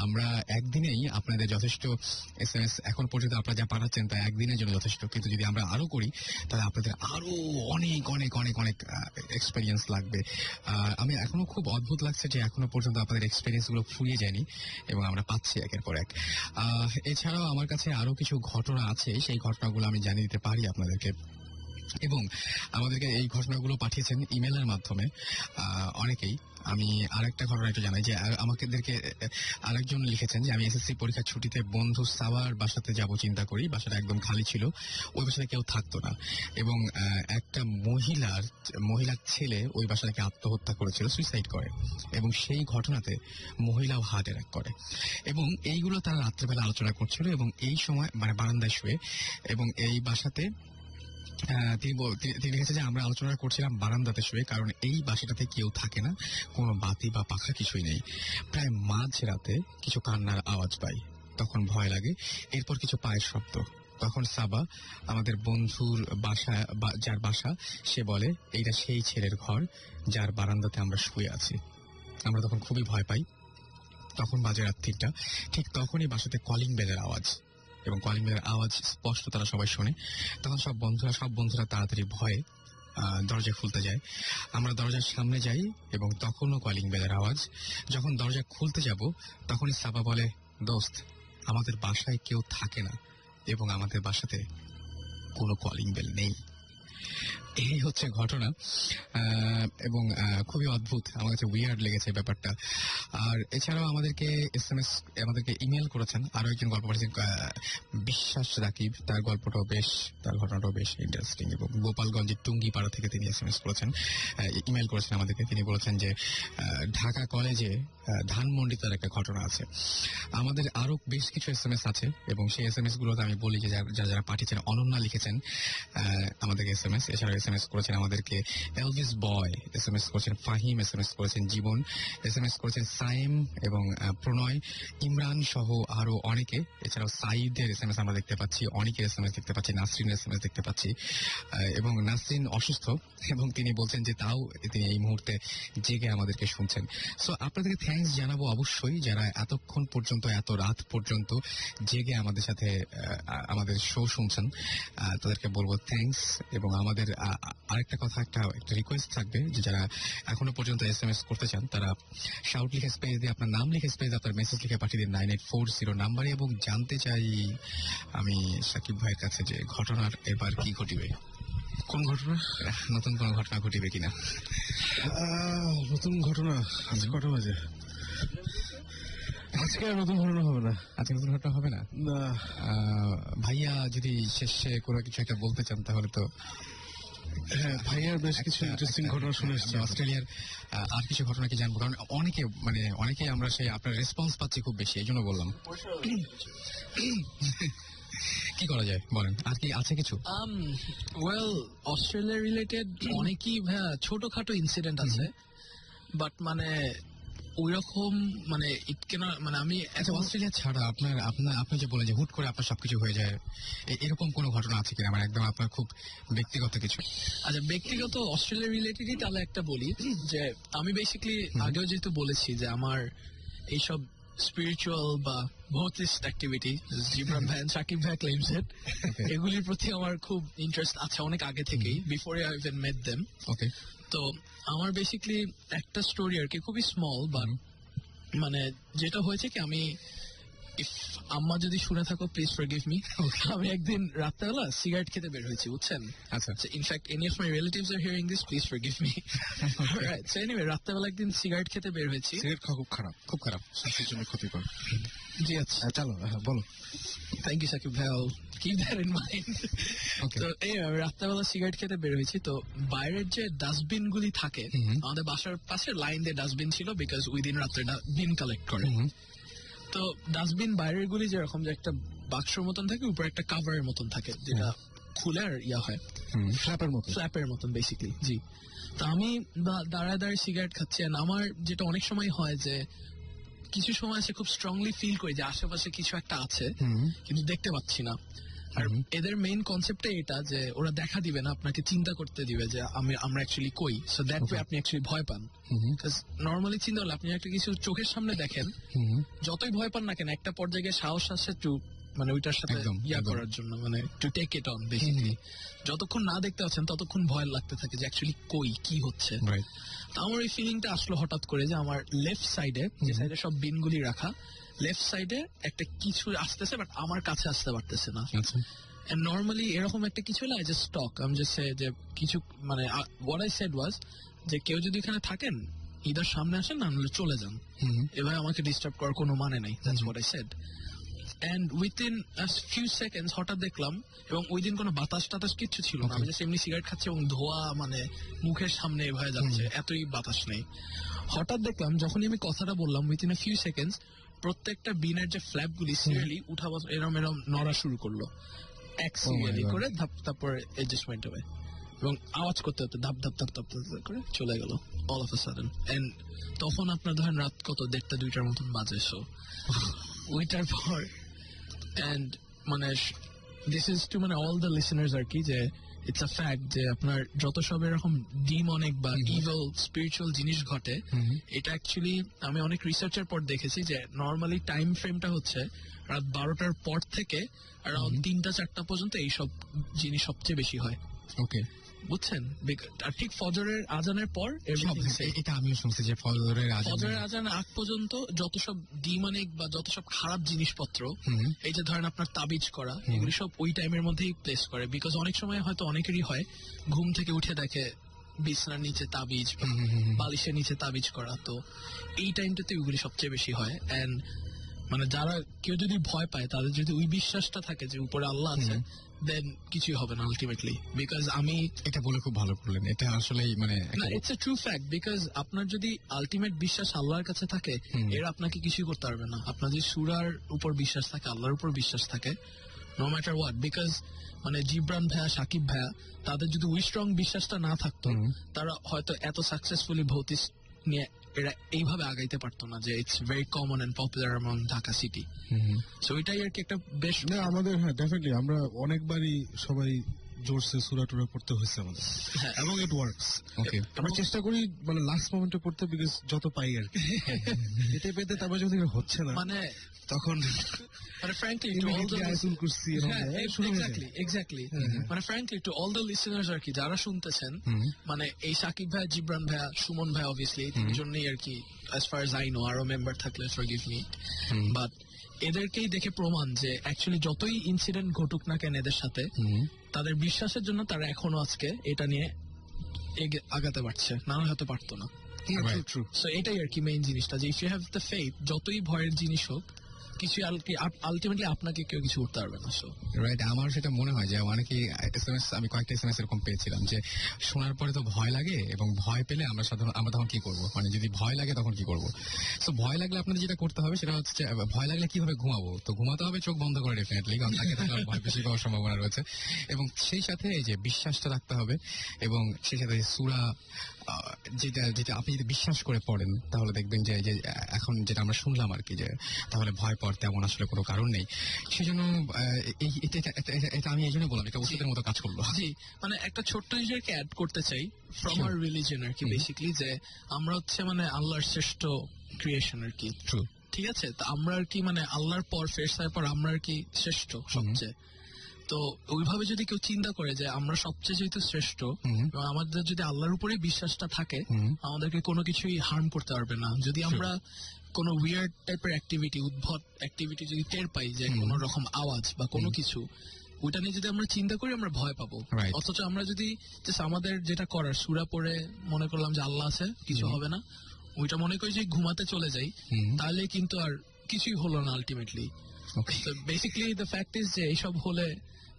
আমরা একদিনেই আপনাদের যথেষ্ট SMS এখন পর্যন্ত আপনারা যা পাঠাচ্ছেন তা একদিনের জন্য যথেষ্ট, কিন্তু যদি আমরা আরো করি তাহলে আপনাদের আরো অনেক অনেক অনেক অনেক এক্সপেরিয়েন্স লাগবে। আমি এখনো খুব অদ্ভুত লাগছে যে এখনো পর্যন্ত আপনাদের এক্সপেরিয়েন্স গুলো ফুরিয়ে যায়নি এবং আমরা পাচ্ছি একের পর এক। এছাড়াও আমার কাছে আরো কিছু ঘটনা আছে, সেই ঘটনাগুলো আমি জানিয়ে দিতে পারি আপনাদেরকে। এবং আমাদেরকে এই ঘটনাগুলো পাঠিয়েছেন ইমেলের মাধ্যমে অনেকেই। আমি আরেকটা ঘটনা একটু জানাই যে আমাদেরকে আরেকজন লিখেছেন যে আমি SSC পরীক্ষার ছুটিতে বন্ধু সাওয়ার বাসাতে যাব চিন্তা করি, বাসাটা একদম খালি ছিল, ওই বাসায় কেউ থাকতো না, এবং একটা মহিলার ছেলে ওই বাসাটাকে আত্মহত্যা করেছিল, সুইসাইড করে, এবং সেই ঘটনাতে মহিলাও হার্ট অ্যাটাক করে। এবং এইগুলো তারা রাত্রেবেলা আলোচনা করছিল, এবং এই সময় মানে বারান্দায় শুয়ে, এবং এই বাসাতে তিনি লিখেছে যে আমরা আলোচনা করছিলাম বারান্দাতে শুয়ে, কারণ এই বাসাটাতে কেউ থাকে না, কোনো বাতি বা পাখা কিছুই নেই। প্রায় মাঝরাতে কিছু কান্নার আওয়াজ পাই, তখন ভয় লাগে, এরপর কিছু পায়ের শব্দ। তখন সাবা, আমাদের বন্ধুর বাসা, যার বাসা, সে বলে এইটা সেই ছেলের ঘর যার বারান্দাতে আমরা শুয়ে আছি। আমরা তখন খুবই ভয় পাই। তখন বাজে রাত 3টা, ঠিক তখনই বাসাতে কলিং বেলের আওয়াজ, এবং কলিং বেলের আওয়াজ স্পষ্ট তারা সবাই শোনে। তখন সব বন্ধুরা তাড়াতাড়ি ভয়ে দরজা খুলতে যায়। আমরা দরজার সামনে যাই, এবং তখনও কলিং বেলের আওয়াজ। যখন দরজা খুলতে যাব তখনই সাবা বলে, দোস্ত, আমাদের বাসায় কেউ থাকে না, এবং আমাদের বাসাতে কোনো কলিং বেল নেই। এই হচ্ছে ঘটনা, এবং খুবই অদ্ভুত, আমার কাছে উইয়ার্ড লেগেছে ব্যাপারটা। আর এছাড়াও আমাদেরকে ইমেল করেছেন আরো একজন গল্প পাঠিয়েছেন, বিশ্বাস রাকিব। তার ঘটনাটাও বেশ ইন্টারেস্টিং, এবং গোপালগঞ্জের টুঙ্গিপাড়া থেকে তিনি SMS করেছেন, ইমেল করেছেন আমাদেরকে। তিনি বলেছেন যে ঢাকা কলেজে ধানমন্ডি তার একটা ঘটনা আছে। আমাদের আরো বেশ কিছু SMS আছে, এবং সেই SMS গুলোতে আমি বলি যে যারা পাঠিয়েছেন, অনন্যা লিখেছেন আমাদেরকে SMS, এছাড়াও SMS করেছেন আমাদেরকে এলভিস বয়, SMS করেছেন ফাহিম, SMS করেছেন জীবন, SMS করেছেন সাইম এবং প্রণয়, ইমরান সহ আরো অনেকে। এছাড়াও সাইদের SMS আমরা দেখতে পাচ্ছি, অনেকের SMS দেখতে পাচ্ছি, নাসরিনের SMS দেখতে পাচ্ছি। এবং নাসরিন অসুস্থ, এবং তিনি বলছেন যে তাও তিনি এই মুহূর্তে জেগে আমাদেরকে শুনছেন। সো আপনাদেরকে থ্যাঙ্কস জানাবো অবশ্যই, যারা এতক্ষণ পর্যন্ত, এত রাত পর্যন্ত জেগে আমাদের সাথে আমাদের শো শুনছেন, তাদেরকে বলবো থ্যাঙ্কস। এবং আমাদের আরেকটা কথা, একটা রিকোয়েস্ট থাকবে যে যারা এখনো পর্যন্ত SMS করতে চান, তারা শাউট লিখে স্পেস দিয়ে আপনার নাম লিখে স্পেস আপনার মেসেজ লিখে পাঠিয়ে দিন 9840 নাম্বারে। এবং জানতে চাই আমি সাকিব ভাইয়ের কাছে যে ঘটনার এবার কি ঘটিবে, কোন ঘটনা, নতুন কোন ঘটনা ঘটিবে কিনা? নতুন ঘটনা আজকে কটা বাজে? আজকে আর নতুন ঘটনা হবে না। আজকে নতুন ঘটনা হবে না? না ভাইয়া যদি শেষে কোনো কিছু একটা বলতে চান তাহলে তো। হ্যাঁ, ভাইয়ার বেশ কিছু ইন্টারেস্টিং ঘটনা শুনে এসেছি। অস্ট্রেলিয়ার আর কিছু ঘটনা কি জানবো, কারণ অনেকে আমরা সেই আপনার রেসপন্স পাচ্ছি খুব বেশি, এই জন্য বললাম। কি করা যায় বলেন, আর কি আছে কিছু? ওয়েল, অস্ট্রেলিয়া রিলেটেড অনেকই ছোটখাটো ইনসিডেন্ট আছে, বাট মানে ওইরকম মানে আমি অস্ট্রেলিয়া ছাড়া আপনি যে বলেন যে হুট করে আপনার সবকিছু হয়ে যায়, এরকম কোনো ঘটনা আছে কিনা? মানে একদম আপনার খুব ব্যক্তিগত কিছু। আচ্ছা, ব্যক্তিগত অস্ট্রেলিয়া রিলেটেডই তাহলে একটা বলি, যে আমি বেসিক্যালি আগেও যেহেতু বলেছি যে আমার এইসব স্পিরিচুয়াল বা ভৌতিস্ট অ্যাক্টিভিটি, জিবরান ভাই সাকিব ভাই ক্লেমস ইট, এগুলির প্রতি আমার খুব ইন্টারেস্ট আছে অনেক আগে থেকেই, before I even met them. Okay, তো আমার বেসিক্যালি একটা স্টোরি আর কি, খুবই স্মল, বাট মানে যেটা হয়েছে কি, আমি ইফ আম্মা যদি শুনে থাকো প্লিজ ফরগিভ মি, আমি একদিন রাত্রেবেলা সিগারেট খেতে বের হয়েছি, বুঝছেন? আচ্ছা, in fact any of my relatives are hearing this, please forgive me. So anyway, রাত্রেবেলা একদিন সিগারেট খেতে বের হয়েছি। সিগারেট খাওয়া খুব খারাপ, স্বাস্থ্যের জন্য ক্ষতিকর। জি আচ্ছা, চলো বলো। থ্যাংক ইউ সাকিব ভাই, কিপ দ্যাট ইন মাইন্ড। তো এই রাত্রেবেলা সিগারেট খেতে বের হয়েছি, তো বাইরের যে ডাস্টবিন গুলি থাকে, আমাদের বাসার পাশে লাইন দিয়ে ডাস্টবিন ছিল, বিকজ ওই দিন রাত্রে বিন কালেক্ট করে। তো ডাস্টবিন বাইরের গুলি যেরকম যে একটা বাক্সর মতন থাকে, উপরে একটা কাভারের মতন থাকে, যেটা খুলে আর ইয়া হয় ফ্ল্যাপের মতন বেসিক্যালি। জি, তো আমি দাঁড়ায় দাঁড়ায় সিগারেট খাচ্ছি, আর আমার যেটা অনেক সময় হয় যে কিছু সময় আছে খুব স্ট্রংলি ফিল করি যে আশেপাশে কিছু একটা আছে, কিন্তু দেখতে পাচ্ছি না। আর এদের মেইন কনসেপ্টটা এটা যে ওরা দেখা দিবে না, আপনাকে চিন্তা করতে দিবে যে আমরা অ্যাকচুয়ালি কই, সো দ্যাট ওয়ে আপনি অ্যাকচুয়ালি ভয় পান। নর্মালি চিন্তা হলে আপনি একটা কিছু চোখের সামনে দেখেন, যতই ভয় পান না কেন, একটা পর্যায়ে সাহস আসে টু মানে ওইটার সাথে ইয়া করার জন্য, মানে to take it on basically. যতক্ষণ না দেখতে পাচ্ছেন ততক্ষণ ভয় লাগতে থাকে যে অ্যাকচুয়ালি কই কি হচ্ছে। আমার এই ফিলিংটা আসলো হঠাৎ করে যে আমার লেফট সাইডে, যে সাইডে সব বিনগুলি রাখা, লেফট সাইডে একটা কিছু আসতেছে, বাট আমার কাছে আসতে পারতেছে না। নর্মালি এরকম একটা কিছু হলে আই জাস্ট স্টক, আমি জাস্ট সে যে কিছু মানে হোয়াট আই সেড ওয়াজ যে কেউ যদি এখানে থাকেন ইদার সামনে আসেন, না হলে চলে যান, এভাবে আমাকে ডিস্টার্ব করার কোনো মানে নেই। That's what I said. And within a few seconds হঠাৎ দেখলাম, এবং ওই দিন কোনো বাতাস টাতাস কিচ্ছু ছিল না, আমি জাস্ট এমনি সিগারেট খাচ্ছি এবং ধোয়া মানে মুখের সামনে এভাবে যাচ্ছে, এতই বাতাস নেই। হঠাৎ দেখলাম যখনই আমি কথাটা বললাম, উইথিন আ ফিউ সেকেন্ডস প্রত্যেকটা বিনের যে ফ্ল্যাপ গুলি সিরিয়ালি উঠা এরম এরম নড়া শুরু করলো, এক সিরিয়ালি করে, তারপরে এডজাস্টমেন্ট হবে, এবং আওয়াজ করতে করতে ধাপ ধাপ ধাপ ধাপ করে চলে গেল all of a sudden. And তখন আপনার ধরেন রাত কত 1টা 2টার মতন বাজে। সো ওইটার পর এন্ড মানে দিস ইজ টু মানে অল দ্য লিসেনার্স আর কি, যে ইটস আ ফ্যাক্ট যে আপনার যত সব এরকম ডিমনিক বা ইভিল স্পিরিচুয়াল জিনিস ঘটে, এটা অ্যাকচুয়ালি আমি অনেক রিসার্চের পর দেখেছি যে নর্মালি টাইম ফ্রেমটা হচ্ছে রাত 12টার পর থেকে অ্যারাউন্ড 3টা 4টা পর্যন্ত এইসব জিনিস সবচেয়ে বেশি হয়। ওকে, বুঝছেন? আর ঠিক ফজরের আজানের পর, এটা আমিও শুনছি যে ফজরের আজান আগ পর্যন্ত যত সব ডিমনিক বা যত সব খারাপ জিনিসপত্র, এই যে ধরেন আপনার তাবিজ করা, এগুলি সব ওই টাইমের মধ্যেই প্লেস করে। বিকজ অনেক সময় হয়তো অনেকেরই হয় ঘুম থেকে উঠে দেখে বিছনার নিচে তাবিজ, বালিশের নিচে তাবিজ করা, তো এই টাইমটাতে ওইগুলি সবচেয়ে বেশি হয়। এন্ড মানে যারা কেউ যদি ভয় পায়, তাদের যদি ওই বিশ্বাসটা থাকে যে উপরে আল্লাহ আছে, দেন কিছুই হবে না আলটিমেটলি। বিকজ আমি এটা বলে খুব ভালো করলেন, এটা আসলেই মানে it's a true fact. Because আপনার যদি আলটিমেট বিশ্বাস আল্লাহর কাছে থাকে, এরা আপনাকে কিছুই করতে পারবে না। আপনার যদি সূরার উপর বিশ্বাস থাকে, আল্লাহর উপর বিশ্বাস থাকে, নো ম্যাটার হোয়াট। বিকজ মানে জিবরান ভাইয়া, সাকিব ভাইয়া, তাদের যদি ওই স্ট্রং বিশ্বাসটা না থাকতো, তারা হয়তো এত সাকসেসফুলি ভৌতিক নিয়ে এরা এইভাবে আগাইতে পারতো না, যে it's very common and popular amount Dhaka city. সো এটাই আর কি একটা বেশ আমাদের, হ্যাঁ ডেফিনেটলি আমরা অনেকবারই সবাই জোরসে সূরা টুরা পড়তে হয়েছে আমাদের, এবং ইট ওয়ার্কস। ওকে, আমরা চেষ্টা করি মানে লাস্ট মোমেন্টে পড়তে, বিকজ যত পাই আর কি এটা পেতে, তারপর যদি হচ্ছে না মানে তখন মানে frankly to all the exactly মানে frankly to all the listeners আর কি যারা শুনতেছেন, মানে এই সাকিব ভাই, জিবরান ভাই, সুমন ভাই, obviously তিনজনই আর কি as far as I know, আরো মেম্বার থাকলে forgive me, but এদেরকেই দেখে প্রমাণ যে অ্যাকচুয়ালি যতই ইনসিডেন্ট ঘটুক না কেন এদের সাথে, তাদের বিশ্বাসের জন্য তারা এখনো আজকে এটা নিয়ে আগাতে পারছে, না হতে পারতো না। সো এটাই আর কি মেইন জিনিসটা, যে if you have the faith, যতই ভয়ের জিনিস হোক, কিছু আলটিমেটলি আপনাকে কেউ কিছু করতে পারবে না। সো রাইট, আমার সেটা মনে হয় যে অনেকে এসএমএস, আমি কয়েকটা এসএমএস এরকম পেয়েছিলাম যে শোনার পরে তো ভয় লাগে, এবং ভয় পেলে আমরা তখন কি করবো, মানে যদি ভয় লাগে তখন কি করবো। সো ভয় লাগলে আপনাদের যেটা করতে হবে সেটা হচ্ছে, ভয় লাগলে কিভাবে ঘুমাবো, তো ঘুমাতে হবে চোখ বন্ধ করে ডেফিনেটলি, কারণ তাকে থাকলে ভয় বেশি পাওয়ার সম্ভাবনা রয়েছে। এবং সেই সাথে এই যে বিশ্বাসটা রাখতে হবে, এবং সেই সাথে সূরা যেটা আপনি যদি বিশ্বাস করে পড়েন, তাহলে দেখবেন যে এখন যেটা আমরা শুনলাম আর কি, যে তাহলে ভয় পাওয়ার তেমন আসলে কোনো কারণ নেই। সেই জন্য এটা আমি এই জন্য বললাম, এটা ওষুধের মতো কাজ করলো। জি, মানে একটা ছোট্ট জিনিসকে অ্যাড করতে চাই ফ্রম আওয়ার রিলিজিয়ন আর কি, বেসিক্যালি যে আমরা হচ্ছে মানে আল্লাহর শ্রেষ্ঠ ক্রিয়েশন আর কি। ট্রু। ঠিক আছে, তো আমরা আর কি মানে আল্লাহর পর ফেরেশতার পর আমরা আর কি শ্রেষ্ঠ সবচেয়ে। তো ওইভাবে যদি কেউ চিন্তা করে যে আমরা সবচেয়ে যেহেতু শ্রেষ্ঠ এবং আমাদের যদি আল্লাহর উপরেই বিশ্বাসটা থাকে, আমাদেরকে কোনো কিছুই হার্ম করতে পারবে না। যদি আমরা কোনো উইয়ার্ড টাইপের অ্যাক্টিভিটি, উদ্ভট অ্যাক্টিভিটি যদি টের পাই, যে কোনো রকম আওয়াজ বা কোনো কিছু, ওইটা নিয়ে যদি আমরা চিন্তা করি আমরা ভয় পাবো। অথচ আমরা যদি আমাদের যেটা করার সূরা পড়ে মনে করলাম যে আল্লাহ আছে, কিছু হবে না, ওইটা মনে করি যে ঘুমাতে চলে যাই, তাহলে কিন্তু আর কিছুই হলো না ultimately. Basically the fact is যে এইসব হলে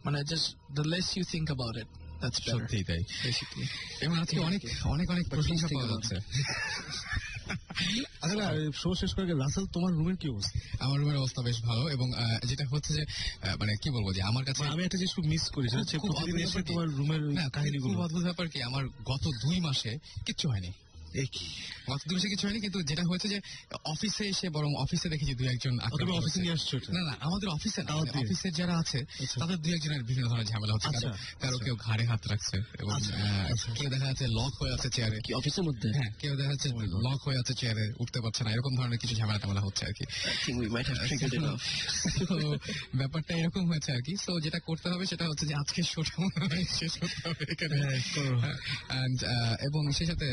মানে just the less you think about it, that's better. সত্যি তাই, বেসিক্যালি। এবং আজকে অনেক অনেক অনেক প্রশংসা পাওয়া যাচ্ছে। আচ্ছা, শো শেষ করে রাসেল, তোমার রুমের কি অবস্থা? আমার রুমের অবস্থা বেশ ভালো, এবং যেটা হচ্ছে যে মানে কি বলবো, যে আমার কাছে আমি একটা জিনিস খুব মিস করি, প্রতিদিন এসে তোমার রুমের কাহিনীগুলো। খুব অদ্ভুত ব্যাপার কি, আমার গত 2 মাসে কিচ্ছু হয়নি। গত 2 মাসে কিছু হয়নি, কিন্তু যেটা হয়েছে যে অফিসে এসে বরং অফিসে দেখেছি 2-1 জন। অফিসে নিয়ে আসছো? না, আমাদের অফিসে না, অফিসের যারা আছে তাদের 2-1 জনের বিভিন্ন ধরনের ঝামেলা হচ্ছে। কারো কেউ ঘাড়ে হাত রাখছে, এবং কেউ দেখা যাচ্ছে লক হয়ে আছে চেয়ারে। কি অফিসের মধ্যে? হ্যাঁ, কেউ দেখা যাচ্ছে লক হয়ে আছে চেয়ারে, উঠতে পারছে না, এরকম ধরনের কিছু ঝামেলা টামেলা হচ্ছে আর কি। ব্যাপারটা এরকম হয়েছে আর কি। সো যেটা করতে হবে সেটা হচ্ছে যে আজকে শোটা শেষ করতে হবে এখানে, এবং সেই সাথে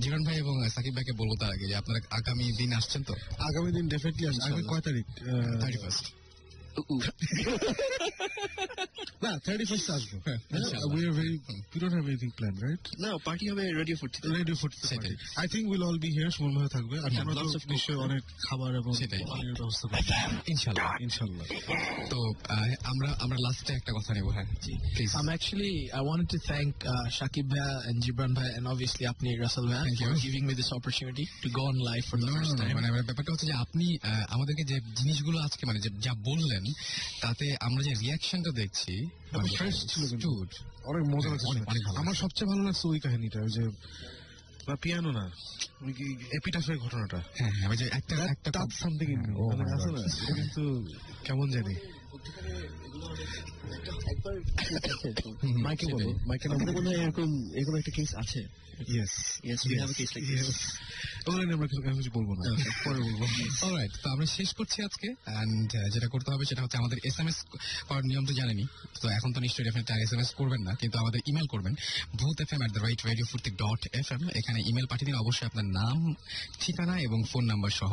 জীবন ভাই এবং সাকিব ভাইকে বলবো তার আগে যে আপনারা আগামী দিন আসছেন তো? আগামী দিন ডেফিনেটলি আসছেন। কয় তারিখ? 31st। না, 31st আসবো। We don't have anything planned, right? No, party হবে radio food. Radio food party. I think we'll all be here, Suman ভাই থাকবে, আর আমরা তো নিশ্চয়ই অনেক খাবার এবং পানীয়ের ব্যবস্থা করব ইনশাআল্লাহ। তো আমরা লাস্টে একটা কথা নেব। হ্যাঁ, please. Actually, I wanted to thank Shakib bhai and Jibran bhai and obviously আপনি Russell bhai for giving me this opportunity to go on live for the first time. মানে ব্যাপারটা হচ্ছে যে আপনি আমাদেরকে যে জিনিসগুলো আজকে মানে যা বললেন, তাতে আমরা যে রিয়াকশনটা দেখছি ফ্রেশ ছিল, অনেক মজা লাগছে। আমার সবচেয়ে ভালো লাগছে ওই কাহিনীটা, ওই যে পিয়ানো না, ওই এপিটাফের ঘটনাটা। হ্যাঁ, ওই যে একটা সামথিং ইন মি আছে না, এটা কিন্তু কেমন জানি। মাইকে বলো, মাইকে নাম কোনো এরকম একটা কেস আছে? Yes, we have a case like this. আমরা কিছু বলবো না, পরে বলবো। অলরাইট, তো আমরা শেষ করছি আজকে। এন্ড যেটা করতে হবে সেটা হচ্ছে আমাদের SMS করার নিয়ম তো জানেনি, তো এখন তো নিশ্চয়ই ডেফিনেটলি SMS করবেন না, কিন্তু আমাদের ইমেল করবেন bhutfm@radiofutik.fm। এখানে ইমেল পাঠিয়ে দিন অবশ্যই আপনার নাম, ঠিকানা এবং ফোন নাম্বার সহ।